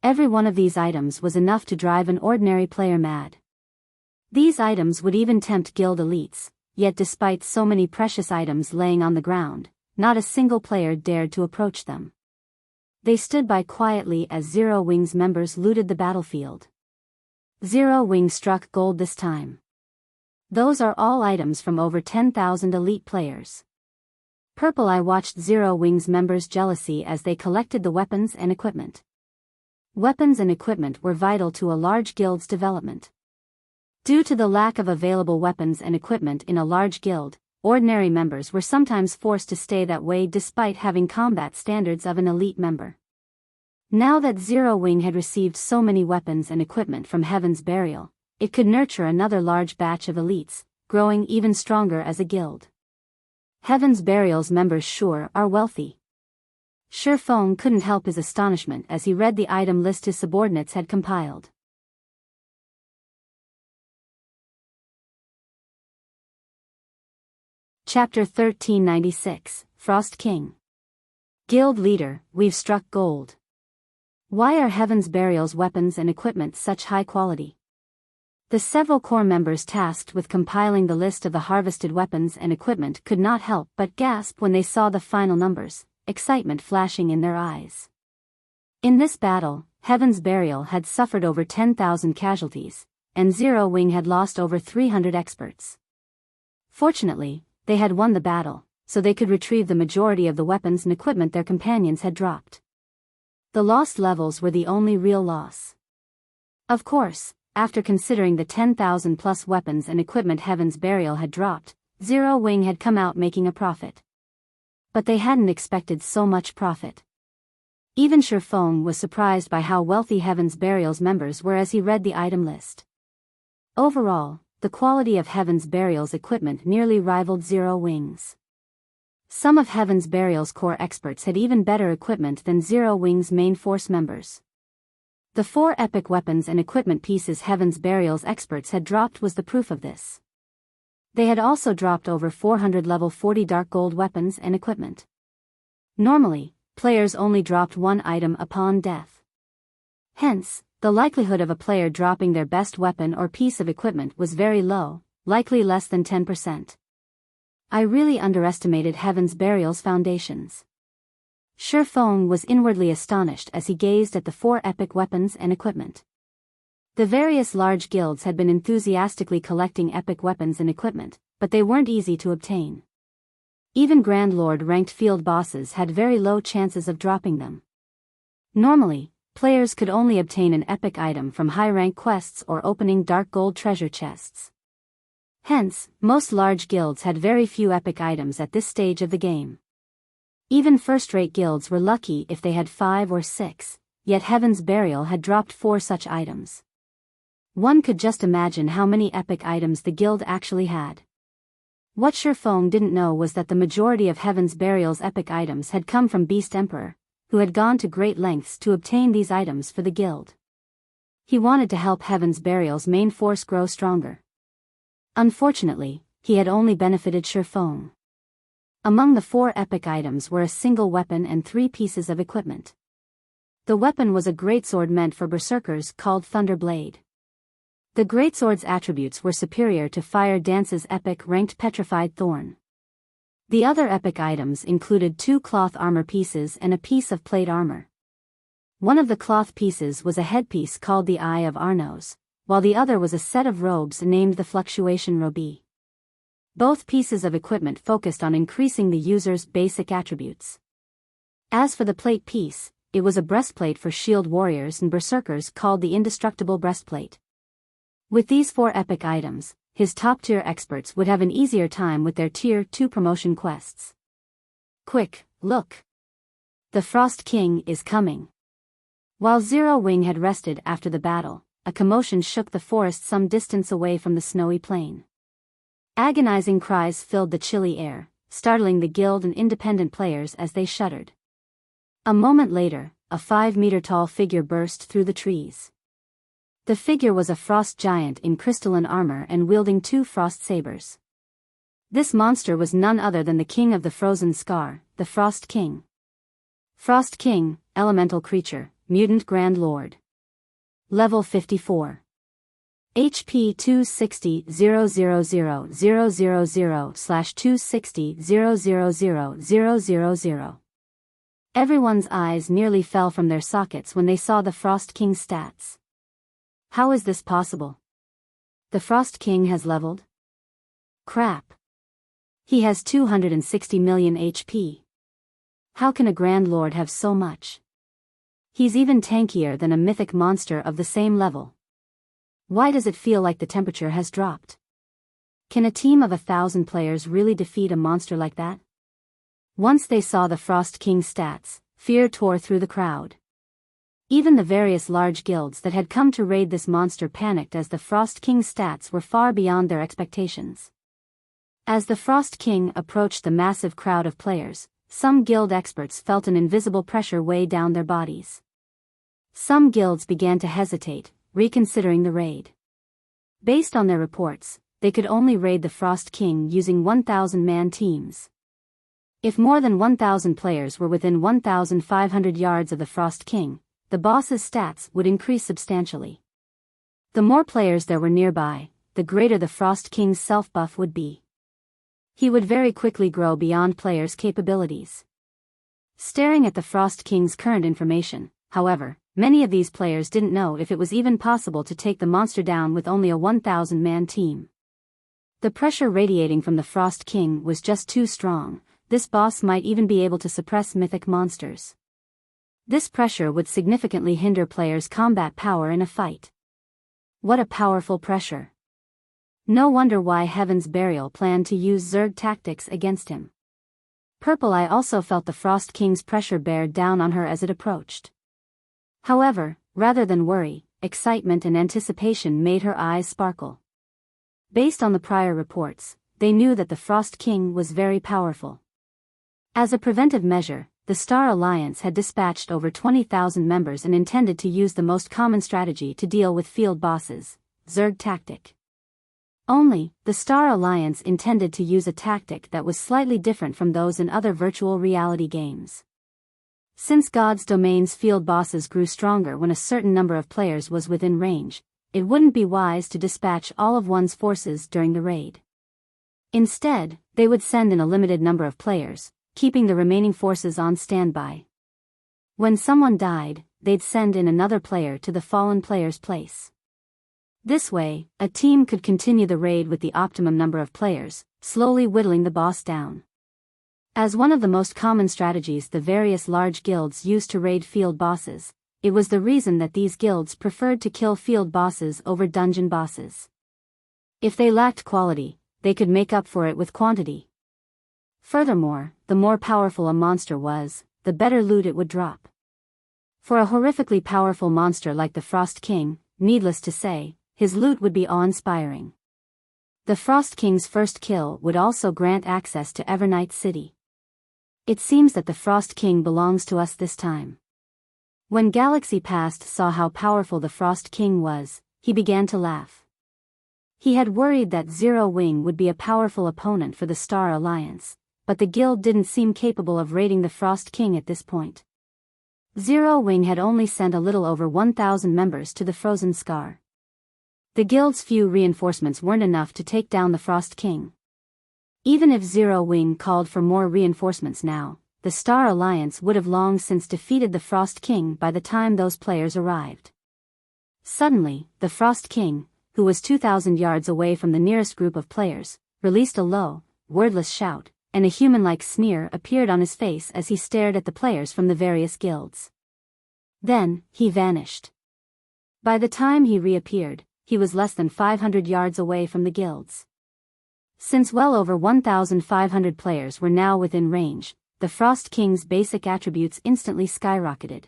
Every one of these items was enough to drive an ordinary player mad. These items would even tempt guild elites, yet despite so many precious items laying on the ground, not a single player dared to approach them. They stood by quietly as Zero Wing's members looted the battlefield. Zero Wing struck gold this time. Those are all items from over 10,000 elite players. Purple Eye watched Zero Wing's members jealously as they collected the weapons and equipment. Weapons and equipment were vital to a large guild's development. Due to the lack of available weapons and equipment in a large guild, ordinary members were sometimes forced to stay that way despite having combat standards of an elite member. Now that Zero Wing had received so many weapons and equipment from Heaven's Burial, it could nurture another large batch of elites, growing even stronger as a guild. Heaven's Burial's members sure are wealthy. Shifeng couldn't help his astonishment as he read the item list his subordinates had compiled. Chapter 1396, Frost King. Guild Leader, we've struck gold. Why are Heaven's Burial's weapons and equipment such high quality? The several core members tasked with compiling the list of the harvested weapons and equipment could not help but gasp when they saw the final numbers, excitement flashing in their eyes. In this battle, Heaven's Burial had suffered over 10,000 casualties, and Zero Wing had lost over 300 experts. Fortunately, they had won the battle, so they could retrieve the majority of the weapons and equipment their companions had dropped. The lost levels were the only real loss. Of course, after considering the 10,000 plus weapons and equipment Heaven's Burial had dropped, Zero Wing had come out making a profit. But they hadn't expected so much profit. Even Shifeng was surprised by how wealthy Heaven's Burial's members were as he read the item list. Overall, the quality of Heaven's Burial's equipment nearly rivaled Zero Wing's. Some of Heaven's Burial's core experts had even better equipment than Zero Wing's main force members. The 4 epic weapons and equipment pieces Heaven's Burial's experts had dropped was the proof of this. They had also dropped over 400 level 40 dark gold weapons and equipment. Normally, players only dropped 1 item upon death. Hence, the likelihood of a player dropping their best weapon or piece of equipment was very low, likely less than 10%. I really underestimated Heaven's Burial's foundations. Shifeng was inwardly astonished as he gazed at the 4 epic weapons and equipment. The various large guilds had been enthusiastically collecting epic weapons and equipment, but they weren't easy to obtain. Even Grand Lord ranked field bosses had very low chances of dropping them. Normally, players could only obtain an epic item from high-rank quests or opening dark gold treasure chests. Hence, most large guilds had very few epic items at this stage of the game. Even first-rate guilds were lucky if they had 5 or 6, yet Heaven's Burial had dropped 4 such items. One could just imagine how many epic items the guild actually had. What Shifeng didn't know was that the majority of Heaven's Burial's epic items had come from Beast Emperor, who had gone to great lengths to obtain these items for the guild. He wanted to help Heaven's Burial's main force grow stronger. Unfortunately, he had only benefited Shifeng. Among the 4 epic items were a single weapon and 3 pieces of equipment. The weapon was a greatsword meant for berserkers called Thunderblade. The greatsword's attributes were superior to Fire Dance's epic ranked Petrified Thorn. The other epic items included 2 cloth armor pieces and a piece of plate armor. One of the cloth pieces was a headpiece called the Eye of Arnos, while the other was a set of robes named the Fluctuation Robe. Both pieces of equipment focused on increasing the user's basic attributes. As for the plate piece, it was a breastplate for shield warriors and berserkers called the Indestructible Breastplate. With these 4 epic items, his top-tier experts would have an easier time with their Tier 2 promotion quests. Quick, look! The Frost King is coming. While Zero Wing had rested after the battle, a commotion shook the forest some distance away from the snowy plain. Agonizing cries filled the chilly air, startling the guild and independent players as they shuddered. A moment later, a 5-meter-tall figure burst through the trees. The figure was a frost giant in crystalline armor and wielding 2 frost sabers. This monster was none other than the king of the frozen scar, the Frost King. Frost King, elemental creature, mutant Grand Lord. Level 54. HP 260,000/260,000,000. Everyone's eyes nearly fell from their sockets when they saw the Frost King's stats. How is this possible? The Frost King has leveled? Crap. He has 260 million HP. How can a Grand Lord have so much? He's even tankier than a mythic monster of the same level. Why does it feel like the temperature has dropped? Can a team of 1,000 players really defeat a monster like that? Once they saw the Frost King's stats, fear tore through the crowd. Even the various large guilds that had come to raid this monster panicked as the Frost King's stats were far beyond their expectations. As the Frost King approached the massive crowd of players, some guild experts felt an invisible pressure weigh down their bodies. Some guilds began to hesitate, reconsidering the raid. Based on their reports, they could only raid the Frost King using 1,000-man teams. If more than 1,000 players were within 1,500 yards of the Frost King, the boss's stats would increase substantially. The more players there were nearby, the greater the Frost King's self-buff would be. He would very quickly grow beyond players' capabilities. Staring at the Frost King's current information, however, many of these players didn't know if it was even possible to take the monster down with only a 1,000-man team. The pressure radiating from the Frost King was just too strong, this boss might even be able to suppress mythic monsters. This pressure would significantly hinder players' combat power in a fight. What a powerful pressure. No wonder why Heaven's Burial planned to use Zerg tactics against him. Purple Eye also felt the Frost King's pressure bear down on her as it approached. However, rather than worry, excitement and anticipation made her eyes sparkle. Based on the prior reports, they knew that the Frost King was very powerful. As a preventive measure, the Star Alliance had dispatched over 20,000 members and intended to use the most common strategy to deal with field bosses, Zerg tactic. Only, the Star Alliance intended to use a tactic that was slightly different from those in other virtual reality games. Since God's Domain's field bosses grew stronger when a certain number of players was within range, it wouldn't be wise to dispatch all of one's forces during the raid. Instead, they would send in a limited number of players, keeping the remaining forces on standby. When someone died, they'd send in another player to the fallen player's place. This way, a team could continue the raid with the optimum number of players, slowly whittling the boss down. As one of the most common strategies the various large guilds used to raid field bosses, it was the reason that these guilds preferred to kill field bosses over dungeon bosses. If they lacked quality, they could make up for it with quantity. Furthermore, the more powerful a monster was, the better loot it would drop. For a horrifically powerful monster like the Frost King, needless to say, his loot would be awe-inspiring. The Frost King's first kill would also grant access to Evernight City. It seems that the Frost King belongs to us this time. When Galaxy Past saw how powerful the Frost King was, he began to laugh. He had worried that Zero Wing would be a powerful opponent for the Star Alliance, but the guild didn't seem capable of raiding the Frost King at this point. Zero Wing had only sent a little over 1,000 members to the Frozen Scar. The guild's few reinforcements weren't enough to take down the Frost King. Even if Zero Wing called for more reinforcements now, the Star Alliance would have long since defeated the Frost King by the time those players arrived. Suddenly, the Frost King, who was 2,000 yards away from the nearest group of players, released a low, wordless shout, and a human-like sneer appeared on his face as he stared at the players from the various guilds. Then, he vanished. By the time he reappeared, he was less than 500 yards away from the guilds. Since well over 1,500 players were now within range, the Frost King's basic attributes instantly skyrocketed.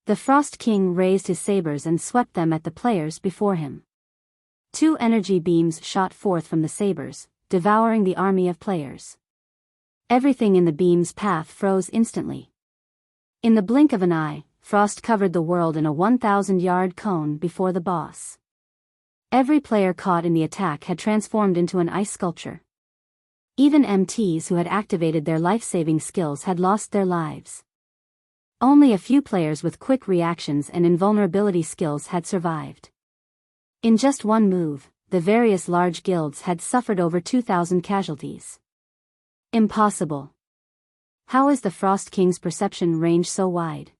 The Frost King raised his sabers and swept them at the players before him. 2 energy beams shot forth from the sabers, devouring the army of players. Everything in the beam's path froze instantly. In the blink of an eye, Frost covered the world in a 1,000-yard cone before the boss. Every player caught in the attack had transformed into an ice sculpture. Even MTs who had activated their life-saving skills had lost their lives. Only a few players with quick reactions and invulnerability skills had survived. In just one move, the various large guilds had suffered over 2,000 casualties. Impossible. How is the Frost King's perception range so wide?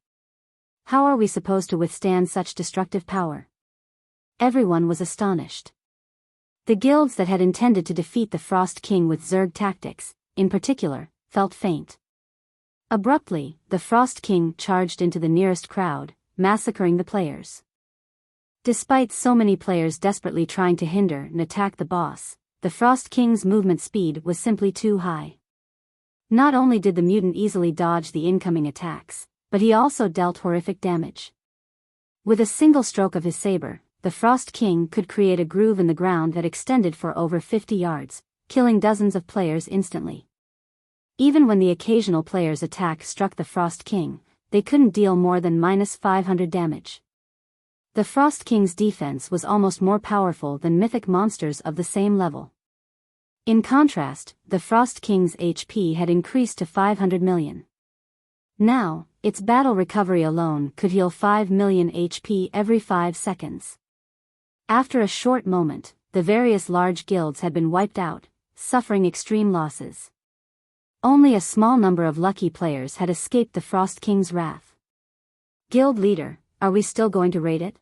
How are we supposed to withstand such destructive power? Everyone was astonished. The guilds that had intended to defeat the Frost King with Zerg tactics, in particular, felt faint. Abruptly, the Frost King charged into the nearest crowd, massacring the players. Despite so many players desperately trying to hinder and attack the boss, the Frost King's movement speed was simply too high. Not only did the mutant easily dodge the incoming attacks, but he also dealt horrific damage. With a single stroke of his saber, the Frost King could create a groove in the ground that extended for over 50 yards, killing dozens of players instantly. Even when the occasional player's attack struck the Frost King, they couldn't deal more than -500 damage. The Frost King's defense was almost more powerful than mythic monsters of the same level. In contrast, the Frost King's HP had increased to 500 million. Now, its battle recovery alone could heal 5 million HP every 5 seconds. After a short moment, the various large guilds had been wiped out, suffering extreme losses. Only a small number of lucky players had escaped the Frost King's wrath. Guild leader, are we still going to raid it?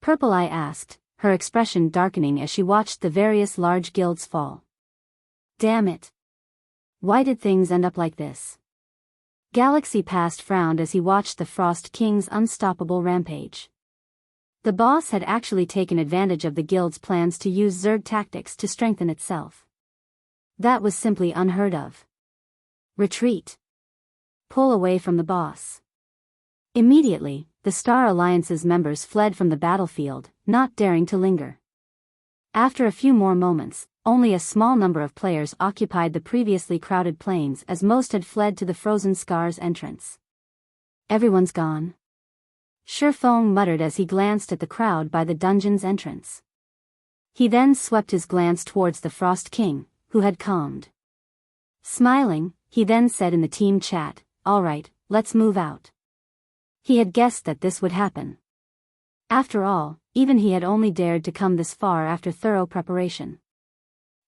Purple Eye asked, her expression darkening as she watched the various large guilds fall. Damn it. Why did things end up like this? Galaxy Past frowned as he watched the Frost King's unstoppable rampage. The boss had actually taken advantage of the guild's plans to use Zerg tactics to strengthen itself. That was simply unheard of. Retreat. Pull away from the boss. Immediately, the Star Alliance's members fled from the battlefield, not daring to linger. After a few more moments, only a small number of players occupied the previously crowded plains as most had fled to the Frozen Scars entrance. Everyone's gone. Shifeng muttered as he glanced at the crowd by the dungeon's entrance. He then swept his glance towards the Frost King, who had calmed. Smiling, he then said in the team chat, "All right, let's move out." He had guessed that this would happen. After all, even he had only dared to come this far after thorough preparation.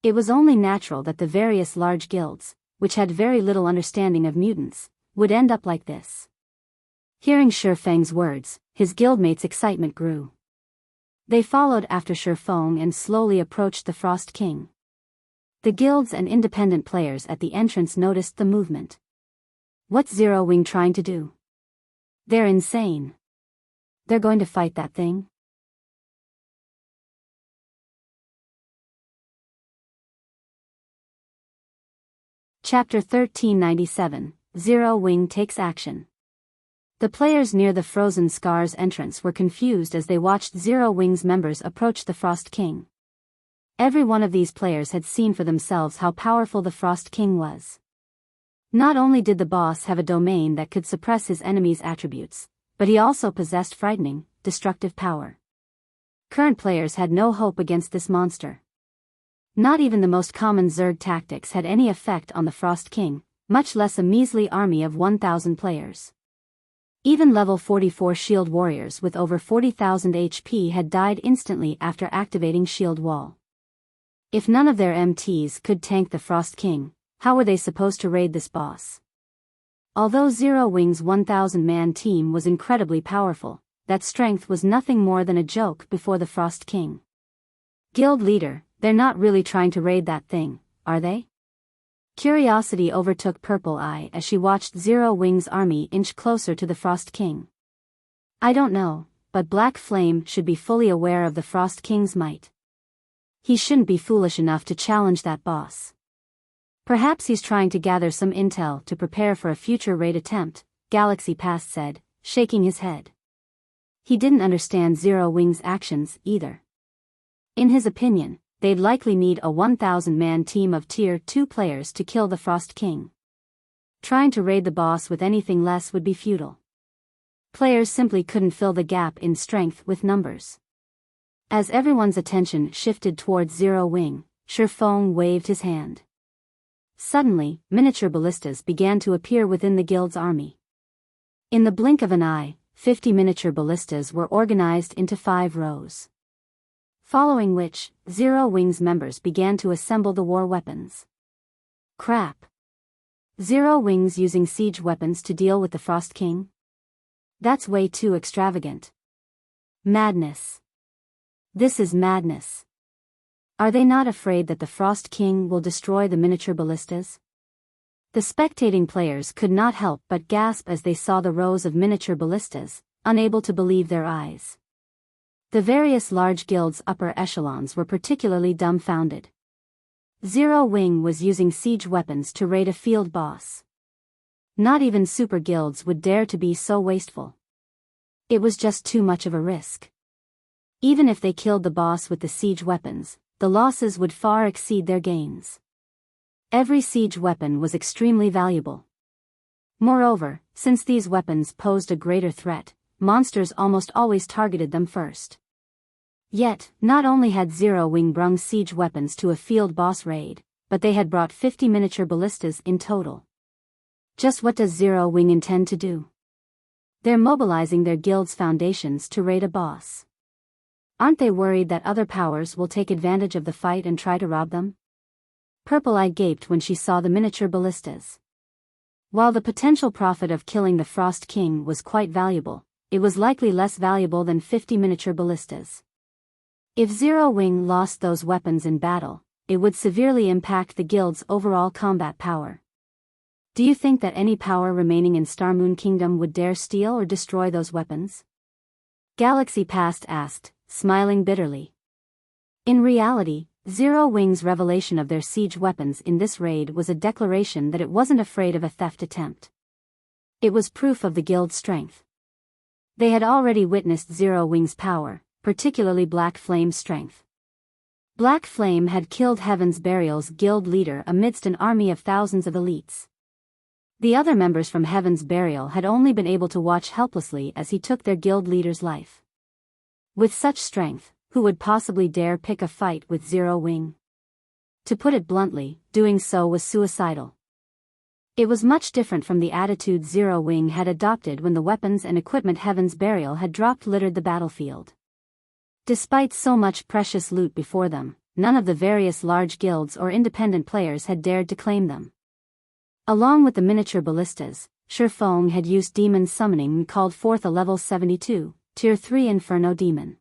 It was only natural that the various large guilds, which had very little understanding of mutants, would end up like this. Hearing Shifeng's words, his guildmates' excitement grew. They followed after Shifeng and slowly approached the Frost King. The guilds and independent players at the entrance noticed the movement. What's Zero Wing trying to do? They're insane. They're going to fight that thing? Chapter 1397, Zero Wing takes action. The players near the Frozen Scars entrance were confused as they watched Zero Wing's members approach the Frost King. Every one of these players had seen for themselves how powerful the Frost King was. Not only did the boss have a domain that could suppress his enemies' attributes, but he also possessed frightening, destructive power. Current players had no hope against this monster. Not even the most common Zerg tactics had any effect on the Frost King, much less a measly army of 1,000 players. Even level 44 shield warriors with over 40,000 HP had died instantly after activating Shield Wall. If none of their MTs could tank the Frost King, how were they supposed to raid this boss? Although Zero Wing's 1,000-man team was incredibly powerful, that strength was nothing more than a joke before the Frost King. Guild leader, they're not really trying to raid that thing, are they? Curiosity overtook Purple Eye as she watched Zero Wing's army inch closer to the Frost King. I don't know, but Black Flame should be fully aware of the Frost King's might. He shouldn't be foolish enough to challenge that boss. Perhaps he's trying to gather some intel to prepare for a future raid attempt, Galaxy Past said, shaking his head. He didn't understand Zero Wing's actions either. In his opinion, they'd likely need a 1,000-man team of Tier 2 players to kill the Frost King. Trying to raid the boss with anything less would be futile. Players simply couldn't fill the gap in strength with numbers. As everyone's attention shifted towards Zero Wing, Shifeng waved his hand. Suddenly, miniature ballistas began to appear within the guild's army. In the blink of an eye, 50 miniature ballistas were organized into 5 rows. Following which, Zero Wing's members began to assemble the war weapons. Crap. Zero Wing's using siege weapons to deal with the Frost King? That's way too extravagant. Madness. This is madness. Are they not afraid that the Frost King will destroy the miniature ballistas? The spectating players could not help but gasp as they saw the rows of miniature ballistas, unable to believe their eyes. The various large guilds' upper echelons were particularly dumbfounded. Zero Wing was using siege weapons to raid a field boss. Not even super guilds would dare to be so wasteful. It was just too much of a risk. Even if they killed the boss with the siege weapons, the losses would far exceed their gains. Every siege weapon was extremely valuable. Moreover, since these weapons posed a greater threat, monsters almost always targeted them first. Yet, not only had Zero Wing brung siege weapons to a field boss raid, but they had brought 50 miniature ballistas in total. Just what does Zero Wing intend to do? They're mobilizing their guild's foundations to raid a boss. Aren't they worried that other powers will take advantage of the fight and try to rob them? Purple Eye gaped when she saw the miniature ballistas. While the potential profit of killing the Frost King was quite valuable, it was likely less valuable than 50 miniature ballistas. If Zero Wing lost those weapons in battle, it would severely impact the guild's overall combat power, Do you think that any power remaining in Starmoon Kingdom would dare steal or destroy those weapons? Galaxy Past asked, smiling bitterly. In reality, Zero Wing's revelation of their siege weapons in this raid was a declaration that it wasn't afraid of a theft attempt. It was proof of the guild's strength. They had already witnessed Zero Wing's power, particularly Black Flame's strength. Black Flame had killed Heaven's Burial's guild leader amidst an army of thousands of elites. The other members from Heaven's Burial had only been able to watch helplessly as he took their guild leader's life. With such strength, who would possibly dare pick a fight with Zero Wing? To put it bluntly, doing so was suicidal. It was much different from the attitude Zero Wing had adopted when the weapons and equipment Heaven's Burial had dropped littered the battlefield. Despite so much precious loot before them, none of the various large guilds or independent players had dared to claim them. Along with the miniature ballistas, Shifeng had used demon summoning and called forth a level 72, Tier 3 Inferno Demon.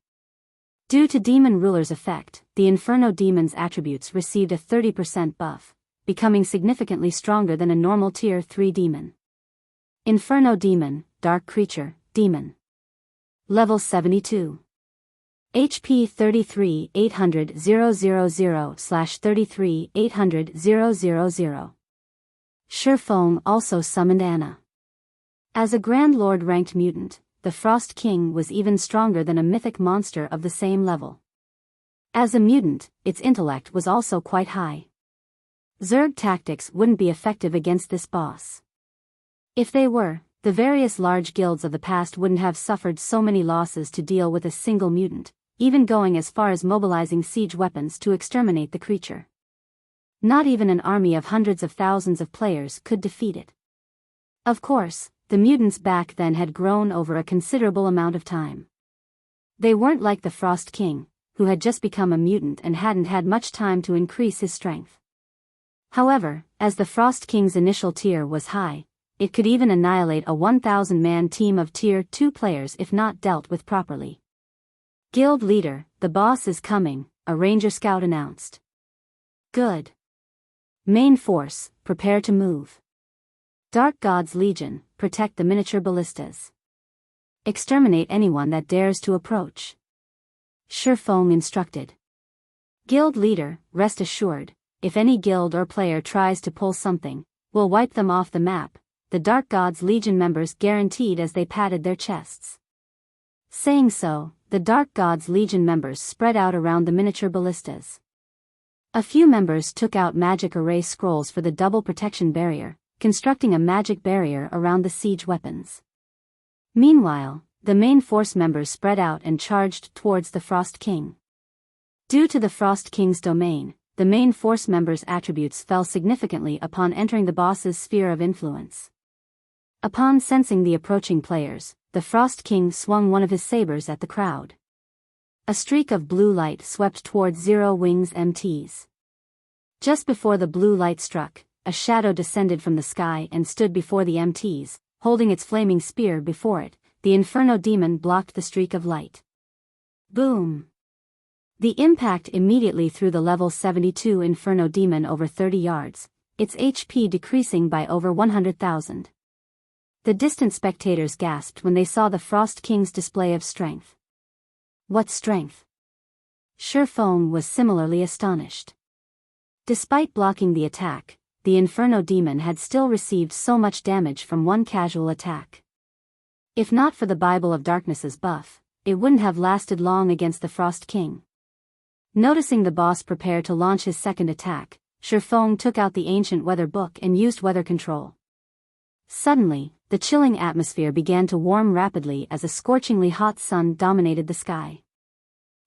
Due to Demon Ruler's effect, the Inferno Demon's attributes received a 30% buff, becoming significantly stronger than a normal Tier 3 demon. Inferno Demon, Dark Creature, Demon. Level 72. HP 33 800 000/33 800 000. Shifeng also summoned Anna. As a Grand Lord ranked mutant, the Frost King was even stronger than a mythic monster of the same level. As a mutant, its intellect was also quite high. Zerg tactics wouldn't be effective against this boss. If they were, the various large guilds of the past wouldn't have suffered so many losses to deal with a single mutant, even going as far as mobilizing siege weapons to exterminate the creature. Not even an army of hundreds of thousands of players could defeat it. Of course, the mutants back then had grown over a considerable amount of time. They weren't like the Frost King, who had just become a mutant and hadn't had much time to increase his strength. However, as the Frost King's initial tier was high, it could even annihilate a 1,000-man team of Tier 2 players if not dealt with properly. Guild leader, the boss is coming, a ranger scout announced. Good. Main force, prepare to move. Dark God's Legion, protect the miniature ballistas. Exterminate anyone that dares to approach. Shifeng instructed. Guild leader, rest assured, if any guild or player tries to pull something, we'll wipe them off the map, the Dark God's Legion members guaranteed as they patted their chests. Saying so, the Dark God's Legion members spread out around the miniature ballistas. A few members took out magic array scrolls for the double protection barrier, constructing a magic barrier around the siege weapons. Meanwhile, the main force members spread out and charged towards the Frost King. Due to the Frost King's domain, the main force members' attributes fell significantly upon entering the boss's sphere of influence. Upon sensing the approaching players, the Frost King swung one of his sabers at the crowd. A streak of blue light swept towards Zero Wing's MTs. Just before the blue light struck, a shadow descended from the sky and stood before the MTs, holding its flaming spear before it. The Inferno Demon blocked the streak of light. Boom! The impact immediately threw the level 72 Inferno Demon over 30 yards, its HP decreasing by over 100,000. The distant spectators gasped when they saw the Frost King's display of strength. What strength? Shifeng was similarly astonished. Despite blocking the attack, the Inferno Demon had still received so much damage from one casual attack. If not for the Bible of Darkness's buff, it wouldn't have lasted long against the Frost King. Noticing the boss prepare to launch his second attack, Shifeng took out the ancient weather book and used weather control. Suddenly, the chilling atmosphere began to warm rapidly as a scorchingly hot sun dominated the sky.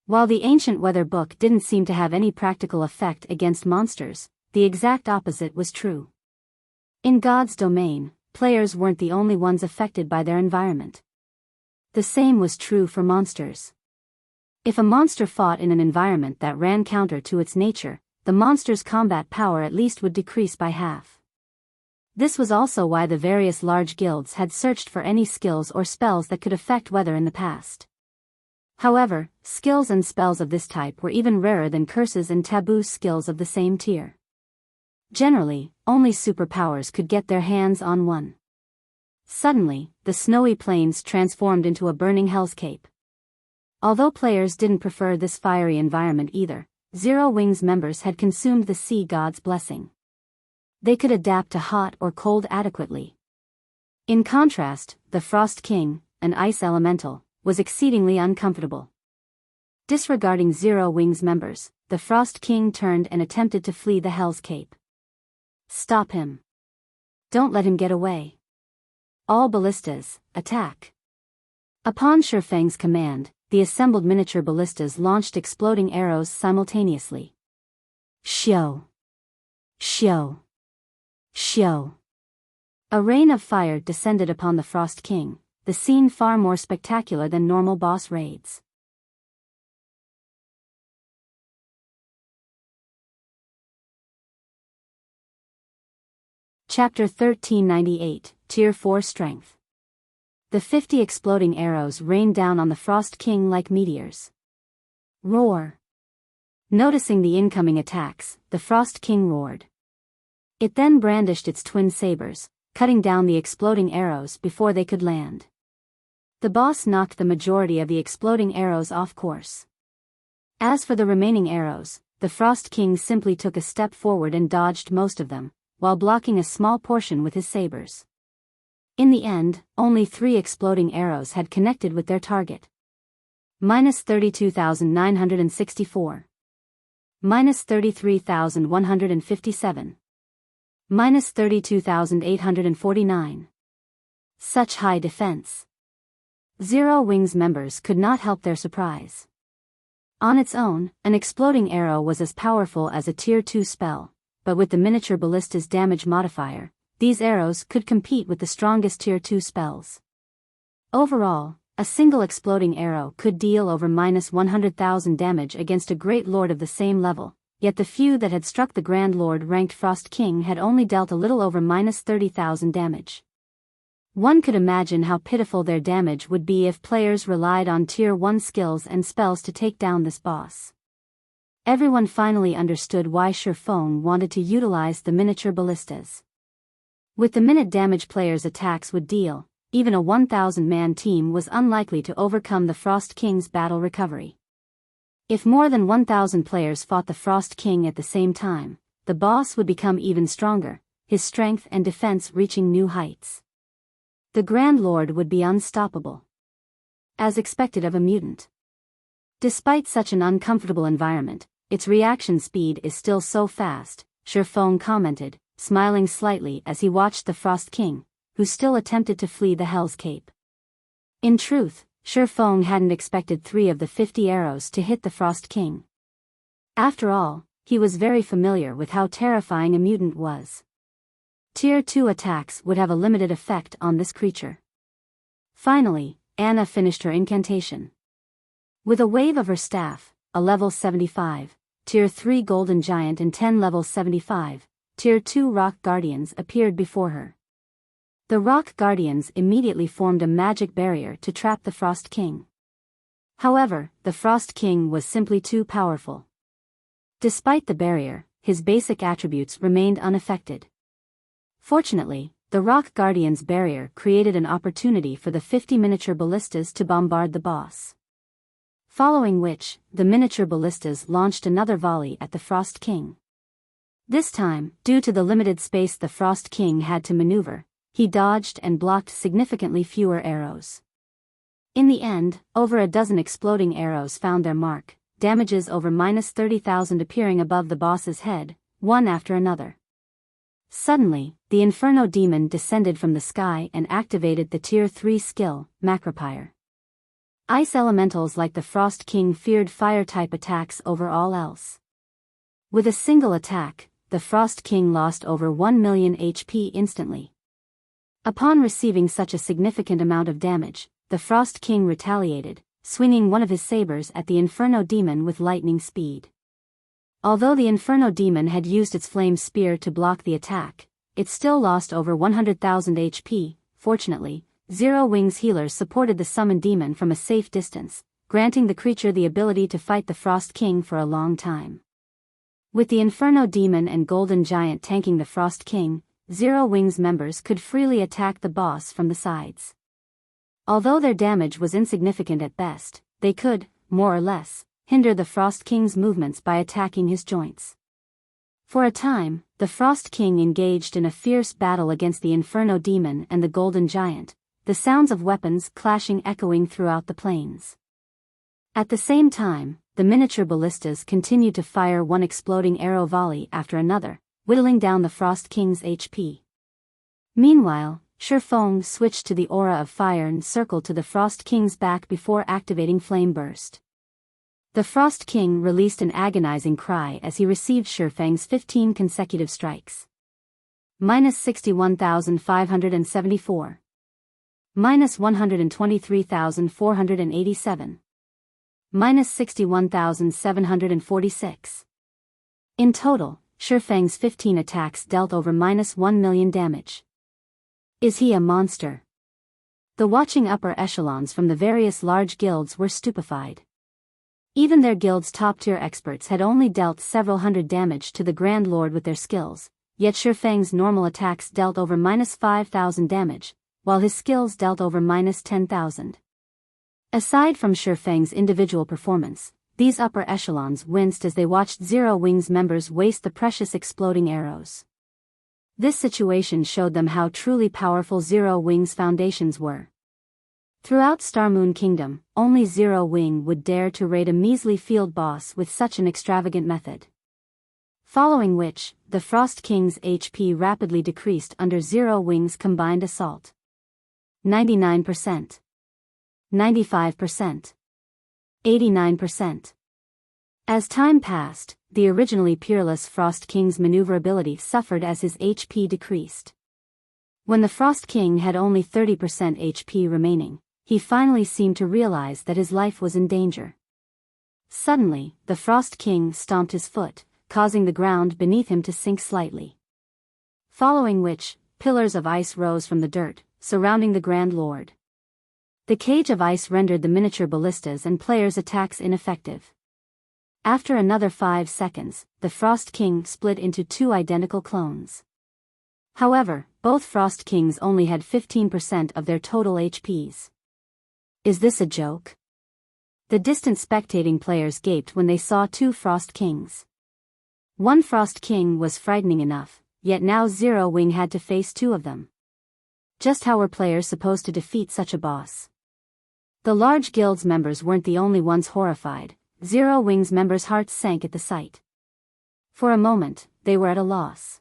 While the ancient weather book didn't seem to have any practical effect against monsters, the exact opposite was true. In God's domain, players weren't the only ones affected by their environment. The same was true for monsters. If a monster fought in an environment that ran counter to its nature, the monster's combat power at least would decrease by half. This was also why the various large guilds had searched for any skills or spells that could affect weather in the past. However, skills and spells of this type were even rarer than curses and taboo skills of the same tier. Generally, only superpowers could get their hands on one. Suddenly, the snowy plains transformed into a burning hellscape. Although players didn't prefer this fiery environment either, Zero Wings members had consumed the sea god's blessing. They could adapt to hot or cold adequately. In contrast, the Frost King, an ice elemental, was exceedingly uncomfortable. Disregarding Zero Wings members, the Frost King turned and attempted to flee the Hell's Cape. Stop him. Don't let him get away. All ballistas, attack. Upon Shifeng's command, the assembled miniature ballistas launched exploding arrows simultaneously. Shio! Shio! Shio! A rain of fire descended upon the Frost King, the scene far more spectacular than normal boss raids. Chapter 1398, Tier 4 Strength. The 50 exploding arrows rained down on the Frost King like meteors. Roar! Noticing the incoming attacks, the Frost King roared. It then brandished its twin sabers, cutting down the exploding arrows before they could land. The boss knocked the majority of the exploding arrows off course. As for the remaining arrows, the Frost King simply took a step forward and dodged most of them, while blocking a small portion with his sabers. In the end, only 3 exploding arrows had connected with their target. Minus 32,964. Minus 33,157. Minus 32,849. Such high defense. Zero Wings members could not help their surprise. On its own, an exploding arrow was as powerful as a Tier 2 spell, but with the miniature ballista's damage modifier, these arrows could compete with the strongest Tier 2 spells. Overall, a single exploding arrow could deal over minus 100,000 damage against a Great Lord of the same level, yet the few that had struck the Grand Lord-ranked Frost King had only dealt a little over minus 30,000 damage. One could imagine how pitiful their damage would be if players relied on Tier 1 skills and spells to take down this boss. Everyone finally understood why Shifeng wanted to utilize the miniature ballistas. With the minute damage players' attacks would deal, even a 1,000-man team was unlikely to overcome the Frost King's battle recovery. If more than 1,000 players fought the Frost King at the same time, the boss would become even stronger, his strength and defense reaching new heights. The Grand Lord would be unstoppable. As expected of a mutant. Despite such an uncomfortable environment, its reaction speed is still so fast, Shifeng commented, smiling slightly as he watched the Frost King, who still attempted to flee the Hell's Cape. In truth, Shifeng hadn't expected 3 of the 50 arrows to hit the Frost King. After all, he was very familiar with how terrifying a mutant was. Tier 2 attacks would have a limited effect on this creature. Finally, Anna finished her incantation. With a wave of her staff, a level 75, Tier 3 Golden Giant and 10 level 75, Tier 2 Rock Guardians appeared before her. The Rock Guardians immediately formed a magic barrier to trap the Frost King. However, the Frost King was simply too powerful. Despite the barrier, his basic attributes remained unaffected. Fortunately, the Rock Guardians' barrier created an opportunity for the 50 miniature ballistas to bombard the boss. Following which, the miniature ballistas launched another volley at the Frost King. This time, due to the limited space the Frost King had to maneuver, he dodged and blocked significantly fewer arrows. In the end, over a dozen exploding arrows found their mark, damages over minus 30,000 appearing above the boss's head, one after another. Suddenly, the Inferno Demon descended from the sky and activated the Tier 3 skill, Macropyre. Ice elementals like the Frost King feared fire-type attacks over all else. With a single attack, the Frost King lost over 1 million HP instantly. Upon receiving such a significant amount of damage, the Frost King retaliated, swinging one of his sabers at the Inferno Demon with lightning speed. Although the Inferno Demon had used its flame spear to block the attack, it still lost over 100,000 HP. Fortunately, Zero Wings healers supported the summoned demon from a safe distance, granting the creature the ability to fight the Frost King for a long time. With the Inferno Demon and Golden Giant tanking the Frost King, Zero Wings members could freely attack the boss from the sides. Although their damage was insignificant at best, they could, more or less, hinder the Frost King's movements by attacking his joints. For a time, the Frost King engaged in a fierce battle against the Inferno Demon and the Golden Giant, the sounds of weapons clashing echoing throughout the plains. At the same time, the miniature ballistas continued to fire one exploding arrow volley after another, whittling down the Frost King's HP. Meanwhile, Shifeng switched to the aura of fire and circled to the Frost King's back before activating Flame Burst. The Frost King released an agonizing cry as he received Shifeng's 15 consecutive strikes. -61,574. -123,487. -61,746. In total, Shifeng's 15 attacks dealt over -1 million damage. Is he a monster? The watching upper echelons from the various large guilds were stupefied. Even their guild's top-tier experts had only dealt several hundred damage to the Grand Lord with their skills, yet Shifeng's normal attacks dealt over -5,000 damage, while his skills dealt over -10,000. Aside from Shifeng's individual performance, these upper echelons winced as they watched Zero Wings members waste the precious exploding arrows. This situation showed them how truly powerful Zero Wings' foundations were. Throughout Starmoon Kingdom, only Zero Wing would dare to raid a measly field boss with such an extravagant method. Following which, the Frost King's HP rapidly decreased under Zero Wing's combined assault. 99%. 95%. 89%. As time passed, the originally peerless Frost King's maneuverability suffered as his HP decreased. When the Frost King had only 30% HP remaining, he finally seemed to realize that his life was in danger. Suddenly, the Frost King stomped his foot, causing the ground beneath him to sink slightly. Following which, pillars of ice rose from the dirt, surrounding the Grand Lord. The cage of ice rendered the miniature ballistas and players' attacks ineffective. After another 5 seconds, the Frost King split into 2 identical clones. However, both Frost Kings only had 15% of their total HPs. Is this a joke? The distant spectating players gaped when they saw 2 Frost Kings. One Frost King was frightening enough, yet now Zero Wing had to face 2 of them. Just how were players supposed to defeat such a boss? The large guild's members weren't the only ones horrified. Zero Wing's members' hearts sank at the sight. For a moment, they were at a loss.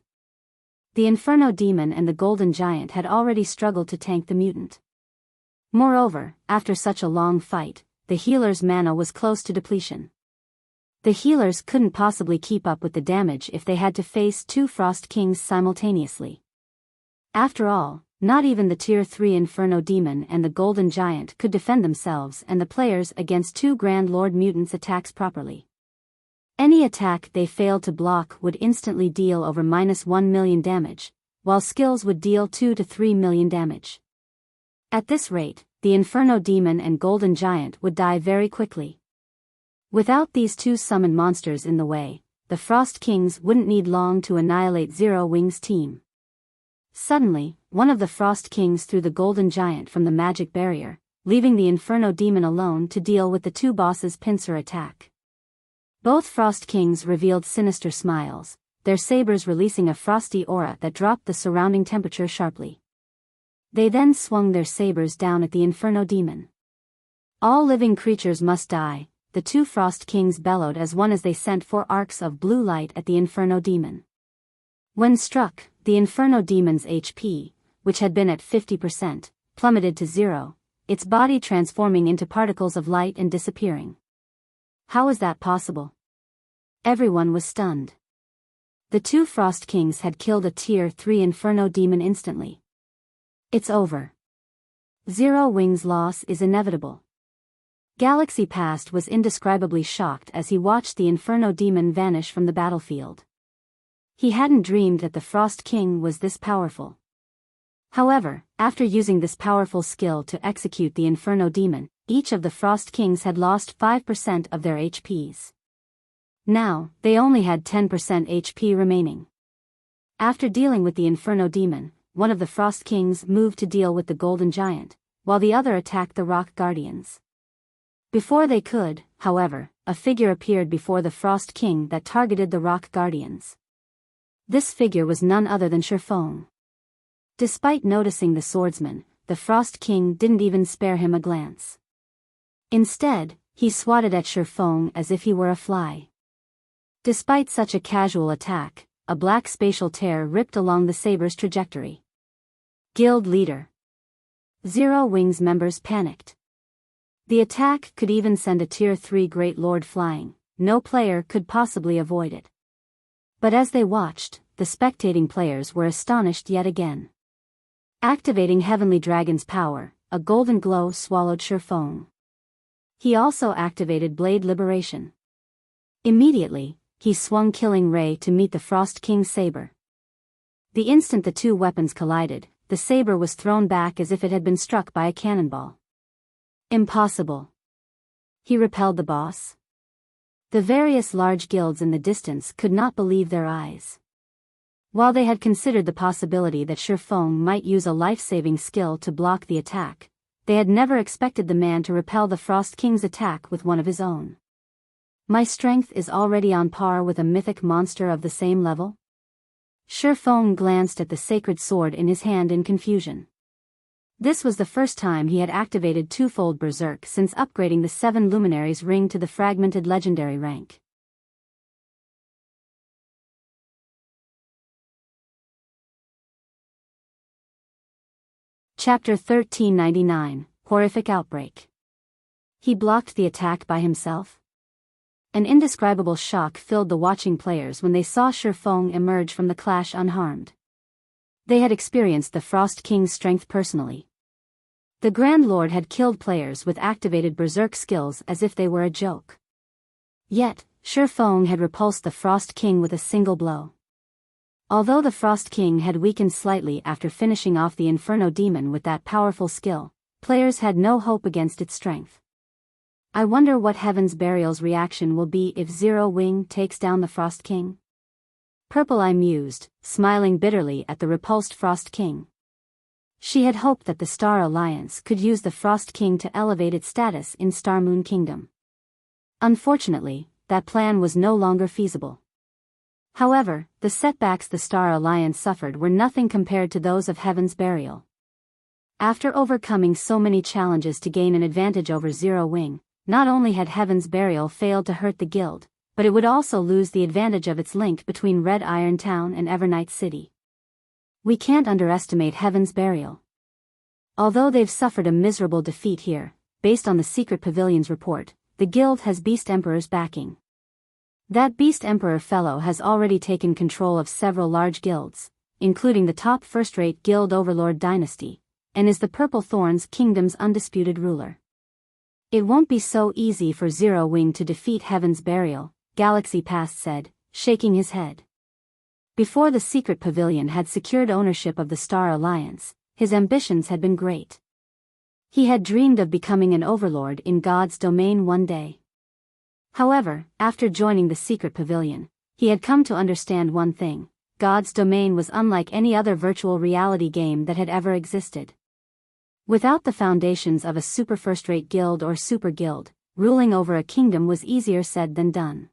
The Inferno Demon and the Golden Giant had already struggled to tank the mutant. Moreover, after such a long fight, the healer's mana was close to depletion. The healers couldn't possibly keep up with the damage if they had to face 2 Frost Kings simultaneously. After all, not even the Tier 3 Inferno Demon and the Golden Giant could defend themselves and the players against 2 Grand Lord mutants' attacks properly. Any attack they failed to block would instantly deal over -1 million damage, while skills would deal 2 to 3 million damage. At this rate, the Inferno Demon and Golden Giant would die very quickly. Without these 2 summoned monsters in the way, the Frost Kings wouldn't need long to annihilate Zero Wing's team. Suddenly, one of the Frost Kings threw the Golden Giant from the magic barrier, leaving the Inferno Demon alone to deal with the 2 bosses' pincer attack. Both Frost Kings revealed sinister smiles, their sabers releasing a frosty aura that dropped the surrounding temperature sharply. They then swung their sabers down at the Inferno Demon. All living creatures must die, the 2 Frost Kings bellowed as one as they sent 4 arcs of blue light at the Inferno Demon. When struck, the Inferno Demon's HP, which had been at 50%, plummeted to 0, its body transforming into particles of light and disappearing. How is that possible? Everyone was stunned. The 2 Frost Kings had killed a Tier 3 Inferno Demon instantly. It's over. Zero Wing's loss is inevitable. Galaxy Past was indescribably shocked as he watched the Inferno Demon vanish from the battlefield. He hadn't dreamed that the Frost King was this powerful. However, after using this powerful skill to execute the Inferno Demon, each of the Frost Kings had lost 5% of their HPs. Now, they only had 10% HP remaining. After dealing with the Inferno Demon, one of the Frost Kings moved to deal with the Golden Giant, while the other attacked the Rock Guardians. Before they could, however, a figure appeared before the Frost King that targeted the Rock Guardians. This figure was none other than Shifeng. Despite noticing the swordsman, the Frost King didn't even spare him a glance. Instead, he swatted at Shifeng as if he were a fly. Despite such a casual attack, a black spatial tear ripped along the saber's trajectory. Guild Leader. Zero Wings members panicked. The attack could even send a Tier 3 Great Lord flying. No player could possibly avoid it. But as they watched, the spectating players were astonished yet again. Activating Heavenly Dragon's power, a golden glow swallowed Shifeng. He also activated Blade Liberation. Immediately, he swung Killing Ray to meet the Frost King's saber. The instant the two weapons collided, the saber was thrown back as if it had been struck by a cannonball. Impossible. He repelled the boss. The various large guilds in the distance could not believe their eyes. While they had considered the possibility that Shifeng might use a life-saving skill to block the attack, they had never expected the man to repel the Frost King's attack with one of his own. My strength is already on par with a mythic monster of the same level? Shifeng glanced at the sacred sword in his hand in confusion. This was the first time he had activated twofold Berserk since upgrading the 7 Luminaries ring to the fragmented legendary rank. Chapter 1399, Horrific Outbreak. He blocked the attack by himself? An indescribable shock filled the watching players when they saw Shifeng emerge from the clash unharmed. They had experienced the Frost King's strength personally. The Grand Lord had killed players with activated Berserk skills as if they were a joke. Yet, Shifeng had repulsed the Frost King with a single blow. Although the Frost King had weakened slightly after finishing off the Inferno Demon with that powerful skill, players had no hope against its strength. I wonder what Heaven's Burial's reaction will be if Zero Wing takes down the Frost King? Purple Eye mused, smiling bitterly at the repulsed Frost King. She had hoped that the Star Alliance could use the Frost King to elevate its status in Star Moon Kingdom. Unfortunately, that plan was no longer feasible. However, the setbacks the Star Alliance suffered were nothing compared to those of Heaven's Burial. After overcoming so many challenges to gain an advantage over Zero Wing, not only had Heaven's Burial failed to hurt the guild, but it would also lose the advantage of its link between Red Iron Town and Evernight City. We can't underestimate Heaven's Burial. Although they've suffered a miserable defeat here, based on the Secret Pavilion's report, the guild has Beast Emperor's backing. That Beast Emperor fellow has already taken control of several large guilds, including the top first-rate Guild Overlord dynasty, and is the Purple Thorns Kingdom's undisputed ruler. It won't be so easy for Zero Wing to defeat Heaven's Burial, Galaxy Past said, shaking his head. Before the Secret Pavilion had secured ownership of the Star Alliance, his ambitions had been great. He had dreamed of becoming an overlord in God's domain one day. However, after joining the Secret Pavilion, he had come to understand one thing: God's domain was unlike any other virtual reality game that had ever existed. Without the foundations of a super first-rate guild or super guild, ruling over a kingdom was easier said than done.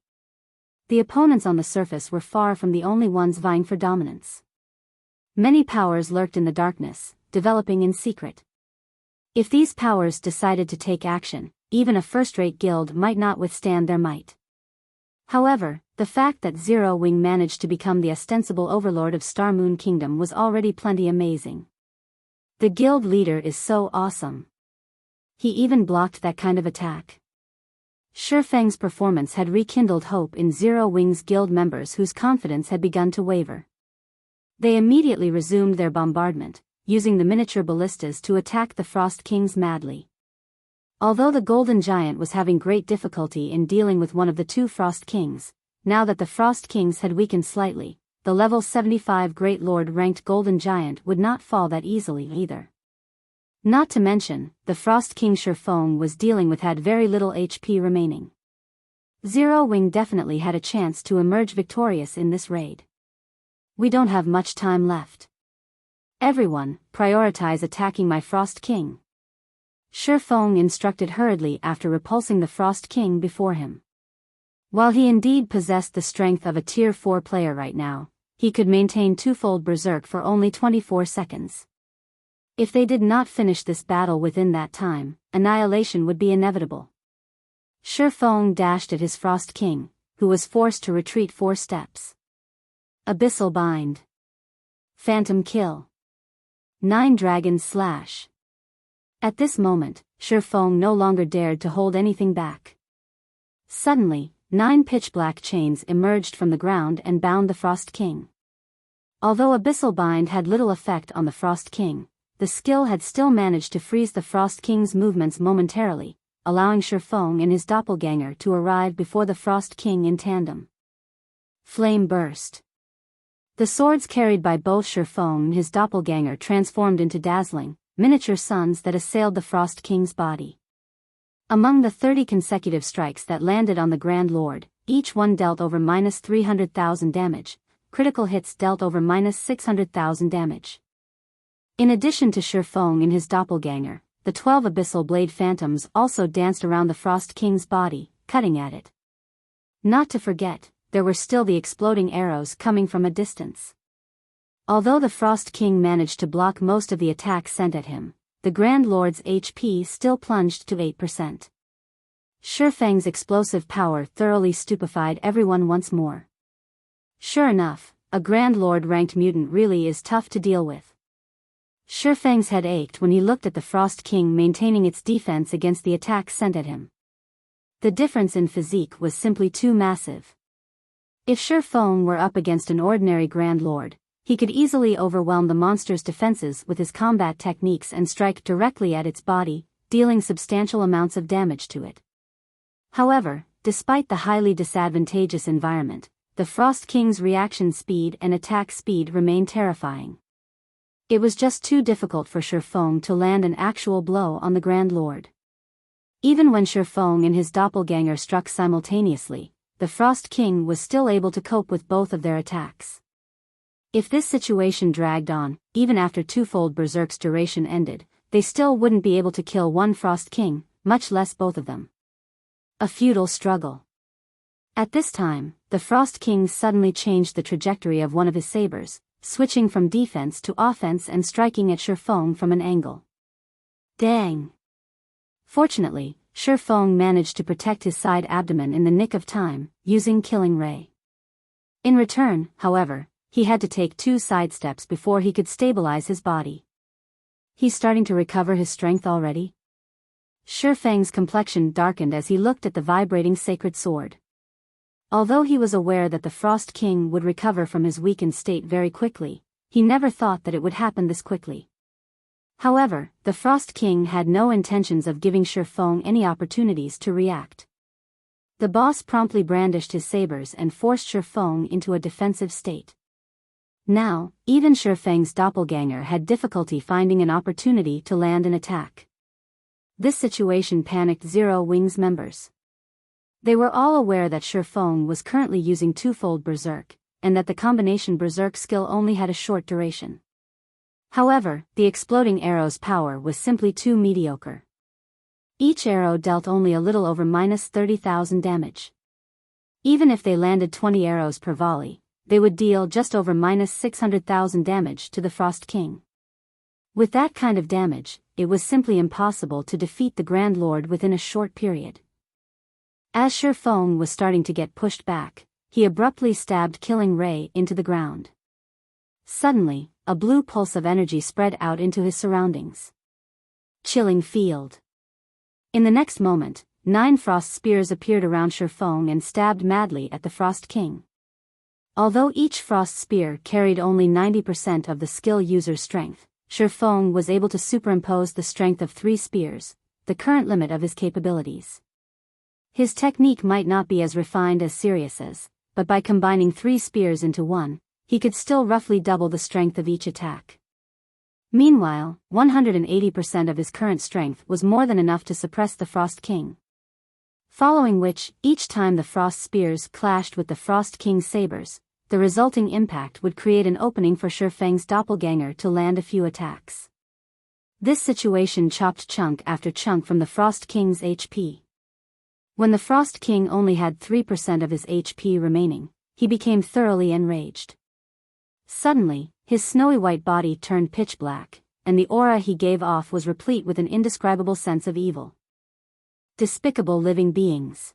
The opponents on the surface were far from the only ones vying for dominance. Many powers lurked in the darkness, developing in secret. If these powers decided to take action, even a first-rate guild might not withstand their might. However, the fact that Zero Wing managed to become the ostensible overlord of Star Moon Kingdom was already plenty amazing. The guild leader is so awesome. He even blocked that kind of attack. Shifeng's performance had rekindled hope in Zero Wing's guild members whose confidence had begun to waver. They immediately resumed their bombardment, using the miniature ballistas to attack the Frost Kings madly. Although the Golden Giant was having great difficulty in dealing with one of the two Frost Kings, now that the Frost Kings had weakened slightly, the level 75 Great Lord ranked Golden Giant would not fall that easily either. Not to mention, the Frost King Shifeng was dealing with had very little HP remaining. Zero Wing definitely had a chance to emerge victorious in this raid. We don't have much time left. Everyone, prioritize attacking my Frost King. Shi Feng instructed hurriedly after repulsing the Frost King before him. While he indeed possessed the strength of a Tier 4 player right now, he could maintain twofold Berserk for only 24 seconds. If they did not finish this battle within that time, annihilation would be inevitable. Shi Feng dashed at his Frost King, who was forced to retreat 4 steps. Abyssal Bind. Phantom Kill. 9 Dragon Slash. At this moment, Shi Feng no longer dared to hold anything back. Suddenly, 9 pitch-black chains emerged from the ground and bound the Frost King. Although Abyssal Bind had little effect on the Frost King, the skill had still managed to freeze the Frost King's movements momentarily, allowing Shi Feng and his doppelganger to arrive before the Frost King in tandem. Flame Burst. The swords carried by both Shi Feng and his doppelganger transformed into dazzling, miniature suns that assailed the Frost King's body. Among the 30 consecutive strikes that landed on the Grand Lord, each one dealt over -300,000 damage, critical hits dealt over -600,000 damage. In addition to Shi Feng and his doppelganger, the 12 Abyssal Blade Phantoms also danced around the Frost King's body, cutting at it. Not to forget, there were still the exploding arrows coming from a distance. Although the Frost King managed to block most of the attacks sent at him, the Grand Lord's HP still plunged to 8%. Shi Feng's explosive power thoroughly stupefied everyone once more. Sure enough, a Grand Lord-ranked mutant really is tough to deal with. Shi Feng's head ached when he looked at the Frost King maintaining its defense against the attacks sent at him. The difference in physique was simply too massive. If Shi Feng were up against an ordinary Grand Lord, he could easily overwhelm the monster's defenses with his combat techniques and strike directly at its body, dealing substantial amounts of damage to it. However, despite the highly disadvantageous environment, the Frost King's reaction speed and attack speed remained terrifying. It was just too difficult for Shi Feng to land an actual blow on the Grand Lord. Even when Shi Feng and his doppelganger struck simultaneously, the Frost King was still able to cope with both of their attacks. If this situation dragged on, even after twofold Berserk's duration ended, they still wouldn't be able to kill one Frost King, much less both of them. A futile struggle. At this time, the Frost King suddenly changed the trajectory of one of his sabers, switching from defense to offense and striking at Shi Feng from an angle. Dang! Fortunately, Shi Feng managed to protect his side abdomen in the nick of time, using Killing Ray. In return, however, he had to take 2 sidesteps before he could stabilize his body. He's starting to recover his strength already? Shi Feng's complexion darkened as he looked at the vibrating sacred sword. Although he was aware that the Frost King would recover from his weakened state very quickly, he never thought that it would happen this quickly. However, the Frost King had no intentions of giving Shi Feng any opportunities to react. The boss promptly brandished his sabers and forced Shi Feng into a defensive state. Now, even Shi Feng's doppelganger had difficulty finding an opportunity to land an attack. This situation panicked Zero Wing's members. They were all aware that Shi Feng was currently using twofold Berserk, and that the combination Berserk skill only had a short duration. However, the exploding arrow's power was simply too mediocre. Each arrow dealt only a little over -30,000 damage. Even if they landed 20 arrows per volley, they would deal just over -600,000 damage to the Frost King. With that kind of damage, it was simply impossible to defeat the Grand Lord within a short period. As Shi Feng was starting to get pushed back, he abruptly stabbed Killing Ray into the ground. Suddenly, a blue pulse of energy spread out into his surroundings. Chilling Field. In the next moment, 9 frost spears appeared around Shi Feng and stabbed madly at the Frost King. Although each frost spear carried only 90% of the skill user's strength, Shi Feng was able to superimpose the strength of 3 spears, the current limit of his capabilities. His technique might not be as refined as Sirius's, but by combining 3 spears into one, he could still roughly double the strength of each attack. Meanwhile, 180% of his current strength was more than enough to suppress the Frost King. Following which, each time the Frost Spears clashed with the Frost King's sabers, the resulting impact would create an opening for Shifeng's doppelganger to land a few attacks. This situation chopped chunk after chunk from the Frost King's HP. When the Frost King only had 3% of his HP remaining, he became thoroughly enraged. Suddenly, his snowy white body turned pitch black, and the aura he gave off was replete with an indescribable sense of evil. Despicable living beings.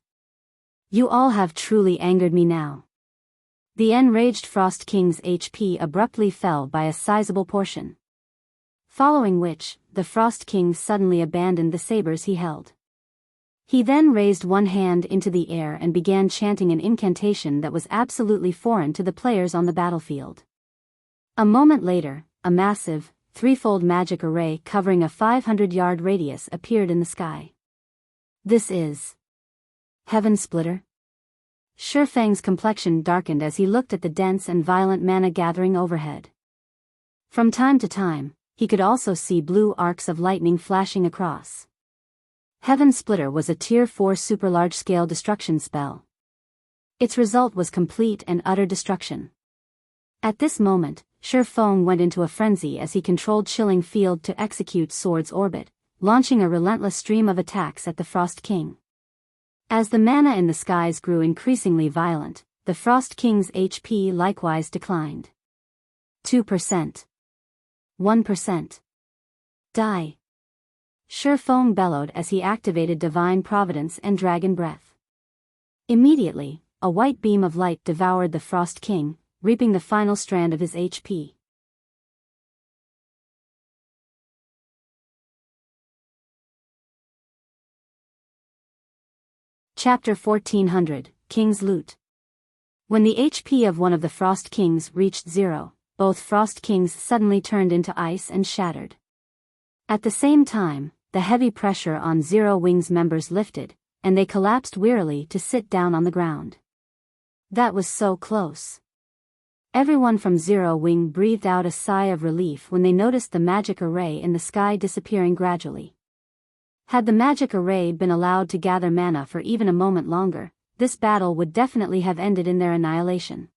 You all have truly angered me now. The enraged Frost King's HP abruptly fell by a sizable portion. Following which, the Frost King suddenly abandoned the sabers he held. He then raised one hand into the air and began chanting an incantation that was absolutely foreign to the players on the battlefield. A moment later, a massive, threefold magic array covering a 500-yard radius appeared in the sky. This is Heaven Splitter? Shifeng's complexion darkened as he looked at the dense and violent mana gathering overhead. From time to time, he could also see blue arcs of lightning flashing across. Heaven Splitter was a Tier 4 super large-scale destruction spell. Its result was complete and utter destruction. At this moment, Shifeng went into a frenzy as he controlled Chilling Field to execute Sword's Orbit, launching a relentless stream of attacks at the Frost King. As the mana in the skies grew increasingly violent, the Frost King's HP likewise declined. 2%. 1%. Die. Shifeng bellowed as he activated Divine Providence and Dragon Breath. Immediately, a white beam of light devoured the Frost King, reaping the final strand of his HP. Chapter 1400, King's Loot. When the HP of one of the Frost Kings reached 0, both Frost Kings suddenly turned into ice and shattered. At the same time, the heavy pressure on Zero Wing's members lifted, and they collapsed wearily to sit down on the ground. That was so close. Everyone from Zero Wing breathed out a sigh of relief when they noticed the magic array in the sky disappearing gradually. Had the magic array been allowed to gather mana for even a moment longer, this battle would definitely have ended in their annihilation.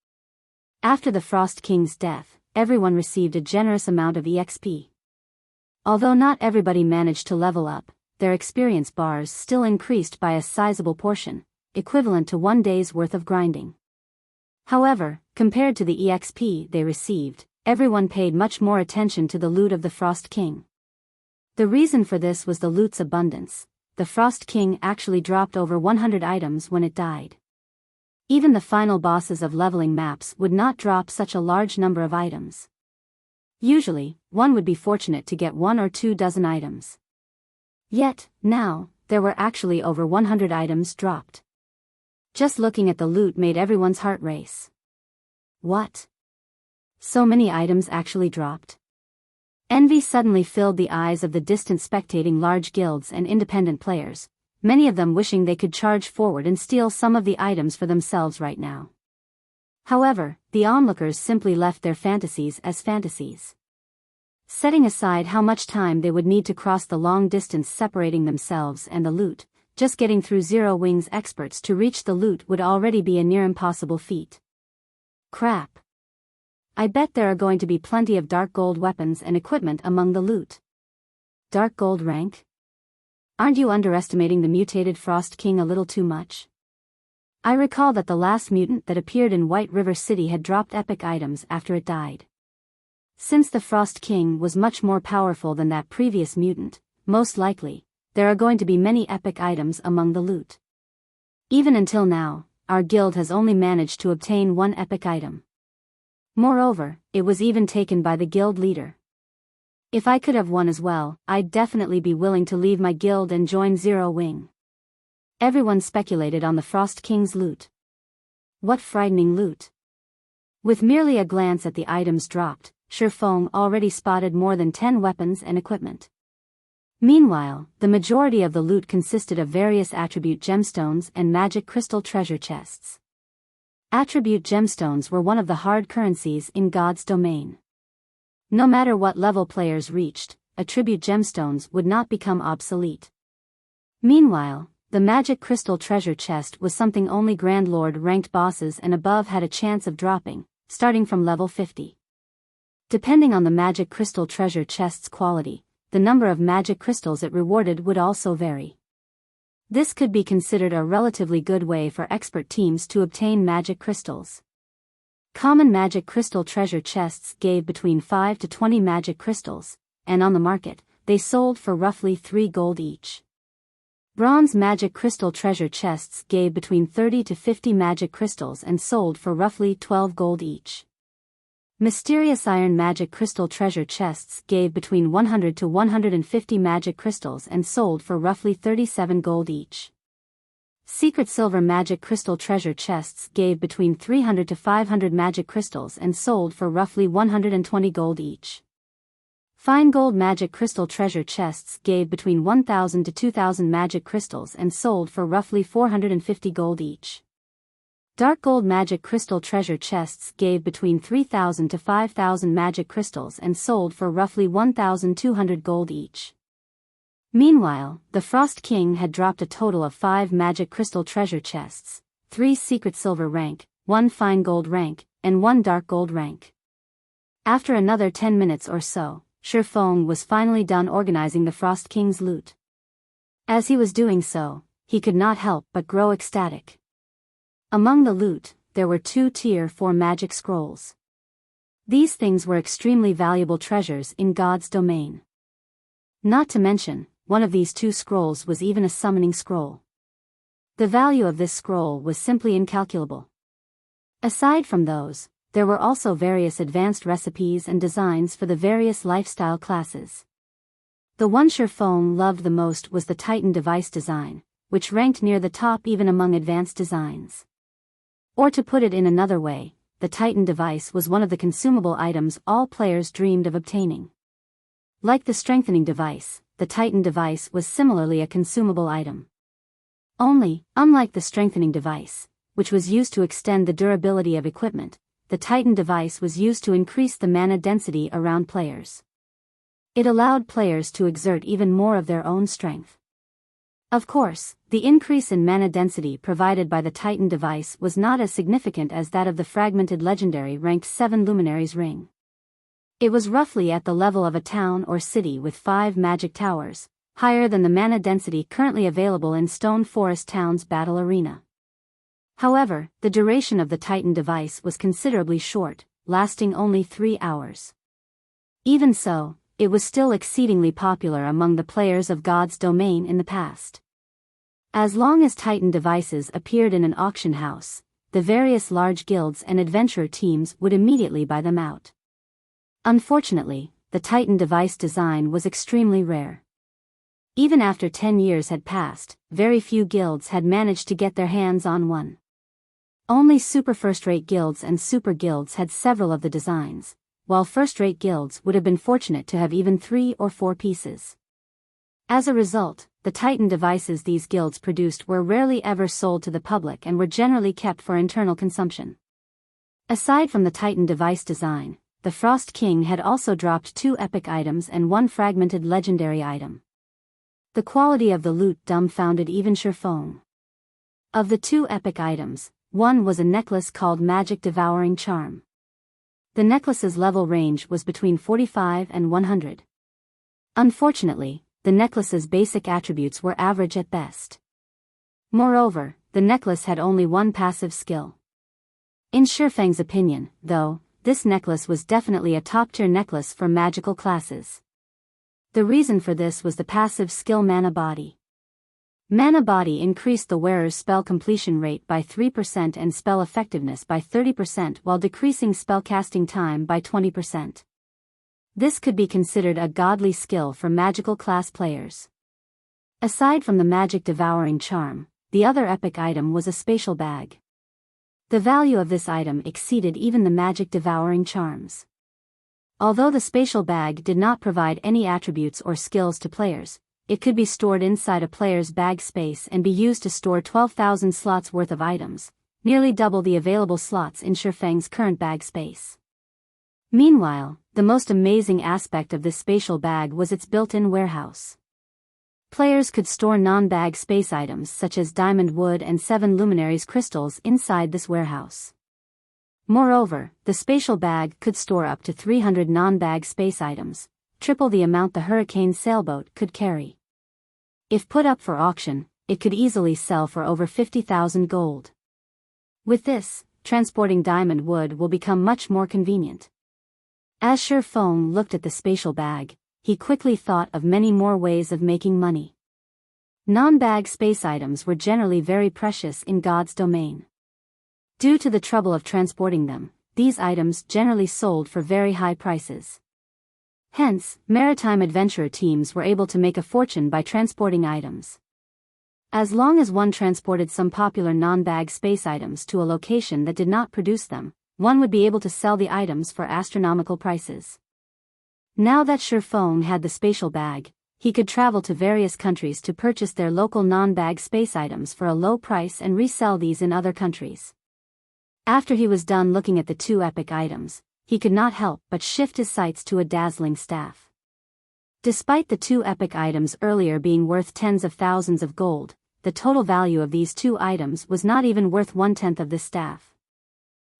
After the Frost King's death, everyone received a generous amount of EXP. Although not everybody managed to level up, their experience bars still increased by a sizable portion, equivalent to one day's worth of grinding. However, compared to the EXP they received, everyone paid much more attention to the loot of the Frost King. The reason for this was the loot's abundance. The Frost King actually dropped over 100 items when it died. Even the final bosses of leveling maps would not drop such a large number of items. Usually, one would be fortunate to get 1 or 2 dozen items. Yet, now, there were actually over 100 items dropped. Just looking at the loot made everyone's heart race. What? So many items actually dropped? Envy suddenly filled the eyes of the distant spectating large guilds and independent players, many of them wishing they could charge forward and steal some of the items for themselves right now. However, the onlookers simply left their fantasies as fantasies. Setting aside how much time they would need to cross the long distance separating themselves and the loot, just getting through Zero Wing's experts to reach the loot would already be a near impossible feat. Crap. I bet there are going to be plenty of dark gold weapons and equipment among the loot. Dark gold rank? Aren't you underestimating the mutated Frost King a little too much? I recall that the last mutant that appeared in White River City had dropped epic items after it died. Since the Frost King was much more powerful than that previous mutant, most likely, there are going to be many epic items among the loot. Even until now, our guild has only managed to obtain 1 epic item. Moreover, it was even taken by the guild leader. If I could have one as well, I'd definitely be willing to leave my guild and join Zero Wing. Everyone speculated on the Frost King's loot. What frightening loot! With merely a glance at the items dropped, Shifeng already spotted more than 10 weapons and equipment. Meanwhile, the majority of the loot consisted of various attribute gemstones and magic crystal treasure chests. Attribute gemstones were one of the hard currencies in God's domain. No matter what level players reached, attribute gemstones would not become obsolete. Meanwhile, the Magic Crystal treasure chest was something only Grand Lord ranked bosses and above had a chance of dropping, starting from level 50. Depending on the Magic Crystal treasure chest's quality, the number of magic crystals it rewarded would also vary. This could be considered a relatively good way for expert teams to obtain magic crystals. Common magic crystal treasure chests gave between 5 to 20 magic crystals, and on the market, they sold for roughly 3 gold each. Bronze magic crystal treasure chests gave between 30 to 50 magic crystals and sold for roughly 12 gold each. Mysterious iron magic crystal treasure chests gave between 100 to 150 magic crystals and sold for roughly 37 gold each. Secret silver magic crystal treasure chests gave between 300 to 500 magic crystals and sold for roughly 120 gold each. Fine gold magic crystal treasure chests gave between 1,000 to 2,000 magic crystals and sold for roughly 450 gold each. Dark gold magic crystal treasure chests gave between 3,000 to 5,000 magic crystals and sold for roughly 1,200 gold each. Meanwhile, the Frost King had dropped a total of 5 magic crystal treasure chests, 3 secret silver rank, 1 fine gold rank, and 1 dark gold rank. After another 10 minutes or so, Shifeng was finally done organizing the Frost King's loot. As he was doing so, he could not help but grow ecstatic. Among the loot, there were 2 tier 4 magic scrolls. These things were extremely valuable treasures in God's domain. Not to mention, one of these 2 scrolls was even a summoning scroll. The value of this scroll was simply incalculable. Aside from those, there were also various advanced recipes and designs for the various lifestyle classes. The one Shifeng loved the most was the Titan device design, which ranked near the top even among advanced designs. Or to put it in another way, the Titan device was one of the consumable items all players dreamed of obtaining. Like the strengthening device, the Titan device was similarly a consumable item. Only, unlike the strengthening device, which was used to extend the durability of equipment, the Titan device was used to increase the mana density around players. It allowed players to exert even more of their own strength. Of course, the increase in mana density provided by the Titan device was not as significant as that of the fragmented legendary ranked 7 Luminaries ring. It was roughly at the level of a town or city with 5 magic towers, higher than the mana density currently available in Stone Forest Town's battle arena. However, the duration of the Titan device was considerably short, lasting only 3 hours. Even so, it was still exceedingly popular among the players of God's domain in the past. As long as Titan devices appeared in an auction house, the various large guilds and adventurer teams would immediately buy them out. Unfortunately, the Titan device design was extremely rare. Even after 10 years had passed, very few guilds had managed to get their hands on one. Only super first-rate guilds and super guilds had several of the designs, while first-rate guilds would have been fortunate to have even 3 or 4 pieces. As a result, the Titan devices these guilds produced were rarely ever sold to the public and were generally kept for internal consumption. Aside from the Titan device design, the Frost King had also dropped 2 epic items and 1 fragmented legendary item. The quality of the loot dumbfounded even Shifeng. Of the 2 epic items, one was a necklace called Magic Devouring Charm. The necklace's level range was between 45 and 100. Unfortunately, the necklace's basic attributes were average at best. Moreover, the necklace had only 1 passive skill. In Shifeng's opinion, though, this necklace was definitely a top-tier necklace for magical classes. The reason for this was the passive skill Mana Body. Mana Body increased the wearer's spell completion rate by 3% and spell effectiveness by 30% while decreasing spell casting time by 20%. This could be considered a godly skill for magical class players. Aside from the Magic Devouring Charm, the other epic item was a spatial bag. The value of this item exceeded even the Magic Devouring Charms. Although the spatial bag did not provide any attributes or skills to players, it could be stored inside a player's bag space and be used to store 12,000 slots worth of items, nearly double the available slots in Shifeng's current bag space. Meanwhile, the most amazing aspect of this spatial bag was its built-in warehouse. Players could store non-bag space items such as diamond wood and 7 luminaries crystals inside this warehouse. Moreover, the spatial bag could store up to 300 non-bag space items, triple the amount the Hurricane sailboat could carry. If put up for auction, it could easily sell for over 50,000 gold. With this, transporting diamond wood will become much more convenient. As Shifeng looked at the spatial bag, he quickly thought of many more ways of making money. Non-bag space items were generally very precious in God's domain. Due to the trouble of transporting them, these items generally sold for very high prices. Hence, maritime adventurer teams were able to make a fortune by transporting items. As long as one transported some popular non-bag space items to a location that did not produce them, one would be able to sell the items for astronomical prices. Now that Shifeng had the spatial bag, he could travel to various countries to purchase their local non-bag space items for a low price and resell these in other countries. After he was done looking at the 2 epic items, he could not help but shift his sights to a dazzling staff. Despite the 2 epic items earlier being worth tens of thousands of gold, the total value of these 2 items was not even worth 1/10 of this staff.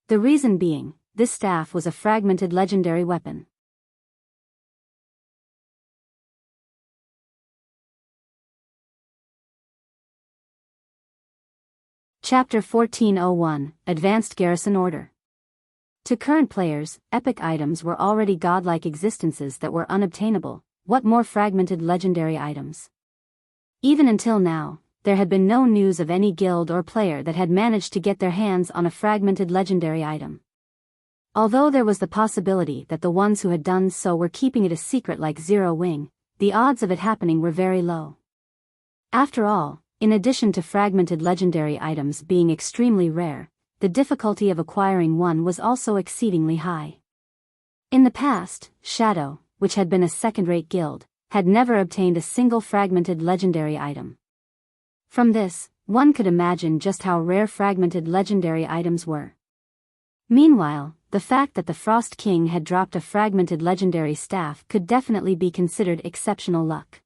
The reason being, this staff was a fragmented legendary weapon. Chapter 1401, Advanced Garrison Order. To current players, epic items were already godlike existences that were unobtainable. What more fragmented legendary items? Even until now, there had been no news of any guild or player that had managed to get their hands on a fragmented legendary item. Although there was the possibility that the ones who had done so were keeping it a secret like Zero Wing, the odds of it happening were very low. After all, in addition to fragmented legendary items being extremely rare, the difficulty of acquiring one was also exceedingly high. In the past, Shadow, which had been a second-rate guild, had never obtained a single fragmented legendary item. From this, one could imagine just how rare fragmented legendary items were. Meanwhile, the fact that the Frost King had dropped a fragmented legendary staff could definitely be considered exceptional luck.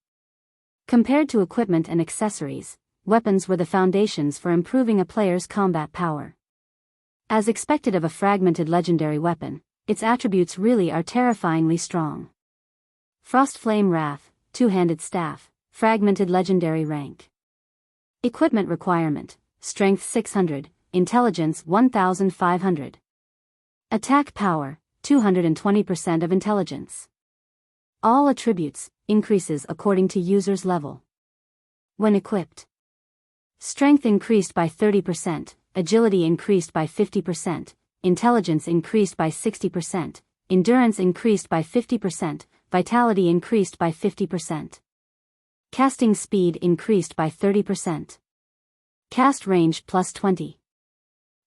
Compared to equipment and accessories, weapons were the foundations for improving a player's combat power. As expected of a fragmented legendary weapon, its attributes really are terrifyingly strong. Frost Flame Wrath, 2-handed staff, fragmented legendary rank. Equipment requirement, Strength 600, Intelligence 1500. Attack power, 220% of intelligence. All attributes, increases according to user's level. When equipped, strength increased by 30%, agility increased by 50%, intelligence increased by 60%, endurance increased by 50%, vitality increased by 50%. Casting speed increased by 30%. Cast range plus 20.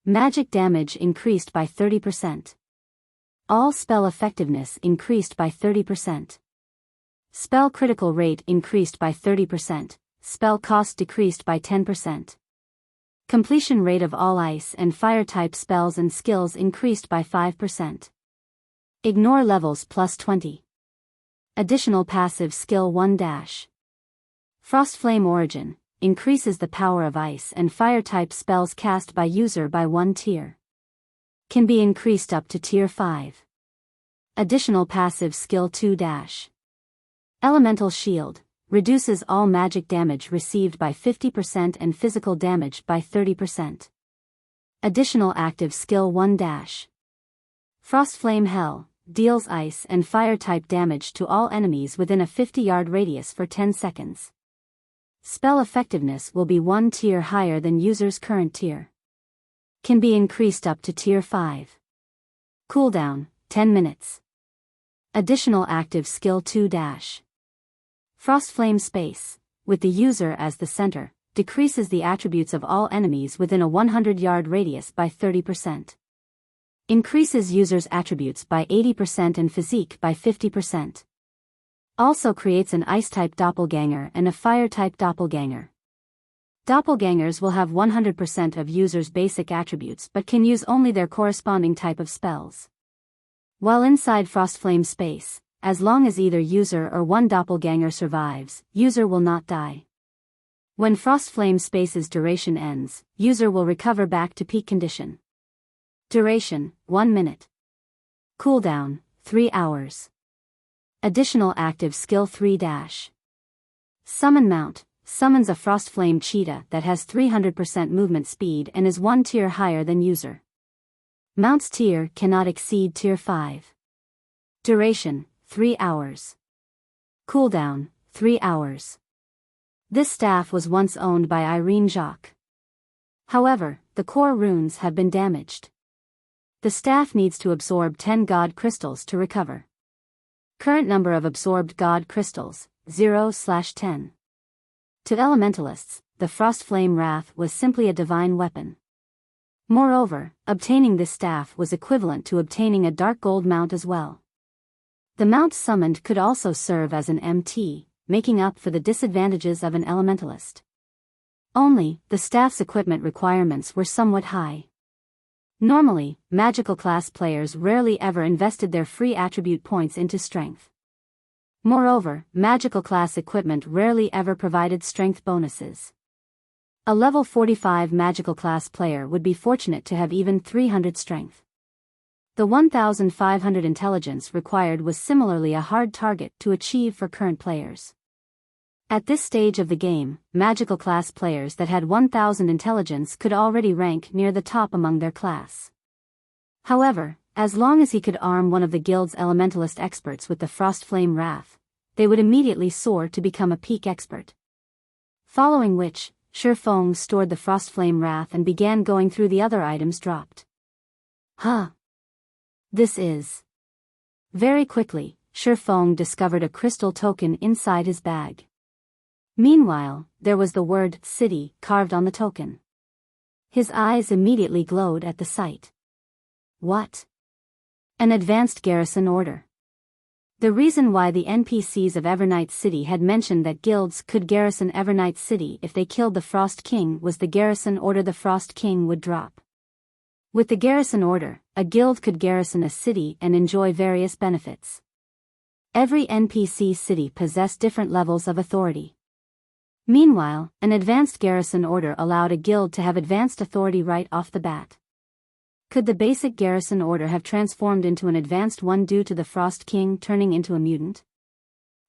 Magic damage increased by 30%. All spell effectiveness increased by 30%. Spell critical rate increased by 30%, spell cost decreased by 10%. Completion rate of all ice and fire type spells and skills increased by 5%. Ignore levels plus 20. Additional passive skill 1 dash. Frost Flame Origin, increases the power of ice and fire type spells cast by user by 1 tier. Can be increased up to tier 5. Additional passive skill 2 dash. Elemental Shield, reduces all magic damage received by 50% and physical damage by 30%. Additional active skill 1 dash. Frost Flame Hell, deals ice and fire type damage to all enemies within a 50-yard radius for 10 seconds. Spell effectiveness will be 1 tier higher than user's current tier. Can be increased up to tier 5. Cooldown, 10 minutes. Additional active skill 2 dash. Frost Flame Space, with the user as the center, decreases the attributes of all enemies within a 100-yard radius by 30%. Increases user's attributes by 80% and physique by 50%. Also creates an Ice-type doppelganger and a Fire-type doppelganger. Doppelgangers will have 100% of users' basic attributes but can use only their corresponding type of spells. While inside Frost Flame Space, as long as either user or one doppelganger survives, user will not die. When Frostflame Space's duration ends, user will recover back to peak condition. Duration, 1 minute. Cooldown, 3 hours. Additional active skill 3-. Summon Mount, summons a Frostflame cheetah that has 300% movement speed and is 1 tier higher than user. Mount's tier cannot exceed tier 5. Duration, 3 hours. Cooldown, 3 hours. This staff was once owned by Irene Jacques. However, the core runes have been damaged. The staff needs to absorb 10 God crystals to recover. Current number of absorbed God crystals, 0/10. To elementalists, the Frostflame Wrath was simply a divine weapon. Moreover, obtaining this staff was equivalent to obtaining a dark gold mount as well. The mount summoned could also serve as an MT, making up for the disadvantages of an elementalist. Only, the staff's equipment requirements were somewhat high. Normally, magical class players rarely ever invested their free attribute points into strength. Moreover, magical class equipment rarely ever provided strength bonuses. A level 45 magical class player would be fortunate to have even 300 strength. The 1,500 intelligence required was similarly a hard target to achieve for current players. At this stage of the game, magical class players that had 1,000 intelligence could already rank near the top among their class. However, as long as he could arm one of the guild's elementalist experts with the Frostflame Wrath, they would immediately soar to become a peak expert. Following which, Shifeng stored the Frostflame Wrath and began going through the other items dropped. This is. Very quickly, Shifeng discovered a crystal token inside his bag. Meanwhile, there was the word city carved on the token. His eyes immediately glowed at the sight. What? An advanced garrison order. The reason why the NPCs of Evernight City had mentioned that guilds could garrison Evernight City if they killed the Frost King was the garrison order the Frost King would drop. With the garrison order, a guild could garrison a city and enjoy various benefits. Every NPC city possessed different levels of authority. Meanwhile, an advanced garrison order allowed a guild to have advanced authority right off the bat. Could the basic garrison order have transformed into an advanced one due to the Frost King turning into a mutant?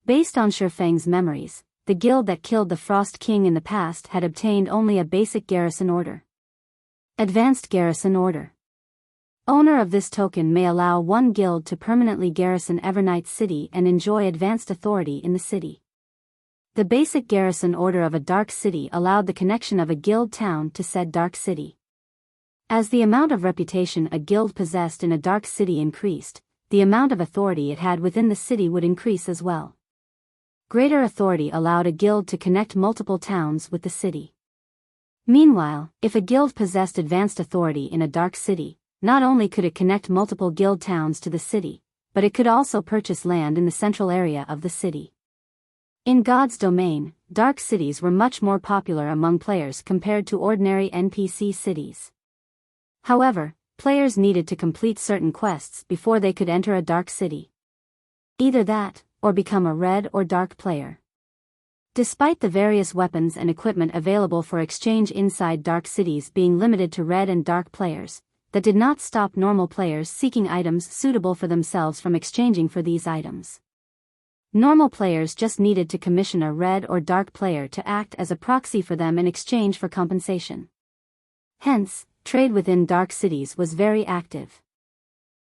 Based on Shifeng's memories, the guild that killed the Frost King in the past had obtained only a basic garrison order. Advanced garrison order. Owner of this token may allow one guild to permanently garrison Evernight City and enjoy advanced authority in the city. The basic garrison order of a dark city allowed the connection of a guild town to said dark city. As the amount of reputation a guild possessed in a dark city increased, the amount of authority it had within the city would increase as well. Greater authority allowed a guild to connect multiple towns with the city. Meanwhile, if a guild possessed advanced authority in a dark city, not only could it connect multiple guild towns to the city, but it could also purchase land in the central area of the city. In God's domain, dark cities were much more popular among players compared to ordinary NPC cities. However, players needed to complete certain quests before they could enter a dark city. Either that, or become a red or dark player. Despite the various weapons and equipment available for exchange inside dark cities being limited to red and dark players, that did not stop normal players seeking items suitable for themselves from exchanging for these items. Normal players just needed to commission a red or dark player to act as a proxy for them in exchange for compensation. Hence, trade within dark cities was very active.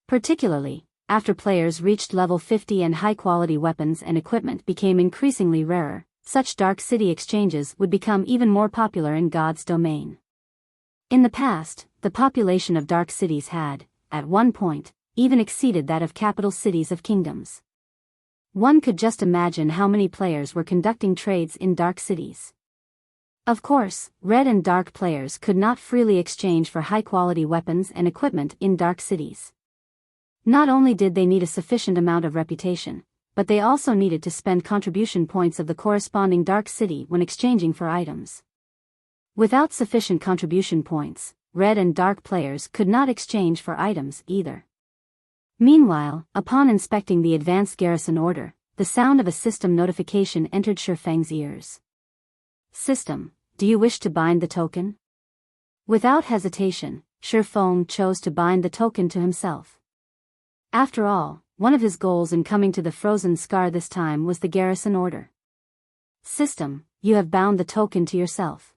Particularly, after players reached level 50 and high-quality weapons and equipment became increasingly rarer, such dark city exchanges would become even more popular in God's domain. In the past, the population of dark cities had, at one point, even exceeded that of capital cities of kingdoms. One could just imagine how many players were conducting trades in dark cities. Of course, red and dark players could not freely exchange for high-quality weapons and equipment in dark cities. Not only did they need a sufficient amount of reputation, but they also needed to spend contribution points of the corresponding dark city when exchanging for items. Without sufficient contribution points, red and dark players could not exchange for items either. Meanwhile, upon inspecting the advanced garrison order, the sound of a system notification entered Shifeng's ears. System, do you wish to bind the token? Without hesitation, Shifeng chose to bind the token to himself. After all, one of his goals in coming to the Frozen Scar this time was the garrison order. System, you have bound the token to yourself.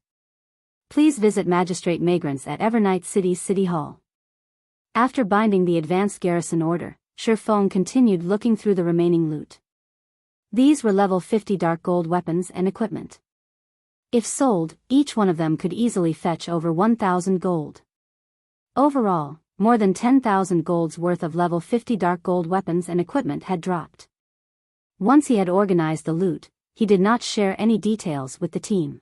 Please visit Magistrate Magrants at Evernight City's City Hall. After binding the advanced garrison order, Shifeng continued looking through the remaining loot. These were level 50 dark gold weapons and equipment. If sold, each one of them could easily fetch over 1,000 gold. Overall, more than 10,000 gold's worth of level 50 dark gold weapons and equipment had dropped. Once he had organized the loot, he did not share any details with the team.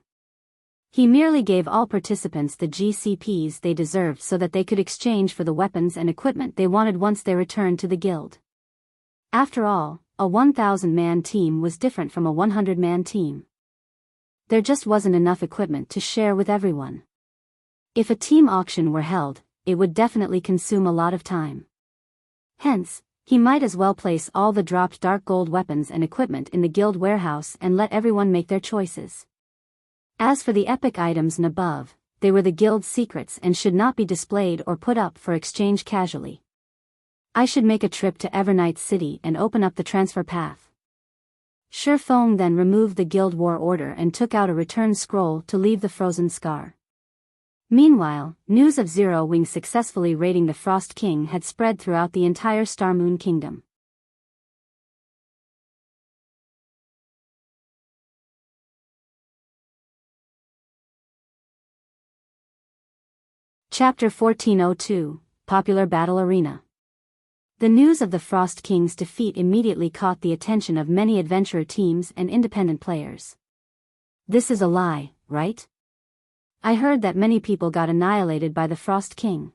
He merely gave all participants the GCPs they deserved so that they could exchange for the weapons and equipment they wanted once they returned to the guild. After all, a 1,000-man team was different from a 100-man team. There just wasn't enough equipment to share with everyone. If a team auction were held, it would definitely consume a lot of time. Hence, he might as well place all the dropped dark gold weapons and equipment in the guild warehouse and let everyone make their choices. As for the epic items and above, they were the guild's secrets and should not be displayed or put up for exchange casually. I should make a trip to Evernight City and open up the transfer path. Shifeng then removed the guild war order and took out a return scroll to leave the Frozen Scar. Meanwhile, news of Zero Wing successfully raiding the Frost King had spread throughout the entire Star Moon Kingdom. Chapter 1402, Popular Battle Arena. The news of the Frost King's defeat immediately caught the attention of many adventurer teams and independent players. This is a lie, right? I heard that many people got annihilated by the Frost King.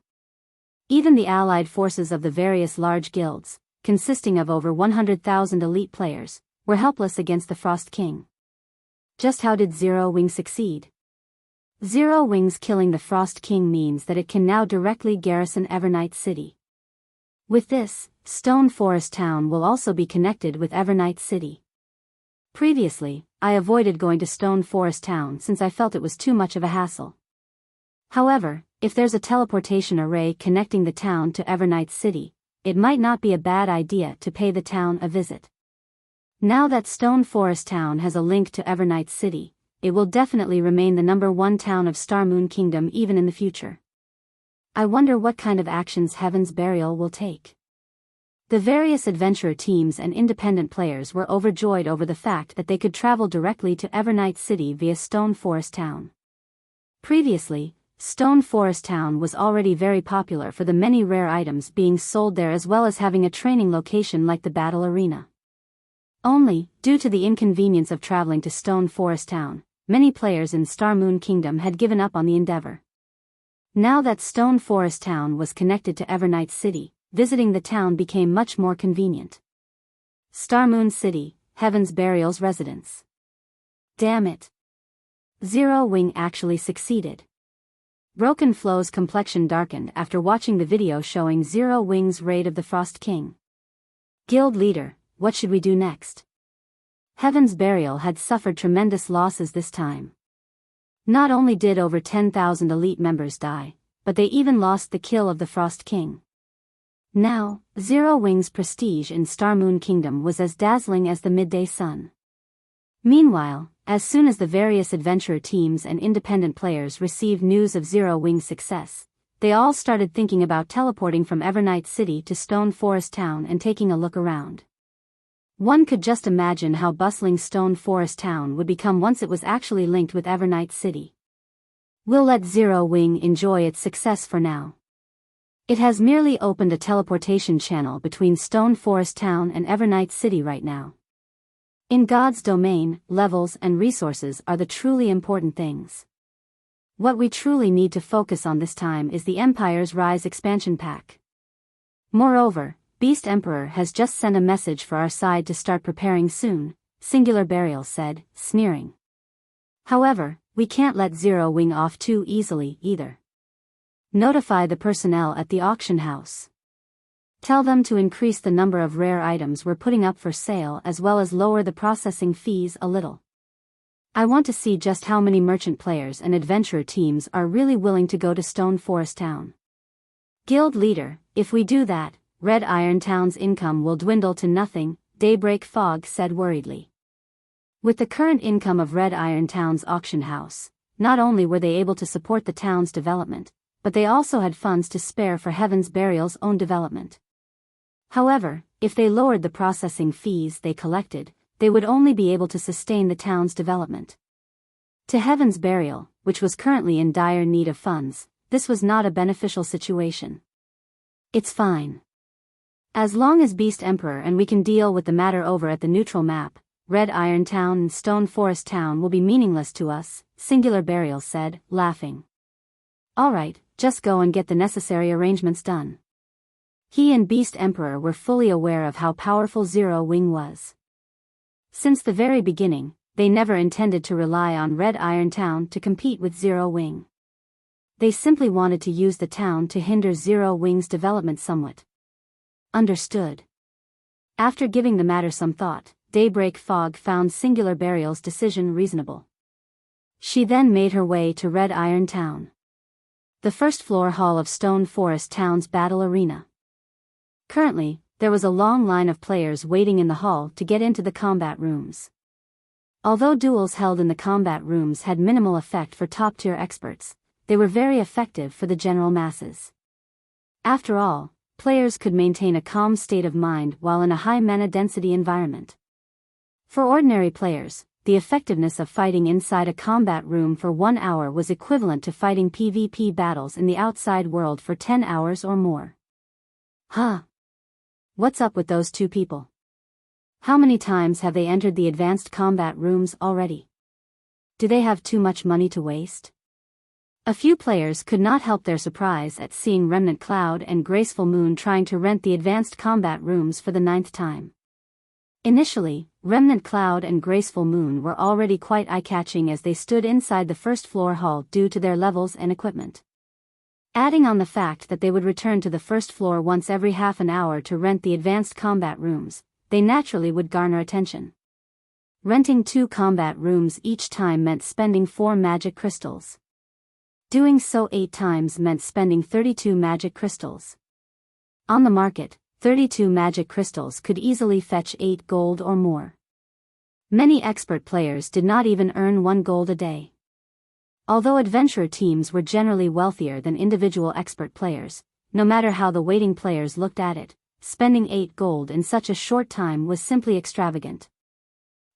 Even the allied forces of the various large guilds, consisting of over 100,000 elite players, were helpless against the Frost King. Just how did Zero Wing succeed? Zero Wing's killing the Frost King means that it can now directly garrison Evernight City. With this, Stone Forest Town will also be connected with Evernight City. Previously, I avoided going to Stone Forest Town since I felt it was too much of a hassle. However, if there's a teleportation array connecting the town to Evernight City, it might not be a bad idea to pay the town a visit. Now that Stone Forest Town has a link to Evernight City, it will definitely remain the #1 town of Star Moon Kingdom even in the future. I wonder what kind of actions Heaven's Burial will take. The various adventurer teams and independent players were overjoyed over the fact that they could travel directly to Evernight City via Stone Forest Town. Previously, Stone Forest Town was already very popular for the many rare items being sold there as well as having a training location like the Battle Arena. Only, due to the inconvenience of traveling to Stone Forest Town, many players in Star Moon Kingdom had given up on the endeavor. Now that Stone Forest Town was connected to Evernight City, visiting the town became much more convenient. Star Moon City, Heaven's Burial's residence. Damn it. Zero Wing actually succeeded. Broken Flow's complexion darkened after watching the video showing Zero Wing's raid of the Frost King. Guild leader, what should we do next? Heaven's Burial had suffered tremendous losses this time. Not only did over 10,000 elite members die, but they even lost the kill of the Frost King. Now, Zero Wing's prestige in Star Moon Kingdom was as dazzling as the midday sun. Meanwhile, as soon as the various adventurer teams and independent players received news of Zero Wing's success, they all started thinking about teleporting from Evernight City to Stone Forest Town and taking a look around. One could just imagine how bustling Stone Forest Town would become once it was actually linked with Evernight City. We'll let Zero Wing enjoy its success for now. It has merely opened a teleportation channel between Stone Forest Town and Evernight City right now. In God's domain, levels and resources are the truly important things. What we truly need to focus on this time is the Empire's Rise expansion pack. Moreover, Beast Emperor has just sent a message for our side to start preparing soon, Singular Burial said, sneering. However, we can't let Zero Wing off too easily either. Notify the personnel at the auction house. Tell them to increase the number of rare items we're putting up for sale as well as lower the processing fees a little. I want to see just how many merchant players and adventurer teams are really willing to go to Stone Forest Town. Guild leader, if we do that, Red Iron Town's income will dwindle to nothing, Daybreak Fog said worriedly. With the current income of Red Iron Town's auction house, not only were they able to support the town's development, but they also had funds to spare for Heaven's Burial's own development. However, if they lowered the processing fees they collected, they would only be able to sustain the town's development. To Heaven's Burial, which was currently in dire need of funds, this was not a beneficial situation. It's fine. As long as Beast Emperor and we can deal with the matter over at the neutral map, Red Iron Town and Stone Forest Town will be meaningless to us, Singular Burial said, laughing. Alright, just go and get the necessary arrangements done. He and Beast Emperor were fully aware of how powerful Zero Wing was. Since the very beginning, they never intended to rely on Red Iron Town to compete with Zero Wing. They simply wanted to use the town to hinder Zero Wing's development somewhat. Understood. After giving the matter some thought, Daybreak Fog found Singular Burial's decision reasonable. She then made her way to Red Iron Town, the first floor hall of Stone Forest Town's battle arena. Currently, there was a long line of players waiting in the hall to get into the combat rooms. Although duels held in the combat rooms had minimal effect for top-tier experts, they were very effective for the general masses. After all, players could maintain a calm state of mind while in a high mana density environment. For ordinary players, the effectiveness of fighting inside a combat room for 1 hour was equivalent to fighting PvP battles in the outside world for 10 hours or more. Huh. What's up with those two people? How many times have they entered the advanced combat rooms already? Do they have too much money to waste? A few players could not help their surprise at seeing Remnant Cloud and Graceful Moon trying to rent the advanced combat rooms for the 9th time. Initially, Remnant Cloud and Graceful Moon were already quite eye-catching as they stood inside the first floor hall due to their levels and equipment. Adding on the fact that they would return to the first floor once every half an hour to rent the advanced combat rooms, they naturally would garner attention. Renting 2 combat rooms each time meant spending 4 magic crystals. Doing so 8 times meant spending 32 magic crystals. On the market, 32 magic crystals could easily fetch 8 gold or more. Many expert players did not even earn 1 gold a day. Although adventurer teams were generally wealthier than individual expert players, no matter how the waiting players looked at it, spending 8 gold in such a short time was simply extravagant.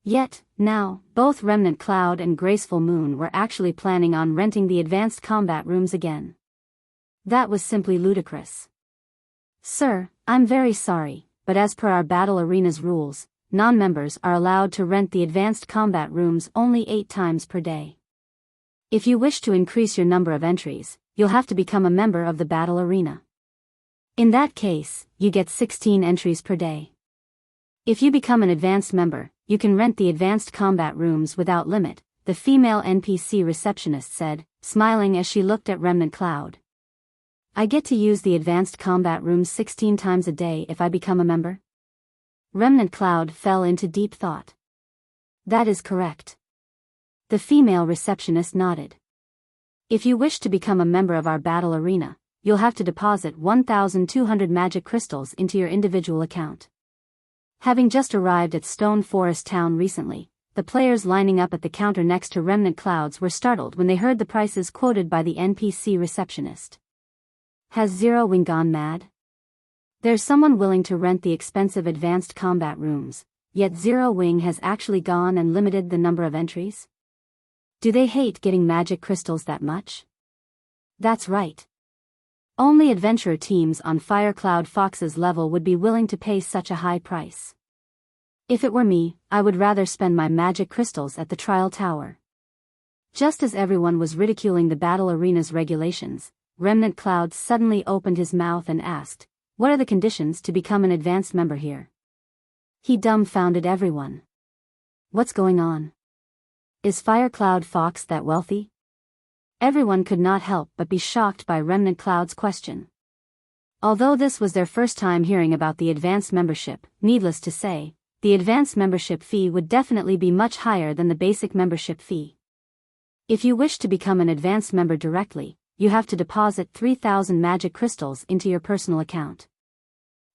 Yet, now, both Remnant Cloud and Graceful Moon were actually planning on renting the advanced combat rooms again. That was simply ludicrous. Sir, I'm very sorry, but as per our battle arena's rules, non-members are allowed to rent the advanced combat rooms only 8 times per day. If you wish to increase your number of entries, you'll have to become a member of the battle arena. In that case, you get 16 entries per day. If you become an advanced member, you can rent the advanced combat rooms without limit, the female NPC receptionist said, smiling as she looked at Remnant Cloud. I get to use the advanced combat rooms 16 times a day if I become a member? Remnant Cloud fell into deep thought. That is correct. The female receptionist nodded. If you wish to become a member of our battle arena, you'll have to deposit 1,200 magic crystals into your individual account. Having just arrived at Stone Forest Town recently, the players lining up at the counter next to Remnant Clouds were startled when they heard the prices quoted by the NPC receptionist. Has Zero Wing gone mad? There's someone willing to rent the expensive advanced combat rooms, yet Zero Wing has actually gone and limited the number of entries? Do they hate getting magic crystals that much? That's right. Only adventurer teams on Firecloud Fox's level would be willing to pay such a high price. If it were me, I would rather spend my magic crystals at the Trial Tower. Just as everyone was ridiculing the battle arena's regulations, Remnant Cloud suddenly opened his mouth and asked, "What are the conditions to become an advanced member here?" He dumbfounded everyone. What's going on? Is Firecloud Fox that wealthy? Everyone could not help but be shocked by Remnant Cloud's question. Although this was their first time hearing about the advanced membership, needless to say, the advanced membership fee would definitely be much higher than the basic membership fee. If you wish to become an advanced member directly, you have to deposit 3,000 magic crystals into your personal account.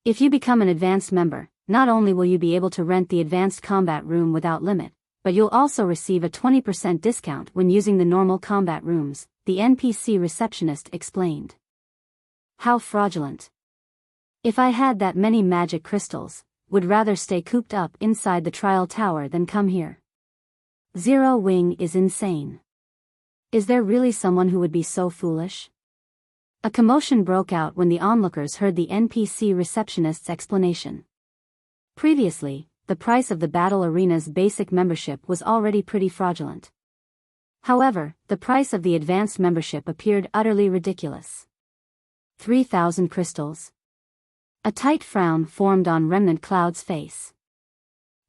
If you become an advanced member, not only will you be able to rent the advanced combat room without limit, but you'll also receive a 20% discount when using the normal combat rooms, the NPC receptionist explained. How fraudulent. If I had that many magic crystals, would rather stay cooped up inside the trial tower than come here. Zero Wing is insane. Is there really someone who would be so foolish? A commotion broke out when the onlookers heard the NPC receptionist's explanation. Previously, the price of the battle arena's basic membership was already pretty fraudulent. However, the price of the advanced membership appeared utterly ridiculous. 3,000 crystals. A tight frown formed on Remnant Cloud's face.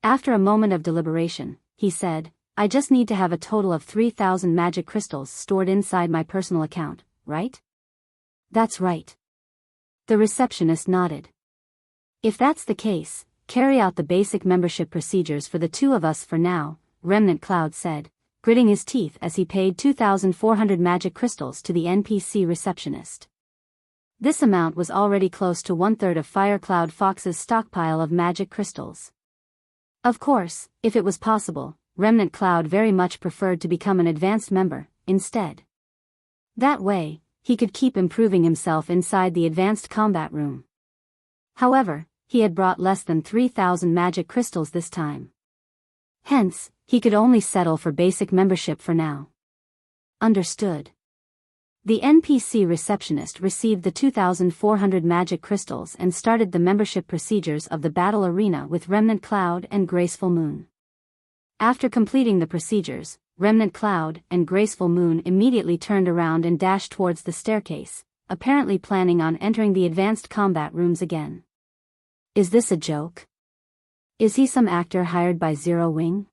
After a moment of deliberation, he said, I just need to have a total of 3,000 magic crystals stored inside my personal account, right? That's right. The receptionist nodded. If that's the case, carry out the basic membership procedures for the two of us for now, Remnant Cloud said, gritting his teeth as he paid 2,400 magic crystals to the NPC receptionist. This amount was already close to 1/3 of Firecloud Fox's stockpile of magic crystals. Of course, if it was possible, Remnant Cloud very much preferred to become an advanced member, instead. That way, he could keep improving himself inside the advanced combat room. However, he had brought less than 3,000 magic crystals this time. Hence, he could only settle for basic membership for now. Understood. The NPC receptionist received the 2,400 magic crystals and started the membership procedures of the battle arena with Remnant Cloud and Graceful Moon. After completing the procedures, Remnant Cloud and Graceful Moon immediately turned around and dashed towards the staircase, apparently planning on entering the advanced combat rooms again. Is this a joke? Is he some actor hired by Zero Wing?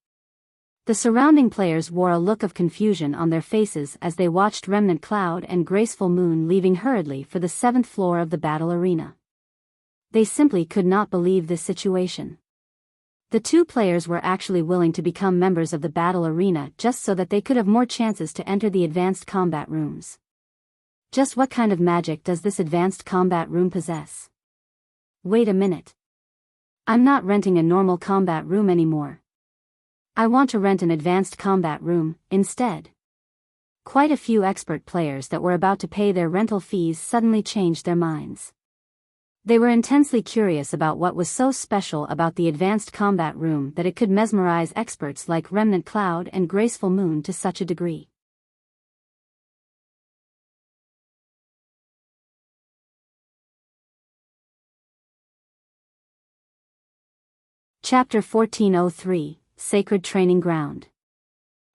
The surrounding players wore a look of confusion on their faces as they watched Remnant Cloud and Graceful Moon leaving hurriedly for the 7th floor of the battle arena. They simply could not believe this situation. The two players were actually willing to become members of the battle arena just so that they could have more chances to enter the advanced combat rooms. Just what kind of magic does this advanced combat room possess? Wait a minute. I'm not renting a normal combat room anymore. I want to rent an advanced combat room, instead. Quite a few expert players that were about to pay their rental fees suddenly changed their minds. They were intensely curious about what was so special about the advanced combat room that it could mesmerize experts like Remnant Cloud and Graceful Moon to such a degree. Chapter 1403, Sacred Training Ground.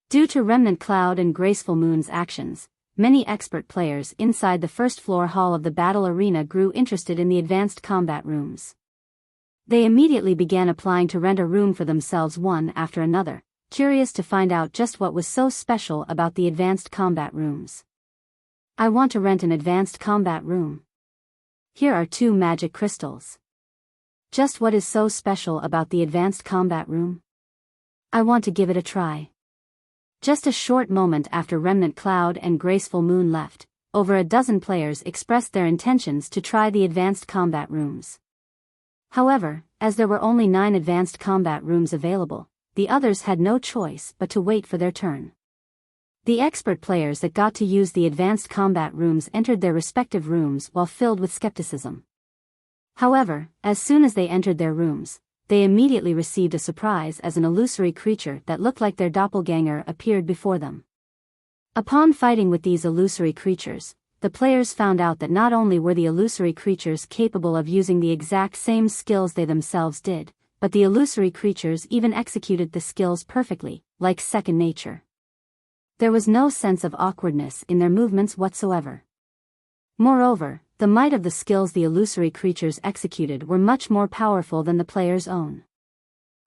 Due to Remnant Cloud and Graceful Moon's actions, many expert players inside the first floor hall of the battle arena grew interested in the advanced combat rooms. They immediately began applying to rent a room for themselves one after another, curious to find out just what was so special about the advanced combat rooms. I want to rent an advanced combat room. Here are 2 magic crystals. Just what is so special about the advanced combat room? I want to give it a try. Just a short moment after Remnant Cloud and Graceful Moon left, over a dozen players expressed their intentions to try the advanced combat rooms. However, as there were only 9 advanced combat rooms available, the others had no choice but to wait for their turn. The expert players that got to use the advanced combat rooms entered their respective rooms while filled with skepticism. However, as soon as they entered their rooms, they immediately received a surprise as an illusory creature that looked like their doppelganger appeared before them. Upon fighting with these illusory creatures, the players found out that not only were the illusory creatures capable of using the exact same skills they themselves did, but the illusory creatures even executed the skills perfectly, like second nature. There was no sense of awkwardness in their movements whatsoever. Moreover, the might of the skills the illusory creatures executed were much more powerful than the players' own.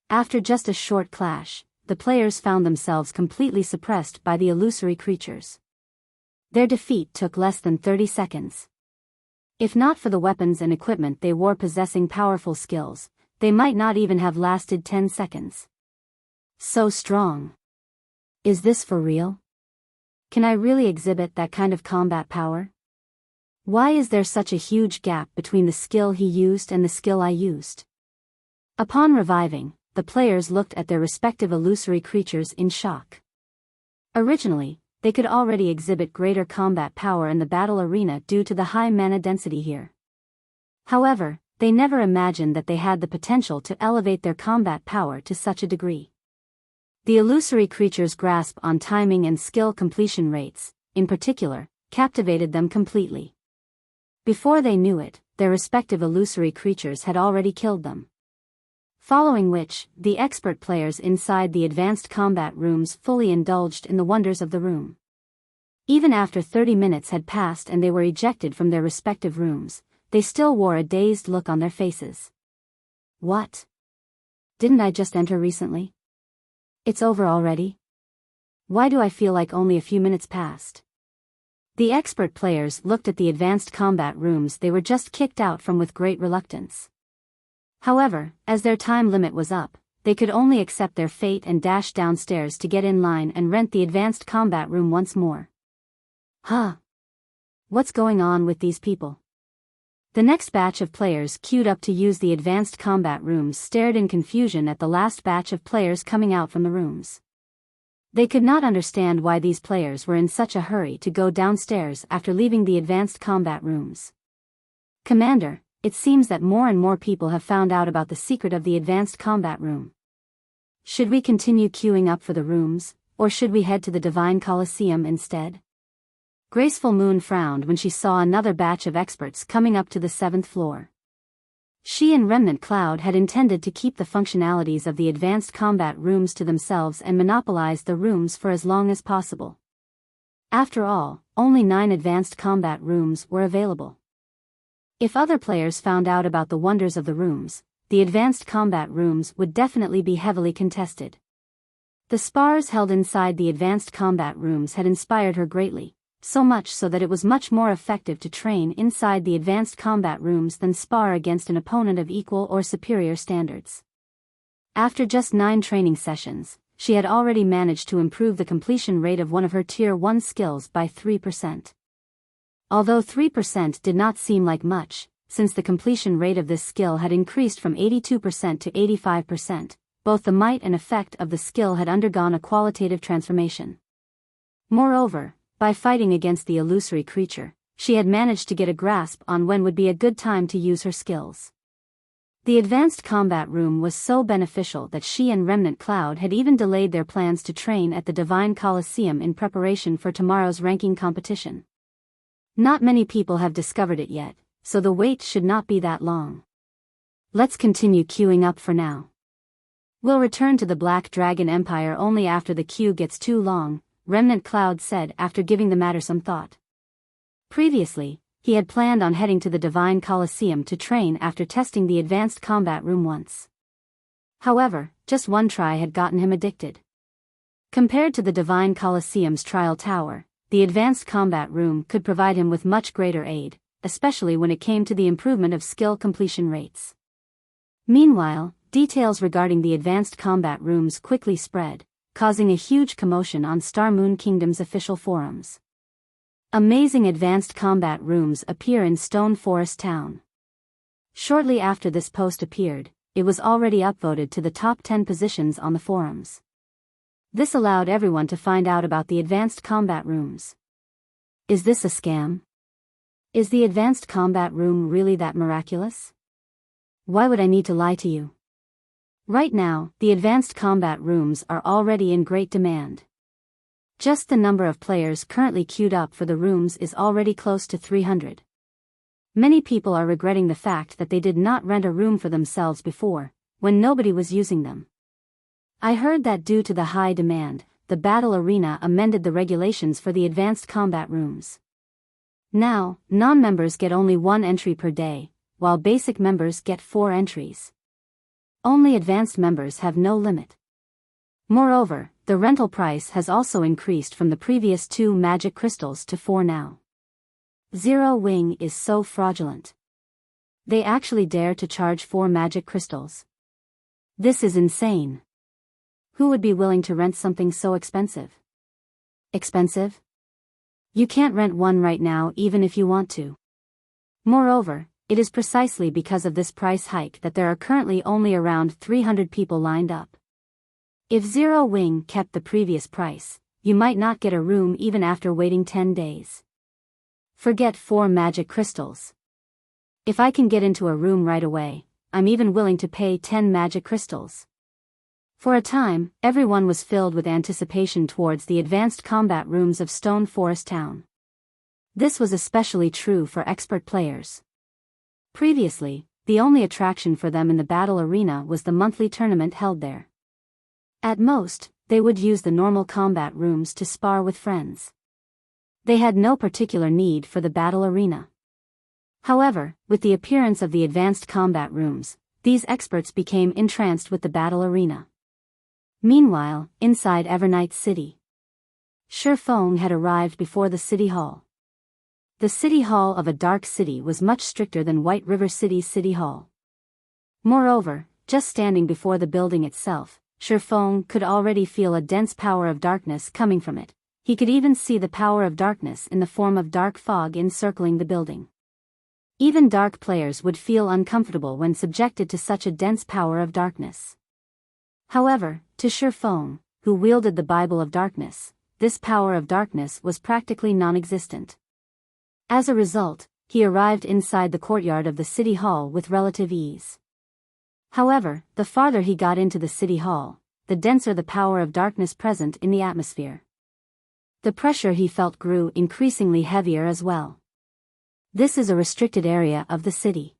After just a short clash, the players found themselves completely suppressed by the illusory creatures. Their defeat took less than 30 seconds. If not for the weapons and equipment they wore possessing powerful skills, they might not even have lasted 10 seconds. So strong. Is this for real? Can I really exhibit that kind of combat power? Why is there such a huge gap between the skill he used and the skill I used? Upon reviving, the players looked at their respective illusory creatures in shock. Originally, they could already exhibit greater combat power in the battle arena due to the high mana density here. However, they never imagined that they had the potential to elevate their combat power to such a degree. The illusory creatures' grasp on timing and skill completion rates, in particular, captivated them completely. Before they knew it, their respective illusory creatures had already killed them. Following which, the expert players inside the advanced combat rooms fully indulged in the wonders of the room. Even after 30 minutes had passed and they were ejected from their respective rooms, they still wore a dazed look on their faces. What? Didn't I just enter recently? It's over already? Why do I feel like only a few minutes passed? The expert players looked at the advanced combat rooms they were just kicked out from with great reluctance. However, as their time limit was up, they could only accept their fate and dash downstairs to get in line and rent the advanced combat room once more. Huh? What's going on with these people? The next batch of players queued up to use the advanced combat rooms stared in confusion at the last batch of players coming out from the rooms. They could not understand why these players were in such a hurry to go downstairs after leaving the advanced combat rooms. Commander, it seems that more and more people have found out about the secret of the advanced combat room. Should we continue queuing up for the rooms, or should we head to the Divine Colosseum instead? Graceful Moon frowned when she saw another batch of experts coming up to the 7th floor. She and Remnant Cloud had intended to keep the functionalities of the advanced combat rooms to themselves and monopolize the rooms for as long as possible. After all, only 9 advanced combat rooms were available. If other players found out about the wonders of the rooms, the advanced combat rooms would definitely be heavily contested. The spars held inside the advanced combat rooms had inspired her greatly, so much so that it was much more effective to train inside the advanced combat rooms than spar against an opponent of equal or superior standards. After just 9 training sessions, she had already managed to improve the completion rate of one of her Tier 1 skills by 3%. Although 3% did not seem like much, since the completion rate of this skill had increased from 82% to 85%, both the might and effect of the skill had undergone a qualitative transformation. Moreover, by fighting against the illusory creature, she had managed to get a grasp on when would be a good time to use her skills. The advanced combat room was so beneficial that she and Remnant Cloud had even delayed their plans to train at the Divine Colosseum in preparation for tomorrow's ranking competition. Not many people have discovered it yet, so the wait should not be that long. Let's continue queuing up for now. We'll return to the Black Dragon Empire only after the queue gets too long, Remnant Cloud said after giving the matter some thought. Previously, he had planned on heading to the Divine Colosseum to train after testing the advanced combat room once. However, just one try had gotten him addicted. Compared to the Divine Colosseum's trial tower, the advanced combat room could provide him with much greater aid, especially when it came to the improvement of skill completion rates. Meanwhile, details regarding the advanced combat rooms quickly spread, causing a huge commotion on Star Moon Kingdom's official forums. Amazing advanced combat rooms appear in Stone Forest Town. Shortly after this post appeared, it was already upvoted to the top 10 positions on the forums. This allowed everyone to find out about the advanced combat rooms. Is this a scam? Is the advanced combat room really that miraculous? Why would I need to lie to you? Right now, the advanced combat rooms are already in great demand. Just the number of players currently queued up for the rooms is already close to 300. Many people are regretting the fact that they did not rent a room for themselves before, when nobody was using them. I heard that due to the high demand, the battle arena amended the regulations for the advanced combat rooms. Now, non-members get only 1 entry per day, while basic members get 4 entries. Only advanced members have no limit. Moreover, the rental price has also increased from the previous 2 magic crystals to 4 now. Zero Wing is so fraudulent. They actually dare to charge 4 magic crystals. This is insane. Who would be willing to rent something so expensive? Expensive? You can't rent one right now even if you want to. Moreover, it is precisely because of this price hike that there are currently only around 300 people lined up. If Zero Wing kept the previous price, you might not get a room even after waiting 10 days. Forget 4 magic crystals. If I can get into a room right away, I'm even willing to pay 10 magic crystals. For a time, everyone was filled with anticipation towards the advanced combat rooms of Stone Forest Town. This was especially true for expert players. Previously, the only attraction for them in the battle arena was the monthly tournament held there. At most, they would use the normal combat rooms to spar with friends. They had no particular need for the battle arena. However, with the appearance of the advanced combat rooms, these experts became entranced with the battle arena. Meanwhile, inside Evernight City, Shifeng had arrived before the city hall. The city hall of a dark city was much stricter than White River City's city hall. Moreover, just standing before the building itself, Shifeng could already feel a dense power of darkness coming from it. He could even see the power of darkness in the form of dark fog encircling the building. Even dark players would feel uncomfortable when subjected to such a dense power of darkness. However, to Shifeng, who wielded the Bible of Darkness, this power of darkness was practically non-existent. As a result, he arrived inside the courtyard of the city hall with relative ease. However, the farther he got into the city hall, the denser the power of darkness present in the atmosphere. The pressure he felt grew increasingly heavier as well. This is a restricted area of the city.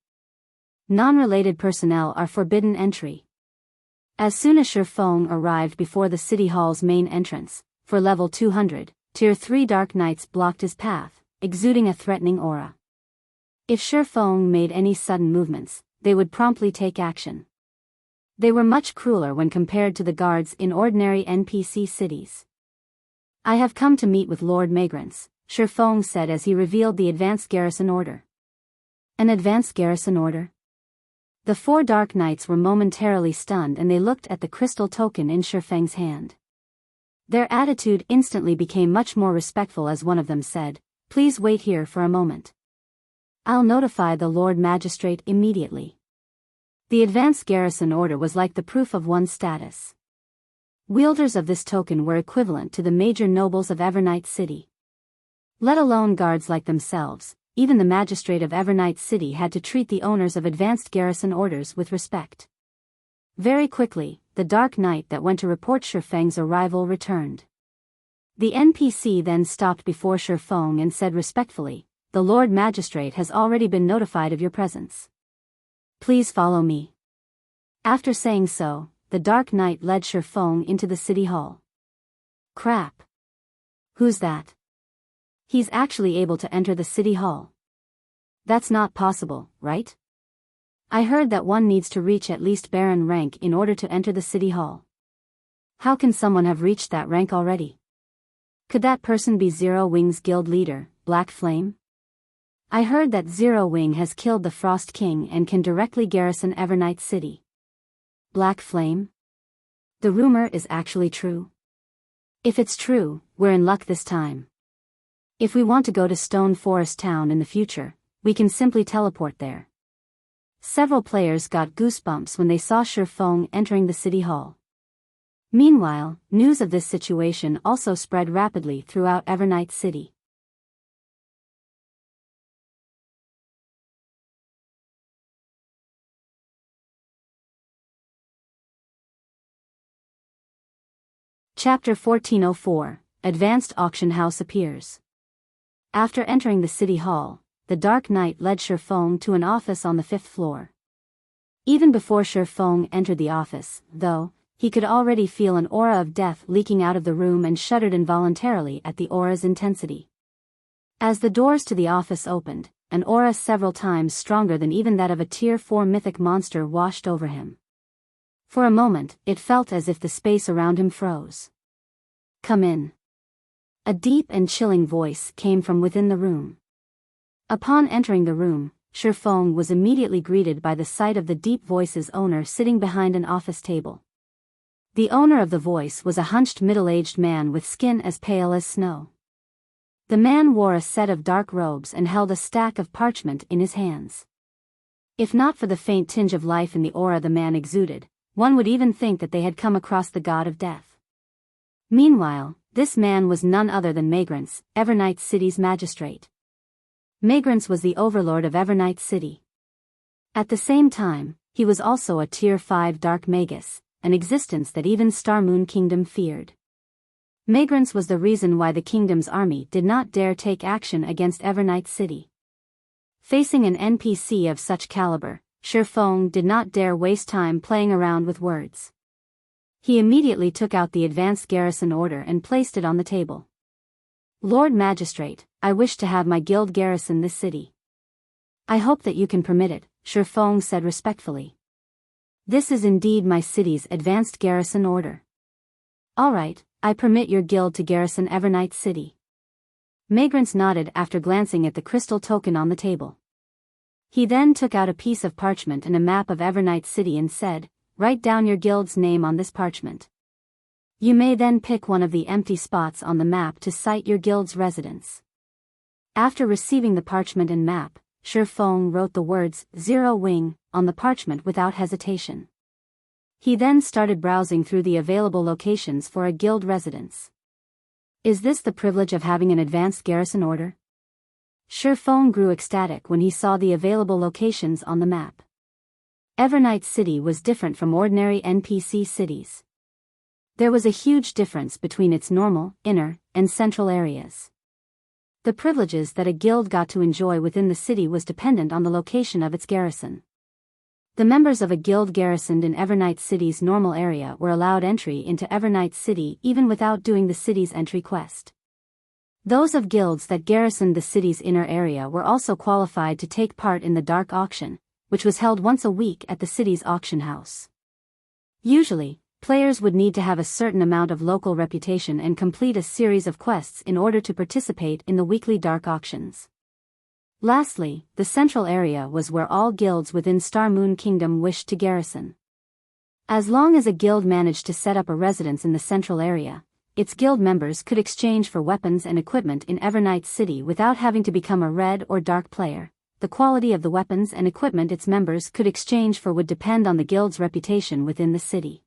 Non-related personnel are forbidden entry. As soon as Shifeng arrived before the city hall's main entrance, for level 200, Tier 3 Dark Knights blocked his path, exuding a threatening aura. If Shifeng made any sudden movements, they would promptly take action. They were much crueler when compared to the guards in ordinary NPC cities. I have come to meet with Lord Magrance, Shifeng said as he revealed the advanced garrison order. An advanced garrison order? The 4 Dark Knights were momentarily stunned and they looked at the crystal token in Shifeng's hand. Their attitude instantly became much more respectful as one of them said, "Please wait here for a moment. I'll notify the Lord Magistrate immediately." The advanced garrison order was like the proof of one's status. Wielders of this token were equivalent to the major nobles of Evernight City. Let alone guards like themselves, even the magistrate of Evernight City had to treat the owners of advanced garrison orders with respect. Very quickly, the Dark Knight that went to report Shifeng's arrival returned. The NPC then stopped before Shifeng and said respectfully, "The Lord Magistrate has already been notified of your presence. Please follow me." After saying so, the Dark Knight led Shifeng into the city hall. Crap. Who's that? He's actually able to enter the city hall. That's not possible, right? I heard that one needs to reach at least Baron rank in order to enter the city hall. How can someone have reached that rank already? Could that person be Zero Wing's guild leader, Black Flame? I heard that Zero Wing has killed the Frost King and can directly garrison Evernight City. Black Flame? The rumor is actually true. If it's true, we're in luck this time. If we want to go to Stone Forest Town in the future, we can simply teleport there. Several players got goosebumps when they saw Shifeng entering the city hall. Meanwhile, news of this situation also spread rapidly throughout Evernight City. Chapter 1404, Advanced Auction House appears. After entering the city hall, the Dark Knight led Shifeng to an office on the 5th floor. Even before Shifeng entered the office, though, he could already feel an aura of death leaking out of the room and shuddered involuntarily at the aura's intensity. As the doors to the office opened, an aura several times stronger than even that of a Tier 4 mythic monster washed over him. For a moment, it felt as if the space around him froze. "Come in." A deep and chilling voice came from within the room. Upon entering the room, Shifeng was immediately greeted by the sight of the Deep Voice's owner sitting behind an office table. The owner of the voice was a hunched middle-aged man with skin as pale as snow. The man wore a set of dark robes and held a stack of parchment in his hands. If not for the faint tinge of life in the aura the man exuded, one would even think that they had come across the god of death. Meanwhile, this man was none other than Monstrous, Evernight City's magistrate. Monstrous was the overlord of Evernight City. At the same time, he was also a Tier 5 Dark Magus, an existence that even Star Moon Kingdom feared. Monstrous was the reason why the kingdom's army did not dare take action against Evernight City. Facing an NPC of such caliber, Shifeng did not dare waste time playing around with words. He immediately took out the advanced garrison order and placed it on the table. Lord Magistrate, I wish to have my guild garrison this city. I hope that you can permit it, Shifeng said respectfully. This is indeed my city's advanced garrison order. All right, I permit your guild to garrison Evernight City. Monstrous nodded after glancing at the crystal token on the table. He then took out a piece of parchment and a map of Evernight City and said, write down your guild's name on this parchment. You may then pick one of the empty spots on the map to cite your guild's residence. After receiving the parchment and map, Shifeng wrote the words, Zero Wing, on the parchment without hesitation. He then started browsing through the available locations for a guild residence. Is this the privilege of having an advanced garrison order? Shifeng grew ecstatic when he saw the available locations on the map. Evernight City was different from ordinary NPC cities. There was a huge difference between its normal, inner, and central areas. The privileges that a guild got to enjoy within the city was dependent on the location of its garrison. The members of a guild garrisoned in Evernight City's normal area were allowed entry into Evernight City even without doing the city's entry quest. Those of guilds that garrisoned the city's inner area were also qualified to take part in the Dark Auction, which was held once a week at the city's auction house. Usually, players would need to have a certain amount of local reputation and complete a series of quests in order to participate in the weekly Dark Auctions. Lastly, the central area was where all guilds within Star Moon Kingdom wished to garrison. As long as a guild managed to set up a residence in the central area, its guild members could exchange for weapons and equipment in Evernight City without having to become a red or dark player. The quality of the weapons and equipment its members could exchange for would depend on the guild's reputation within the city.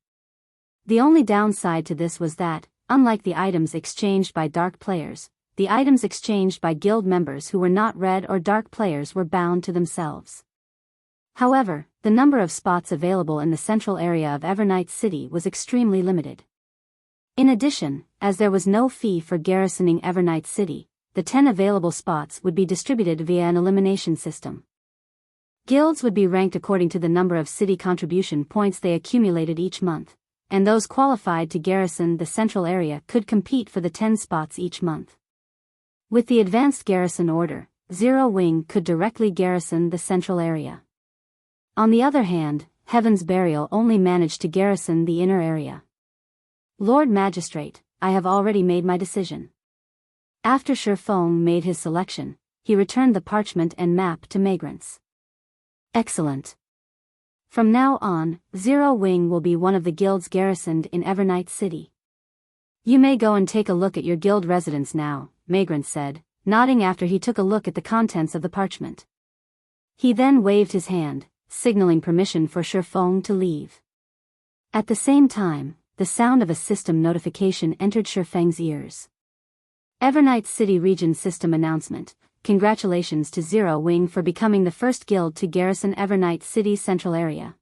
The only downside to this was that, unlike the items exchanged by dark players, the items exchanged by guild members who were not red or dark players were bound to themselves. However, the number of spots available in the central area of Evernight City was extremely limited. In addition, as there was no fee for garrisoning Evernight City, the 10 available spots would be distributed via an elimination system. Guilds would be ranked according to the number of city contribution points they accumulated each month, and those qualified to garrison the central area could compete for the 10 spots each month. With the advanced garrison order, Zero Wing could directly garrison the central area. On the other hand, Heaven's Burial only managed to garrison the inner area. Lord Magistrate, I have already made my decision. After Shifeng made his selection, he returned the parchment and map to Monstrous. Excellent. From now on, Zero Wing will be one of the guilds garrisoned in Evernight City. You may go and take a look at your guild residence now, Monstrous said, nodding after he took a look at the contents of the parchment. He then waved his hand, signaling permission for Shifeng to leave. At the same time, the sound of a system notification entered Shifeng's ears. Evernight City Region System Announcement. Congratulations to Zero Wing for becoming the first guild to garrison Evernight City's central area.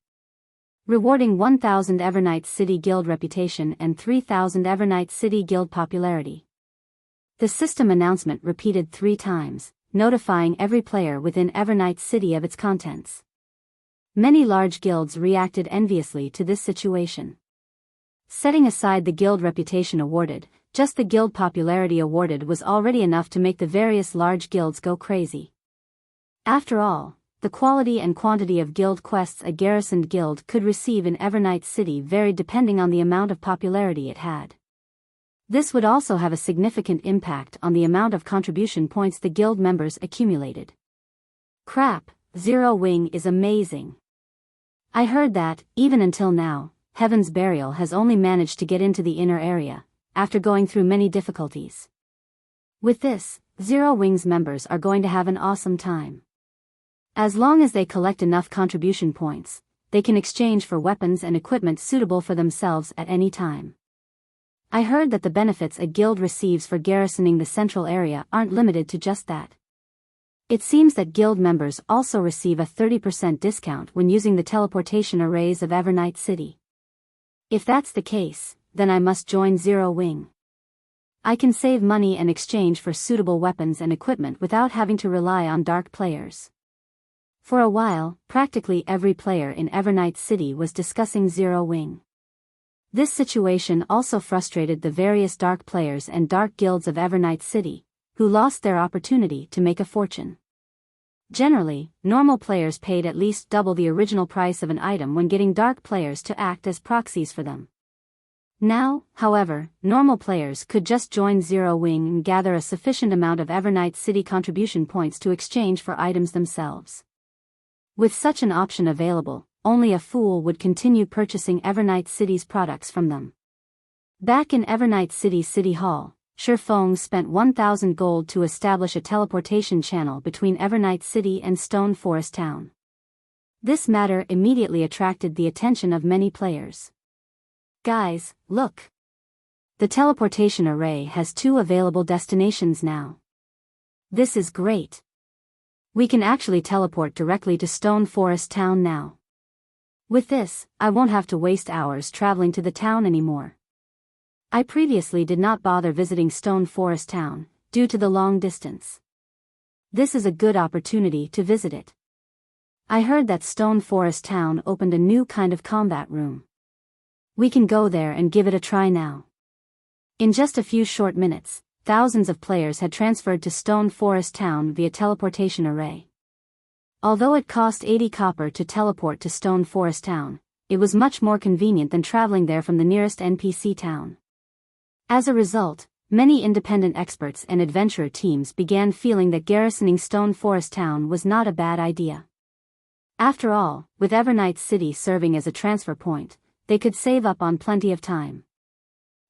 Rewarding 1,000 Evernight City Guild reputation and 3,000 Evernight City Guild popularity. The system announcement repeated 3 times, notifying every player within Evernight City of its contents. Many large guilds reacted enviously to this situation. Setting aside the guild reputation awarded, just the guild popularity awarded was already enough to make the various large guilds go crazy. After all, the quality and quantity of guild quests a garrisoned guild could receive in Evernight City varied depending on the amount of popularity it had. This would also have a significant impact on the amount of contribution points the guild members accumulated. Crap, Zero Wing is amazing. I heard that, even until now, Heaven's Burial has only managed to get into the inner area, after going through many difficulties. With this, Zero Wing's members are going to have an awesome time. As long as they collect enough contribution points, they can exchange for weapons and equipment suitable for themselves at any time. I heard that the benefits a guild receives for garrisoning the central area aren't limited to just that. It seems that guild members also receive a 30% discount when using the teleportation arrays of Evernight City. If that's the case, then I must join Zero Wing. I can save money and exchange for suitable weapons and equipment without having to rely on dark players. For a while, practically every player in Evernight City was discussing Zero Wing. This situation also frustrated the various dark players and dark guilds of Evernight City, who lost their opportunity to make a fortune. Generally, normal players paid at least double the original price of an item when getting dark players to act as proxies for them. Now, however, normal players could just join Zero Wing and gather a sufficient amount of Evernight City contribution points to exchange for items themselves. With such an option available, only a fool would continue purchasing Evernight City's products from them. Back in Evernight City City Hall, Shifeng spent 1,000 gold to establish a teleportation channel between Evernight City and Stone Forest Town. This matter immediately attracted the attention of many players. Guys, look! The teleportation array has 2 available destinations now. This is great! We can actually teleport directly to Stone Forest Town now. With this, I won't have to waste hours traveling to the town anymore. I previously did not bother visiting Stone Forest Town, due to the long distance. This is a good opportunity to visit it. I heard that Stone Forest Town opened a new kind of combat room. We can go there and give it a try now. In just a few short minutes, thousands of players had transferred to Stone Forest Town via teleportation array. Although it cost 80 copper to teleport to Stone Forest Town, it was much more convenient than traveling there from the nearest NPC town. As a result, many independent experts and adventurer teams began feeling that garrisoning Stone Forest Town was not a bad idea. After all, with Evernight City serving as a transfer point, they could save up on plenty of time.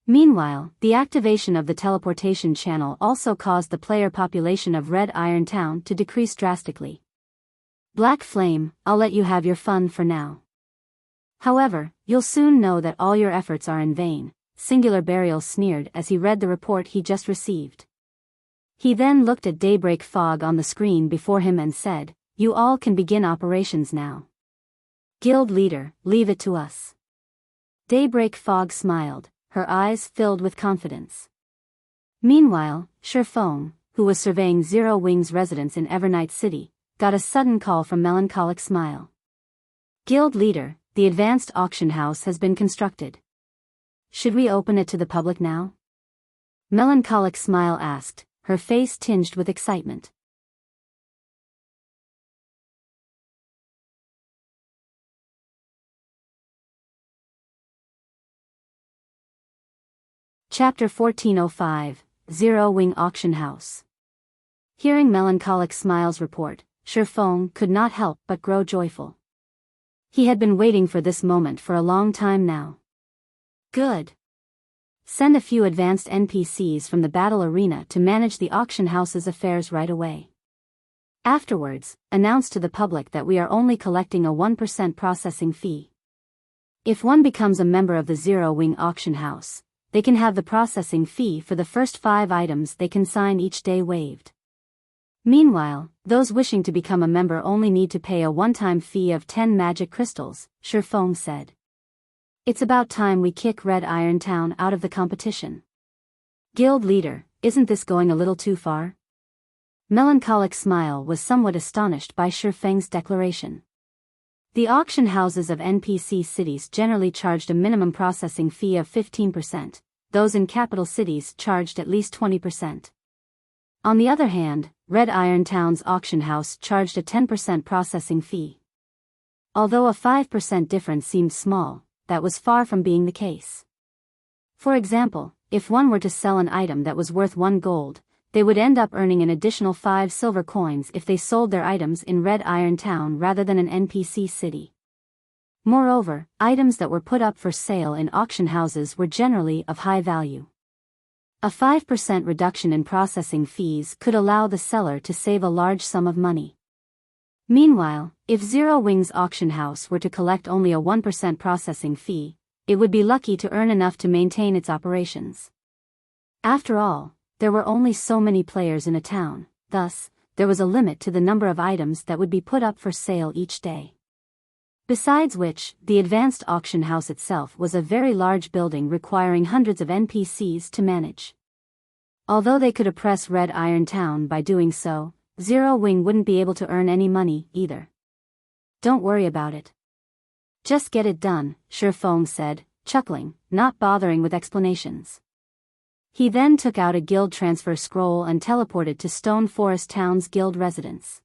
Meanwhile, the activation of the teleportation channel also caused the player population of Red Iron Town to decrease drastically. Black Flame, I'll let you have your fun for now. However, you'll soon know that all your efforts are in vain, Singular Burial sneered as he read the report he just received. He then looked at Daybreak Fog on the screen before him and said, "You all can begin operations now. Guild leader, leave it to us." Daybreak Fog smiled, her eyes filled with confidence. Meanwhile, Shifeng, who was surveying Zero Wing's residence in Evernight City, got a sudden call from Melancholic Smile. "Guild leader, the advanced auction house has been constructed. Should we open it to the public now?" Melancholic Smile asked, her face tinged with excitement. Chapter 1405, Zero Wing Auction House. Hearing Melancholic Smile's report, Shifeng could not help but grow joyful. He had been waiting for this moment for a long time now. Good. Send a few advanced NPCs from the battle arena to manage the auction house's affairs right away. Afterwards, announce to the public that we are only collecting a 1% processing fee. If one becomes a member of the Zero Wing Auction House, they can have the processing fee for the first 5 items they consign each day waived. Meanwhile, those wishing to become a member only need to pay a one-time fee of 10 magic crystals, Shifeng said. It's about time we kick Red Iron Town out of the competition. Guild leader, isn't this going a little too far? Melancholic Smile was somewhat astonished by Shifeng's declaration. The auction houses of NPC cities generally charged a minimum processing fee of 15%, those in capital cities charged at least 20%. On the other hand, Red Iron Town's auction house charged a 10% processing fee. Although a 5% difference seemed small, that was far from being the case. For example, if one were to sell an item that was worth 1 gold, they would end up earning an additional 5 silver coins if they sold their items in Red Iron Town rather than an NPC city. Moreover, items that were put up for sale in auction houses were generally of high value. A 5% reduction in processing fees could allow the seller to save a large sum of money. Meanwhile, if Zero Wing's auction house were to collect only a 1% processing fee, it would be lucky to earn enough to maintain its operations. After all, there were only so many players in a town, thus, there was a limit to the number of items that would be put up for sale each day. Besides which, the advanced auction house itself was a very large building requiring hundreds of NPCs to manage. Although they could oppress Red Iron Town by doing so, Zero Wing wouldn't be able to earn any money, either. Don't worry about it. Just get it done, Foam said, chuckling, not bothering with explanations. He then took out a guild transfer scroll and teleported to Stone Forest Town's guild residence.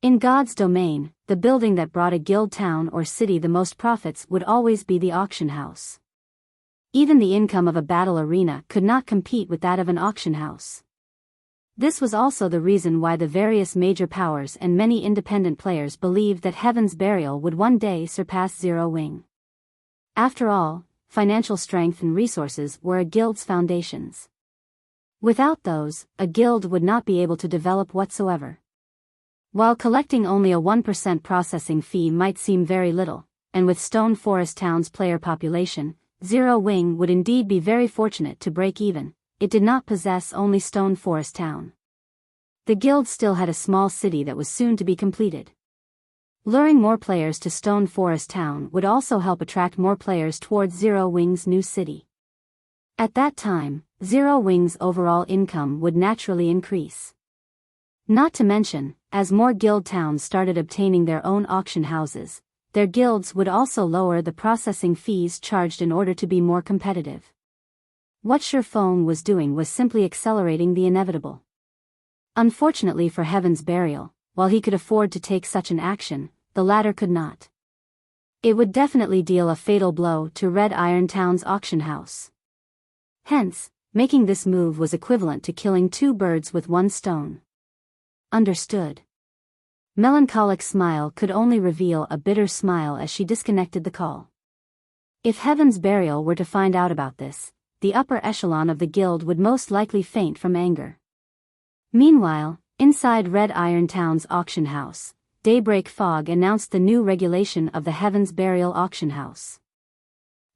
In God's domain, the building that brought a guild town or city the most profits would always be the auction house. Even the income of a battle arena could not compete with that of an auction house. This was also the reason why the various major powers and many independent players believed that Heaven's Burial would one day surpass Zero Wing. After all, financial strength and resources were a guild's foundations. Without those, a guild would not be able to develop whatsoever. While collecting only a 1% processing fee might seem very little, and with Stone Forest Town's player population, Zero Wing would indeed be very fortunate to break even. It did not possess only Stone Forest Town. The guild still had a small city that was soon to be completed. Luring more players to Stone Forest Town would also help attract more players towards Zero Wing's new city. At that time, Zero Wing's overall income would naturally increase. Not to mention, as more guild towns started obtaining their own auction houses, their guilds would also lower the processing fees charged in order to be more competitive. What Foam was doing was simply accelerating the inevitable. Unfortunately for Heaven's Burial, while he could afford to take such an action, the latter could not. It would definitely deal a fatal blow to Red Iron Town's auction house. Hence, making this move was equivalent to killing 2 birds with 1 stone. Understood. Melancholic Smile could only reveal a bitter smile as she disconnected the call. If Heaven's Burial were to find out about this, the upper echelon of the guild would most likely faint from anger. Meanwhile, inside Red Iron Town's auction house, Daybreak Fog announced the new regulation of the Heaven's Burial auction house.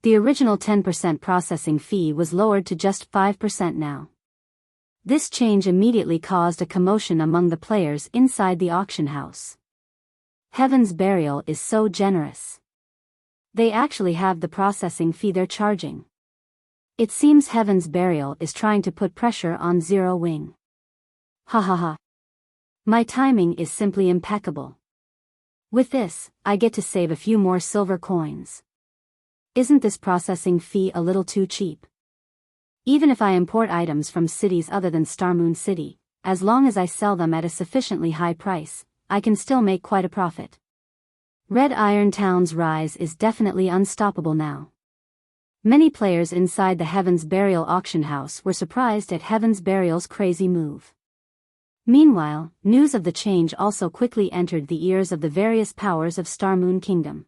The original 10% processing fee was lowered to just 5% now. This change immediately caused a commotion among the players inside the auction house. Heaven's Burial is so generous. They actually have the processing fee they're charging. It seems Heaven's Burial is trying to put pressure on Zero Wing. Ha ha ha. My timing is simply impeccable. With this, I get to save a few more silver coins. Isn't this processing fee a little too cheap? Even if I import items from cities other than Starmoon City, as long as I sell them at a sufficiently high price, I can still make quite a profit. Red Iron Town's rise is definitely unstoppable now. Many players inside the Heaven's Burial auction house were surprised at Heaven's Burial's crazy move. Meanwhile, news of the change also quickly entered the ears of the various powers of Starmoon Kingdom.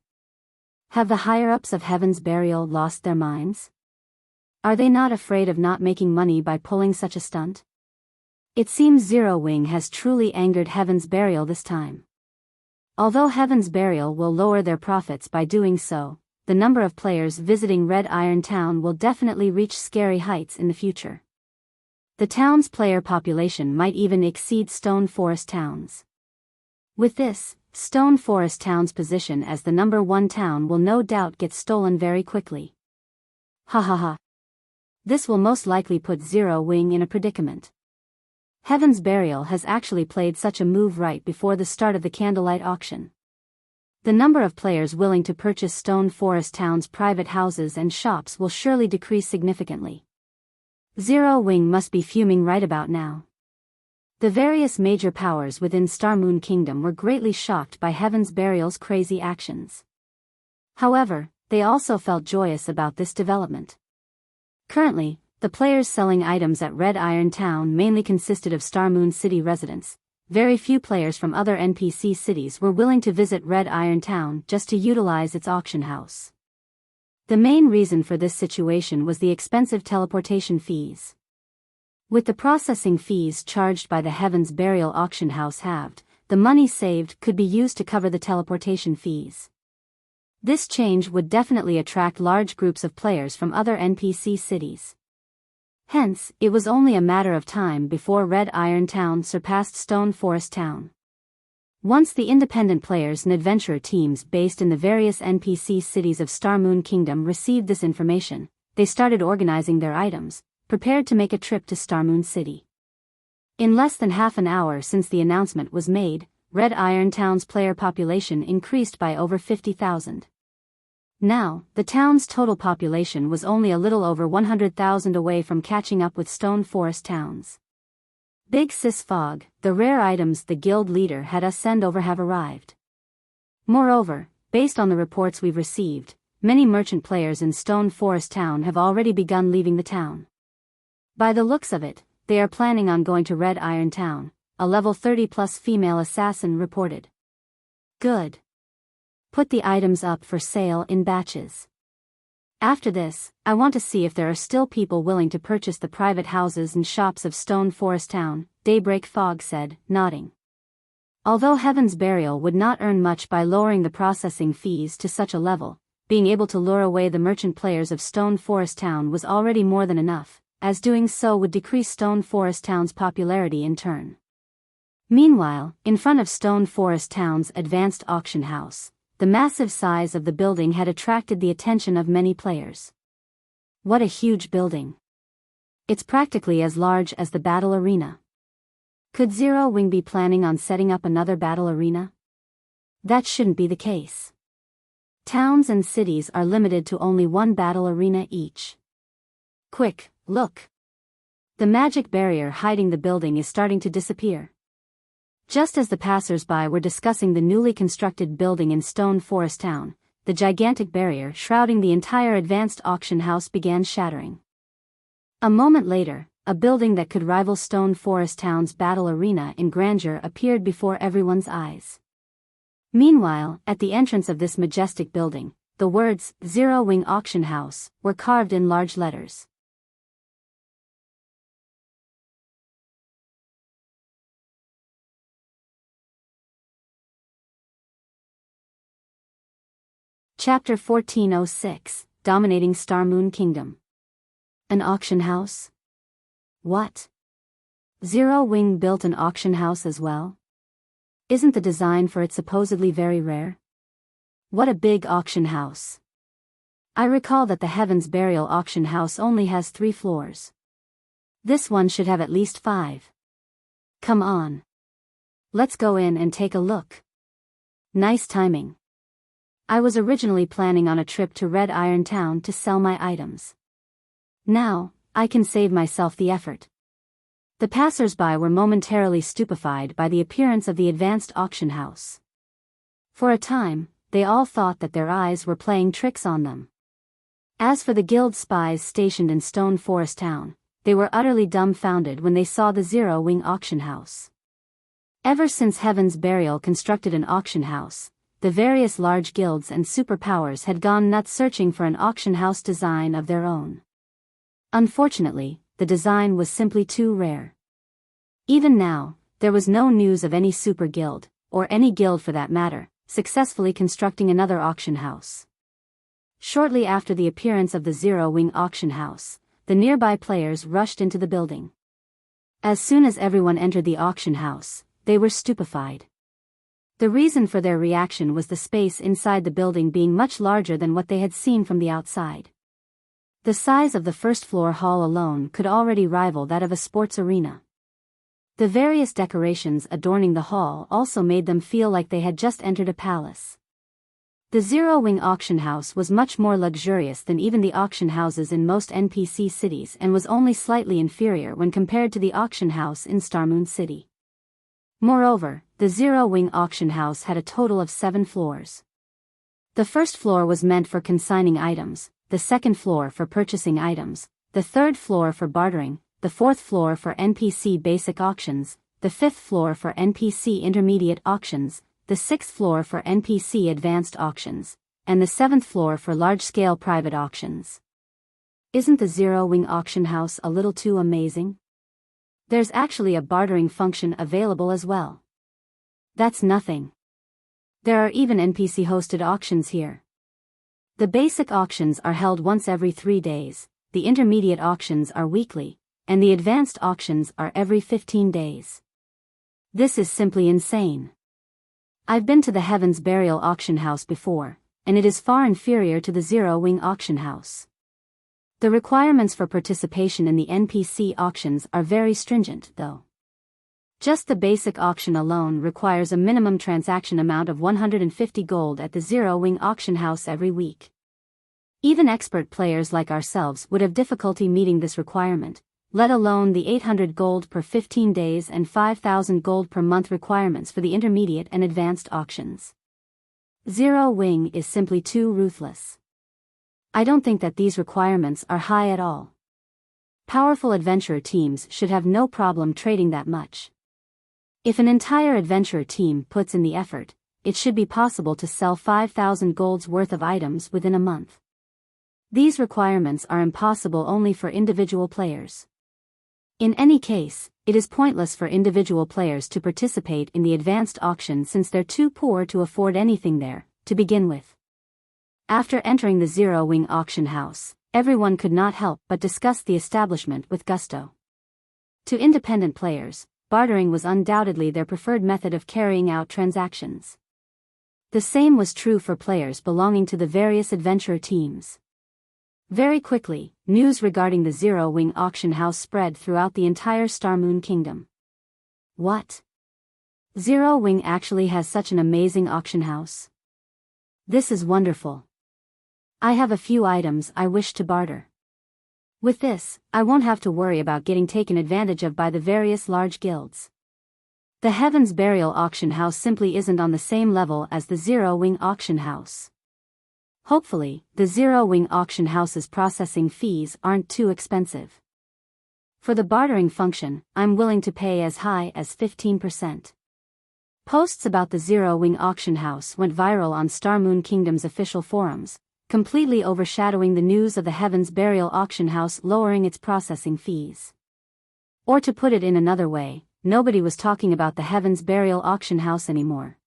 Have the higher-ups of Heaven's Burial lost their minds? Are they not afraid of not making money by pulling such a stunt? It seems Zero Wing has truly angered Heaven's Burial this time. Although Heaven's Burial will lower their profits by doing so, the number of players visiting Red Iron Town will definitely reach scary heights in the future. The town's player population might even exceed Stone Forest Town's. With this, Stone Forest Town's position as the number 1 town will no doubt get stolen very quickly. Ha ha ha. This will most likely put Zero Wing in a predicament. Heaven's Burial has actually played such a move right before the start of the candlelight auction. The number of players willing to purchase Stone Forest Town's private houses and shops will surely decrease significantly. Zero Wing must be fuming right about now. The various major powers within Starmoon Kingdom were greatly shocked by Heaven's Burial's crazy actions. However, they also felt joyous about this development. Currently, The players selling items at Red Iron Town mainly consisted of Star Moon City residents. Very few players from other NPC cities were willing to visit Red Iron Town just to utilize its auction house. The main reason for this situation was the expensive teleportation fees. With the processing fees charged by the Heaven's Burial auction house halved, the money saved could be used to cover the teleportation fees. This change would definitely attract large groups of players from other NPC cities. Hence, it was only a matter of time before Red Iron Town surpassed Stone Forest Town. Once the independent players and adventurer teams based in the various NPC cities of Star Moon Kingdom received this information, they started organizing their items, prepared to make a trip to Star Moon City. In less than half an hour since the announcement was made, Red Iron Town's player population increased by over 50,000. Now, the town's total population was only a little over 100,000 away from catching up with Stone Forest Towns. Big Sis Fog, the rare items the guild leader had us send over have arrived. Moreover, based on the reports we've received, many merchant players in Stone Forest Town have already begun leaving the town. By the looks of it, they are planning on going to Red Iron Town, a level 30+ female assassin reported. Good. Put the items up for sale in batches. After this, I want to see if there are still people willing to purchase the private houses and shops of Stone Forest Town, Daybreak Fog said, nodding. Although Heaven's Burial would not earn much by lowering the processing fees to such a level, being able to lure away the merchant players of Stone Forest Town was already more than enough, as doing so would decrease Stone Forest Town's popularity in turn. Meanwhile, in front of Stone Forest Town's advanced auction house, the massive size of the building had attracted the attention of many players. What a huge building. It's practically as large as the battle arena. Could Zero Wing be planning on setting up another battle arena? That shouldn't be the case. Towns and cities are limited to only one battle arena each. Quick, look. The magic barrier hiding the building is starting to disappear. Just as the passers-by were discussing the newly constructed building in Stone Forest Town, the gigantic barrier shrouding the entire advanced auction house began shattering. A moment later, a building that could rival Stone Forest Town's battle arena in grandeur appeared before everyone's eyes. Meanwhile, at the entrance of this majestic building, the words, Zero Wing Auction House, were carved in large letters. Chapter 1406, Dominating Star Moon Kingdom. An auction house? What? Zero Wing built an auction house as well? Isn't the design for it supposedly very rare? What a big auction house. I recall that the Heaven's Burial auction house only has 3 floors. This one should have at least 5. Come on. Let's go in and take a look. Nice timing. I was originally planning on a trip to Red Iron Town to sell my items. Now, I can save myself the effort. The passers-by were momentarily stupefied by the appearance of the advanced auction house. For a time, they all thought that their eyes were playing tricks on them. As for the guild spies stationed in Stone Forest Town, they were utterly dumbfounded when they saw the Zero Wing auction house. Ever since Heaven's Burial constructed an auction house, the various large guilds and superpowers had gone nuts searching for an auction house design of their own. Unfortunately, the design was simply too rare. Even now, there was no news of any super guild, or any guild for that matter, successfully constructing another auction house. Shortly after the appearance of the Zero Wing auction house, the nearby players rushed into the building. As soon as everyone entered the auction house, they were stupefied. The reason for their reaction was the space inside the building being much larger than what they had seen from the outside. The size of the first floor hall alone could already rival that of a sports arena. The various decorations adorning the hall also made them feel like they had just entered a palace. The Zero Wing auction house was much more luxurious than even the auction houses in most NPC cities and was only slightly inferior when compared to the auction house in Star Moon City. Moreover, the Zero Wing auction house had a total of 7 floors. The first floor was meant for consigning items, the second floor for purchasing items, the third floor for bartering, the fourth floor for NPC basic auctions, the fifth floor for NPC intermediate auctions, the sixth floor for NPC advanced auctions, and the seventh floor for large-scale private auctions. Isn't the Zero Wing auction house a little too amazing? There's actually a bartering function available as well. That's nothing. There are even NPC-hosted auctions here. The basic auctions are held once every 3 days, the intermediate auctions are weekly, and the advanced auctions are every 15 days. This is simply insane. I've been to the Heaven's Burial auction house before, and it is far inferior to the Zero Wing auction house. The requirements for participation in the NPC auctions are very stringent, though. Just the basic auction alone requires a minimum transaction amount of 150 gold at the Zero Wing auction house every week. Even expert players like ourselves would have difficulty meeting this requirement, let alone the 800 gold per 15 days and 5,000 gold per month requirements for the intermediate and advanced auctions. Zero Wing is simply too ruthless. I don't think that these requirements are high at all. Powerful adventurer teams should have no problem trading that much. If an entire adventurer team puts in the effort, it should be possible to sell 5,000 gold's worth of items within a month. These requirements are impossible only for individual players. In any case, it is pointless for individual players to participate in the advanced auction since they're too poor to afford anything there, to begin with. After entering the Zero Wing auction house, everyone could not help but discuss the establishment with gusto. To independent players, bartering was undoubtedly their preferred method of carrying out transactions. The same was true for players belonging to the various adventurer teams. Very quickly, news regarding the Zero Wing auction house spread throughout the entire Star Moon Kingdom. What? Zero Wing actually has such an amazing auction house? This is wonderful. I have a few items I wish to barter. With this, I won't have to worry about getting taken advantage of by the various large guilds. The Heaven's Burial auction house simply isn't on the same level as the Zero Wing auction house. Hopefully, the Zero Wing auction house's processing fees aren't too expensive. For the bartering function, I'm willing to pay as high as 15%. Posts about the Zero Wing auction house went viral on Star Moon Kingdom's official forums, completely overshadowing the news of the Heaven's Burial auction house lowering its processing fees. Or to put it in another way, nobody was talking about the Heaven's Burial auction house anymore.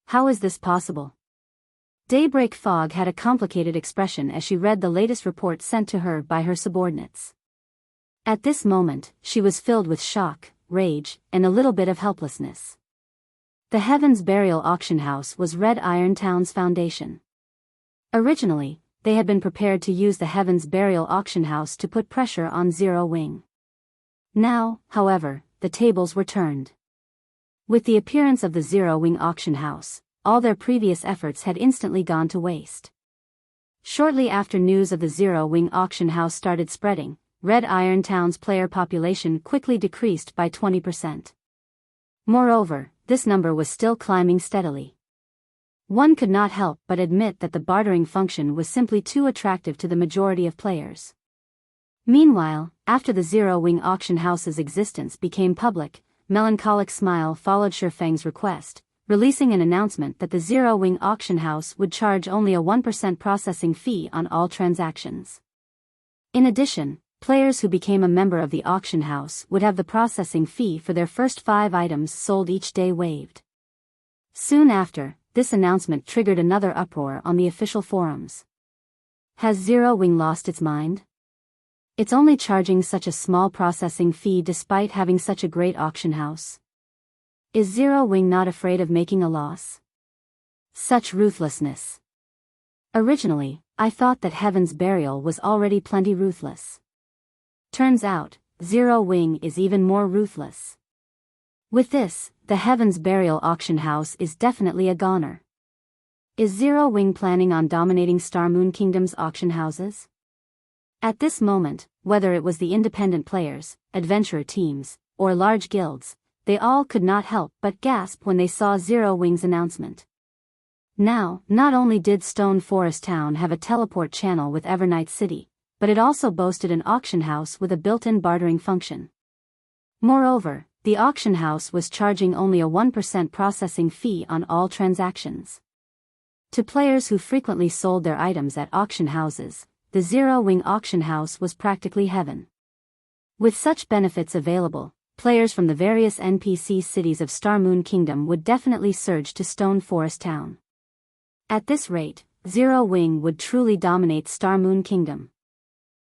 How is this possible? Daybreak Fog had a complicated expression as she read the latest report sent to her by her subordinates. At this moment, she was filled with shock, rage, and a little bit of helplessness. The Heaven's Burial auction house was Red Iron Town's foundation. Originally, they had been prepared to use the Heaven's Burial auction house to put pressure on Zero Wing. Now, however, the tables were turned. With the appearance of the Zero Wing auction house, all their previous efforts had instantly gone to waste. Shortly after news of the Zero Wing auction house started spreading, Red Iron Town's player population quickly decreased by 20%. Moreover, this number was still climbing steadily. One could not help but admit that the bartering function was simply too attractive to the majority of players. Meanwhile, after the Zero Wing auction house's existence became public, Melancholic Smile followed Shifeng's request, releasing an announcement that the Zero Wing auction house would charge only a 1% processing fee on all transactions. In addition, players who became a member of the auction house would have the processing fee for their first 5 items sold each day waived. Soon after, this announcement triggered another uproar on the official forums. Has Zero Wing lost its mind? It's only charging such a small processing fee despite having such a great auction house. Is Zero Wing not afraid of making a loss? Such ruthlessness. Originally, I thought that Heaven's Burial was already plenty ruthless. Turns out, Zero Wing is even more ruthless. With this, the Heaven's Burial auction house is definitely a goner. Is Zero Wing planning on dominating Star Moon Kingdom's auction houses? At this moment, whether it was the independent players, adventurer teams, or large guilds, they all could not help but gasp when they saw Zero Wing's announcement. Now, not only did Stone Forest Town have a teleport channel with Evernight City, but it also boasted an auction house with a built-in bartering function. Moreover, the auction house was charging only a 1% processing fee on all transactions. To players who frequently sold their items at auction houses, the Zero-Wing auction house was practically heaven. With such benefits available, players from the various NPC cities of Star Moon Kingdom would definitely surge to Stone Forest Town. At this rate, Zero-Wing would truly dominate Star Moon Kingdom.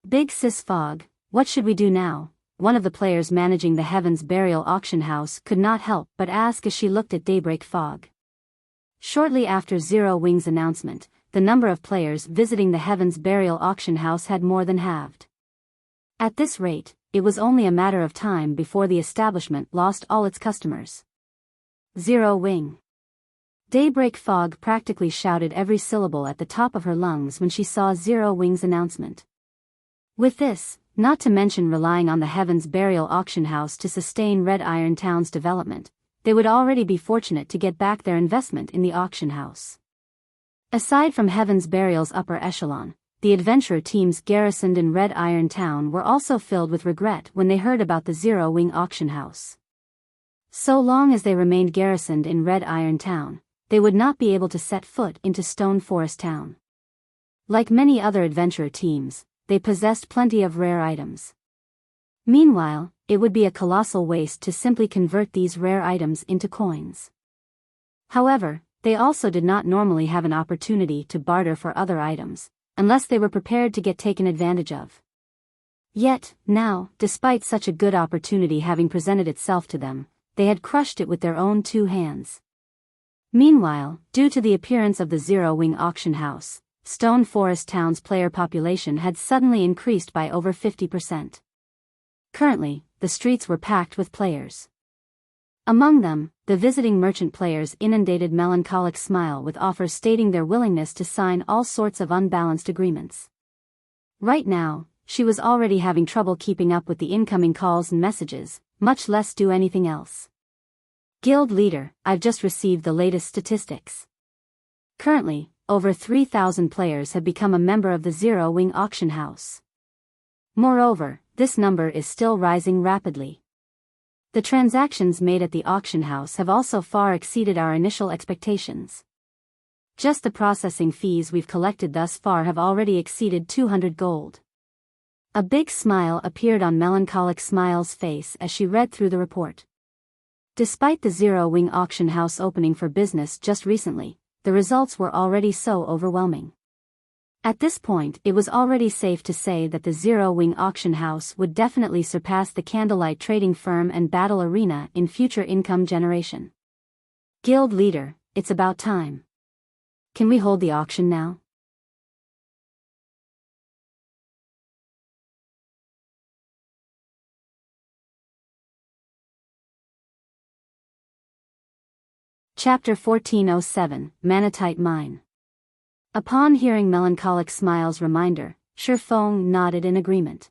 Big Sis Fog, what should we do now? One of the players managing the Heaven's Burial auction house could not help but ask as she looked at Daybreak Fog. Shortly after Zero-Wing's announcement, the number of players visiting the Heaven's Burial auction house had more than halved. At this rate, it was only a matter of time before the establishment lost all its customers. Zero-Wing. Daybreak Fog practically shouted every syllable at the top of her lungs when she saw Zero-Wing's announcement. With this, not to mention relying on the Heaven's Burial auction house to sustain Red Iron Town's development, they would already be fortunate to get back their investment in the auction house. Aside from Heaven's Burial's upper echelon, the adventurer teams garrisoned in Red Iron Town were also filled with regret when they heard about the Zero-Wing auction house. So long as they remained garrisoned in Red Iron Town, they would not be able to set foot into Stone Forest Town. Like many other adventurer teams, they possessed plenty of rare items. Meanwhile, it would be a colossal waste to simply convert these rare items into coins. However, they also did not normally have an opportunity to barter for other items, unless they were prepared to get taken advantage of. Yet, now, despite such a good opportunity having presented itself to them, they had crushed it with their own two hands. Meanwhile, due to the appearance of the Zero-Wing auction house, Stone Forest Town's player population had suddenly increased by over 50%. Currently, the streets were packed with players. Among them, the visiting merchant players inundated Melancholic Smile with offers stating their willingness to sign all sorts of unbalanced agreements. Right now, she was already having trouble keeping up with the incoming calls and messages, much less do anything else. Guild Leader, I've just received the latest statistics. Currently, over 3,000 players have become a member of the Zero-Wing auction house. Moreover, this number is still rising rapidly. The transactions made at the auction house have also far exceeded our initial expectations. Just the processing fees we've collected thus far have already exceeded 200 gold. A big smile appeared on Melancholic Smile's face as she read through the report. Despite the Zero-Wing auction house opening for business just recently, the results were already so overwhelming. At this point, it was already safe to say that the Zero-Wing auction house would definitely surpass the Candlelight Trading Firm and Battle Arena in future income generation. Guild Leader, it's about time. Can we hold the auction now? Chapter 1407, Manatite Mine. Upon hearing Melancholic Smile's reminder, Shifeng nodded in agreement.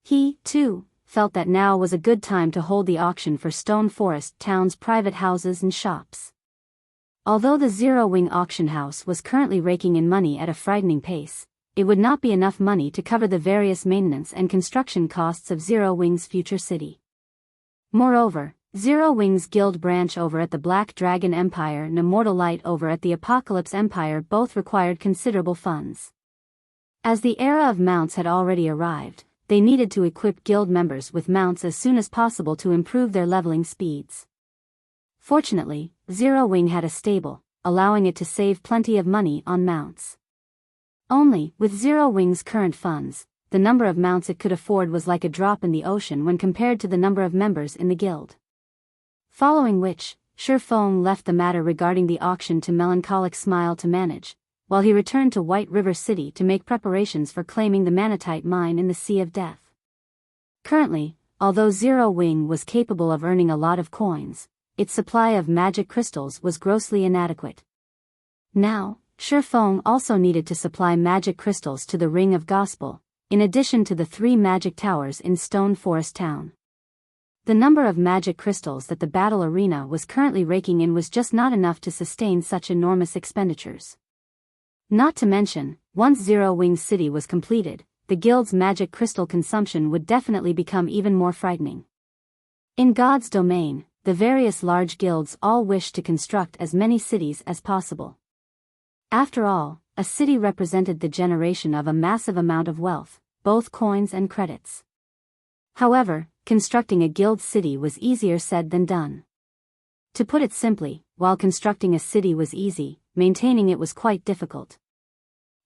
He, too, felt that now was a good time to hold the auction for Stone Forest Town's private houses and shops. Although the Zero-Wing auction house was currently raking in money at a frightening pace, it would not be enough money to cover the various maintenance and construction costs of Zero-Wing's future city. Moreover, Zero-Wing's guild branch over at the Black Dragon Empire and Immortal Light over at the Apocalypse Empire both required considerable funds. As the era of mounts had already arrived, they needed to equip guild members with mounts as soon as possible to improve their leveling speeds. Fortunately, Zero-Wing had a stable, allowing it to save plenty of money on mounts. Only, with Zero-Wing's current funds, the number of mounts it could afford was like a drop in the ocean when compared to the number of members in the guild. Following which, Shifeng left the matter regarding the auction to Melancholic Smile to manage, while he returned to White River City to make preparations for claiming the Manatite mine in the Sea of Death. Currently, although Zero-Wing was capable of earning a lot of coins, its supply of magic crystals was grossly inadequate. Now, Shifeng also needed to supply magic crystals to the Ring of Gospel, in addition to the 3 magic towers in Stone Forest Town. The number of magic crystals that the battle arena was currently raking in was just not enough to sustain such enormous expenditures. Not to mention, once Zero-Wing's city was completed, the guild's magic crystal consumption would definitely become even more frightening. In God's domain, the various large guilds all wished to construct as many cities as possible. After all, a city represented the generation of a massive amount of wealth, both coins and credits. However, constructing a guild city was easier said than done. To put it simply, while constructing a city was easy, maintaining it was quite difficult.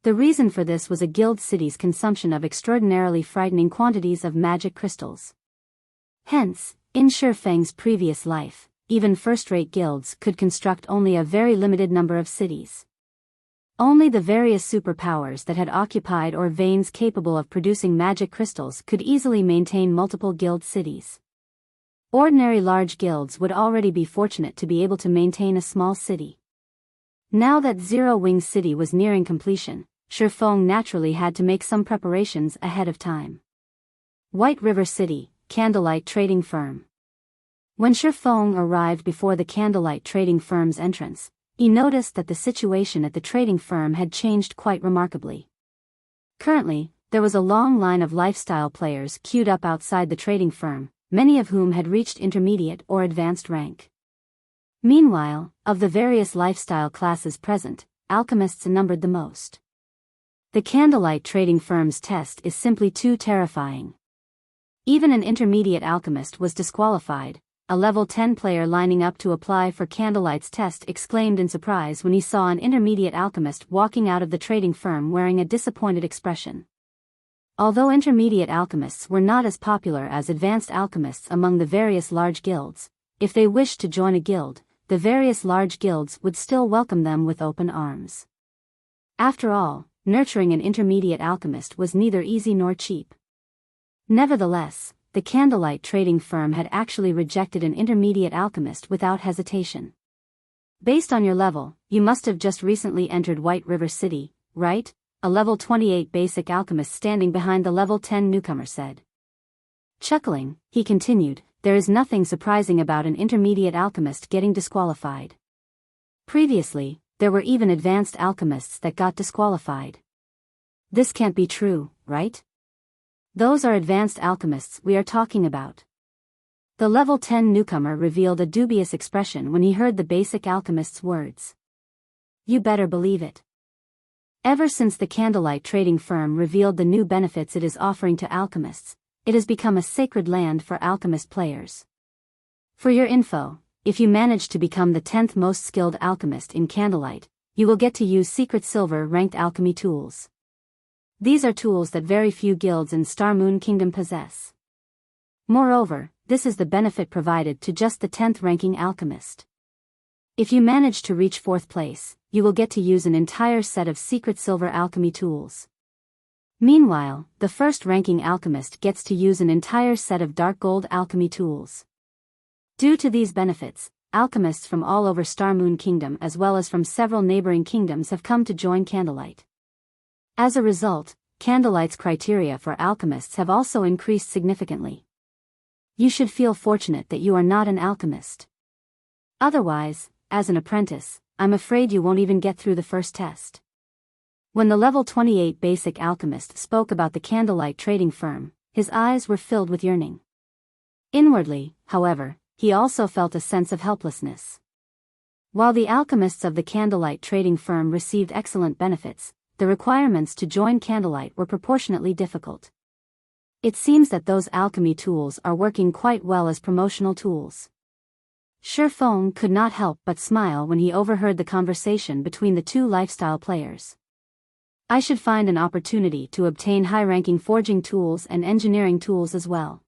The reason for this was a guild city's consumption of extraordinarily frightening quantities of magic crystals. Hence, in Shifeng's previous life, even first-rate guilds could construct only a very limited number of cities. Only the various superpowers that had occupied or veins capable of producing magic crystals could easily maintain multiple guild cities. Ordinary large guilds would already be fortunate to be able to maintain a small city. Now that Zero Wings City was nearing completion, Shifeng naturally had to make some preparations ahead of time. White River City, Candlelight Trading Firm. When Shifeng arrived before the Candlelight Trading Firm's entrance, he noticed that the situation at the trading firm had changed quite remarkably. Currently, there was a long line of lifestyle players queued up outside the trading firm, many of whom had reached intermediate or advanced rank. Meanwhile, of the various lifestyle classes present, alchemists numbered the most. The Candlelight Trading Firm's test is simply too terrifying. Even an intermediate alchemist was disqualified. A level 10 player lining up to apply for Candlelight's test exclaimed in surprise when he saw an intermediate alchemist walking out of the trading firm wearing a disappointed expression. Although intermediate alchemists were not as popular as advanced alchemists among the various large guilds, if they wished to join a guild, the various large guilds would still welcome them with open arms. After all, nurturing an intermediate alchemist was neither easy nor cheap. Nevertheless, the Candlelight Trading Firm had actually rejected an intermediate alchemist without hesitation. Based on your level, you must have just recently entered White River City, right? A level 28 basic alchemist standing behind the level 10 newcomer said. Chuckling, he continued, there is nothing surprising about an intermediate alchemist getting disqualified. Previously, there were even advanced alchemists that got disqualified. This can't be true, right? Those are advanced alchemists we are talking about. The level 10 newcomer revealed a dubious expression when he heard the basic alchemist's words. You better believe it. Ever since the Candlelight Trading Firm revealed the new benefits it is offering to alchemists, it has become a sacred land for alchemist players. For your info, if you manage to become the 10th most skilled alchemist in Candlelight, you will get to use secret silver ranked alchemy tools. These are tools that very few guilds in Star Moon Kingdom possess. Moreover, this is the benefit provided to just the 10th ranking alchemist. If you manage to reach 4th place, you will get to use an entire set of secret silver alchemy tools. Meanwhile, the 1st ranking alchemist gets to use an entire set of dark gold alchemy tools. Due to these benefits, alchemists from all over Star Moon Kingdom as well as from several neighboring kingdoms have come to join Candlelight. As a result, Candlelight's criteria for alchemists have also increased significantly. You should feel fortunate that you are not an alchemist. Otherwise, as an apprentice, I'm afraid you won't even get through the first test. When the level 28 basic alchemist spoke about the Candlelight Trading Firm, his eyes were filled with yearning. Inwardly, however, he also felt a sense of helplessness. While the alchemists of the Candlelight Trading Firm received excellent benefits, the requirements to join Candlelight were proportionately difficult. It seems that those alchemy tools are working quite well as promotional tools. Shifeng could not help but smile when he overheard the conversation between the two lifestyle players. I should find an opportunity to obtain high-ranking forging tools and engineering tools as well.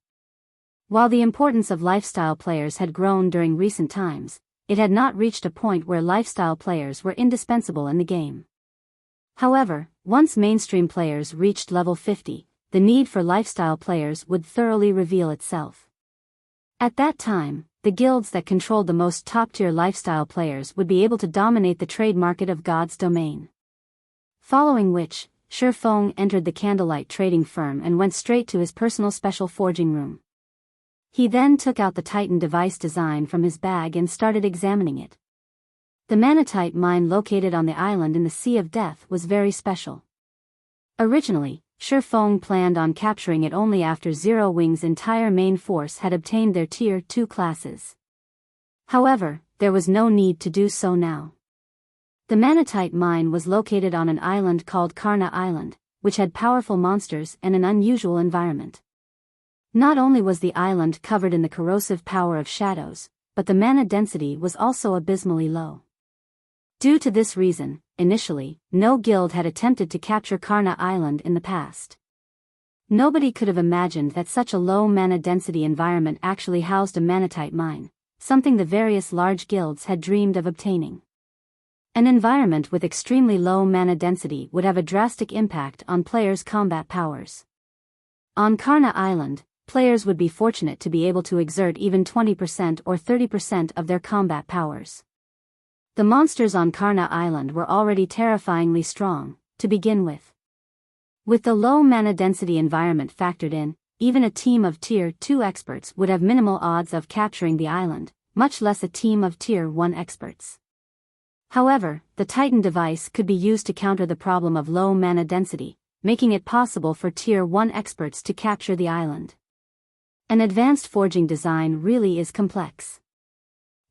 While the importance of lifestyle players had grown during recent times, it had not reached a point where lifestyle players were indispensable in the game. However, once mainstream players reached level 50, the need for lifestyle players would thoroughly reveal itself. At that time, the guilds that controlled the most top-tier lifestyle players would be able to dominate the trade market of God's domain. Following which, Shifeng entered the Candlelight Trading Firm and went straight to his personal special forging room. He then took out the Titan device design from his bag and started examining it. The Manatite mine located on the island in the Sea of Death was very special. Originally, Shi Feng planned on capturing it only after Zero Wing's entire main force had obtained their Tier 2 classes. However, there was no need to do so now. The Manatite mine was located on an island called Karna Island, which had powerful monsters and an unusual environment. Not only was the island covered in the corrosive power of shadows, but the mana density was also abysmally low. Due to this reason, initially, no guild had attempted to capture Karna Island in the past. Nobody could have imagined that such a low mana density environment actually housed a Manatite mine, something the various large guilds had dreamed of obtaining. An environment with extremely low mana density would have a drastic impact on players' combat powers. On Karna Island, players would be fortunate to be able to exert even 20% or 30% of their combat powers. The monsters on Karna Island were already terrifyingly strong, to begin with. With the low mana density environment factored in, even a team of Tier 2 experts would have minimal odds of capturing the island, much less a team of Tier 1 experts. However, the Titan device could be used to counter the problem of low mana density, making it possible for Tier 1 experts to capture the island. An advanced forging design really is complex.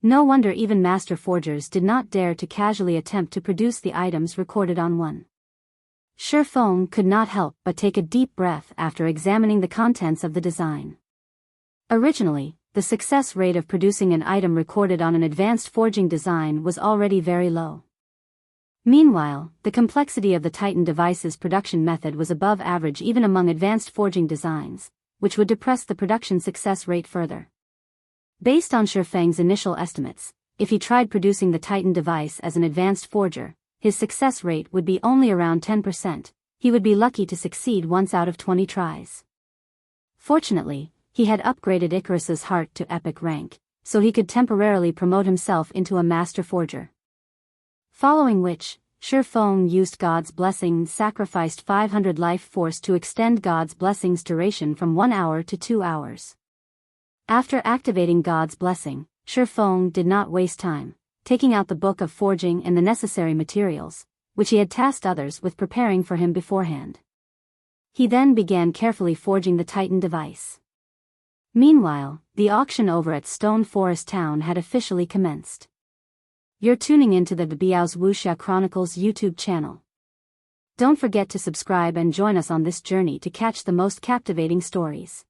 No wonder even master forgers did not dare to casually attempt to produce the items recorded on one. Shi Feng could not help but take a deep breath after examining the contents of the design. Originally, the success rate of producing an item recorded on an advanced forging design was already very low. Meanwhile, the complexity of the Titan device's production method was above average even among advanced forging designs, which would depress the production success rate further. Based on Shi Feng's initial estimates, if he tried producing the Titan device as an advanced forger, his success rate would be only around 10%. He would be lucky to succeed once out of 20 tries. Fortunately, he had upgraded Icarus's heart to epic rank, so he could temporarily promote himself into a master forger. Following which, Shi Feng used God's Blessing and sacrificed 500 life force to extend God's Blessing's duration from 1 hour to 2 hours. After activating God's Blessing, Shi Feng did not waste time, taking out the book of forging and the necessary materials, which he had tasked others with preparing for him beforehand. He then began carefully forging the Titan device. Meanwhile, the auction over at Stone Forest Town had officially commenced. You're tuning into the Biyao's Wuxia Chronicles YouTube channel. Don't forget to subscribe and join us on this journey to catch the most captivating stories.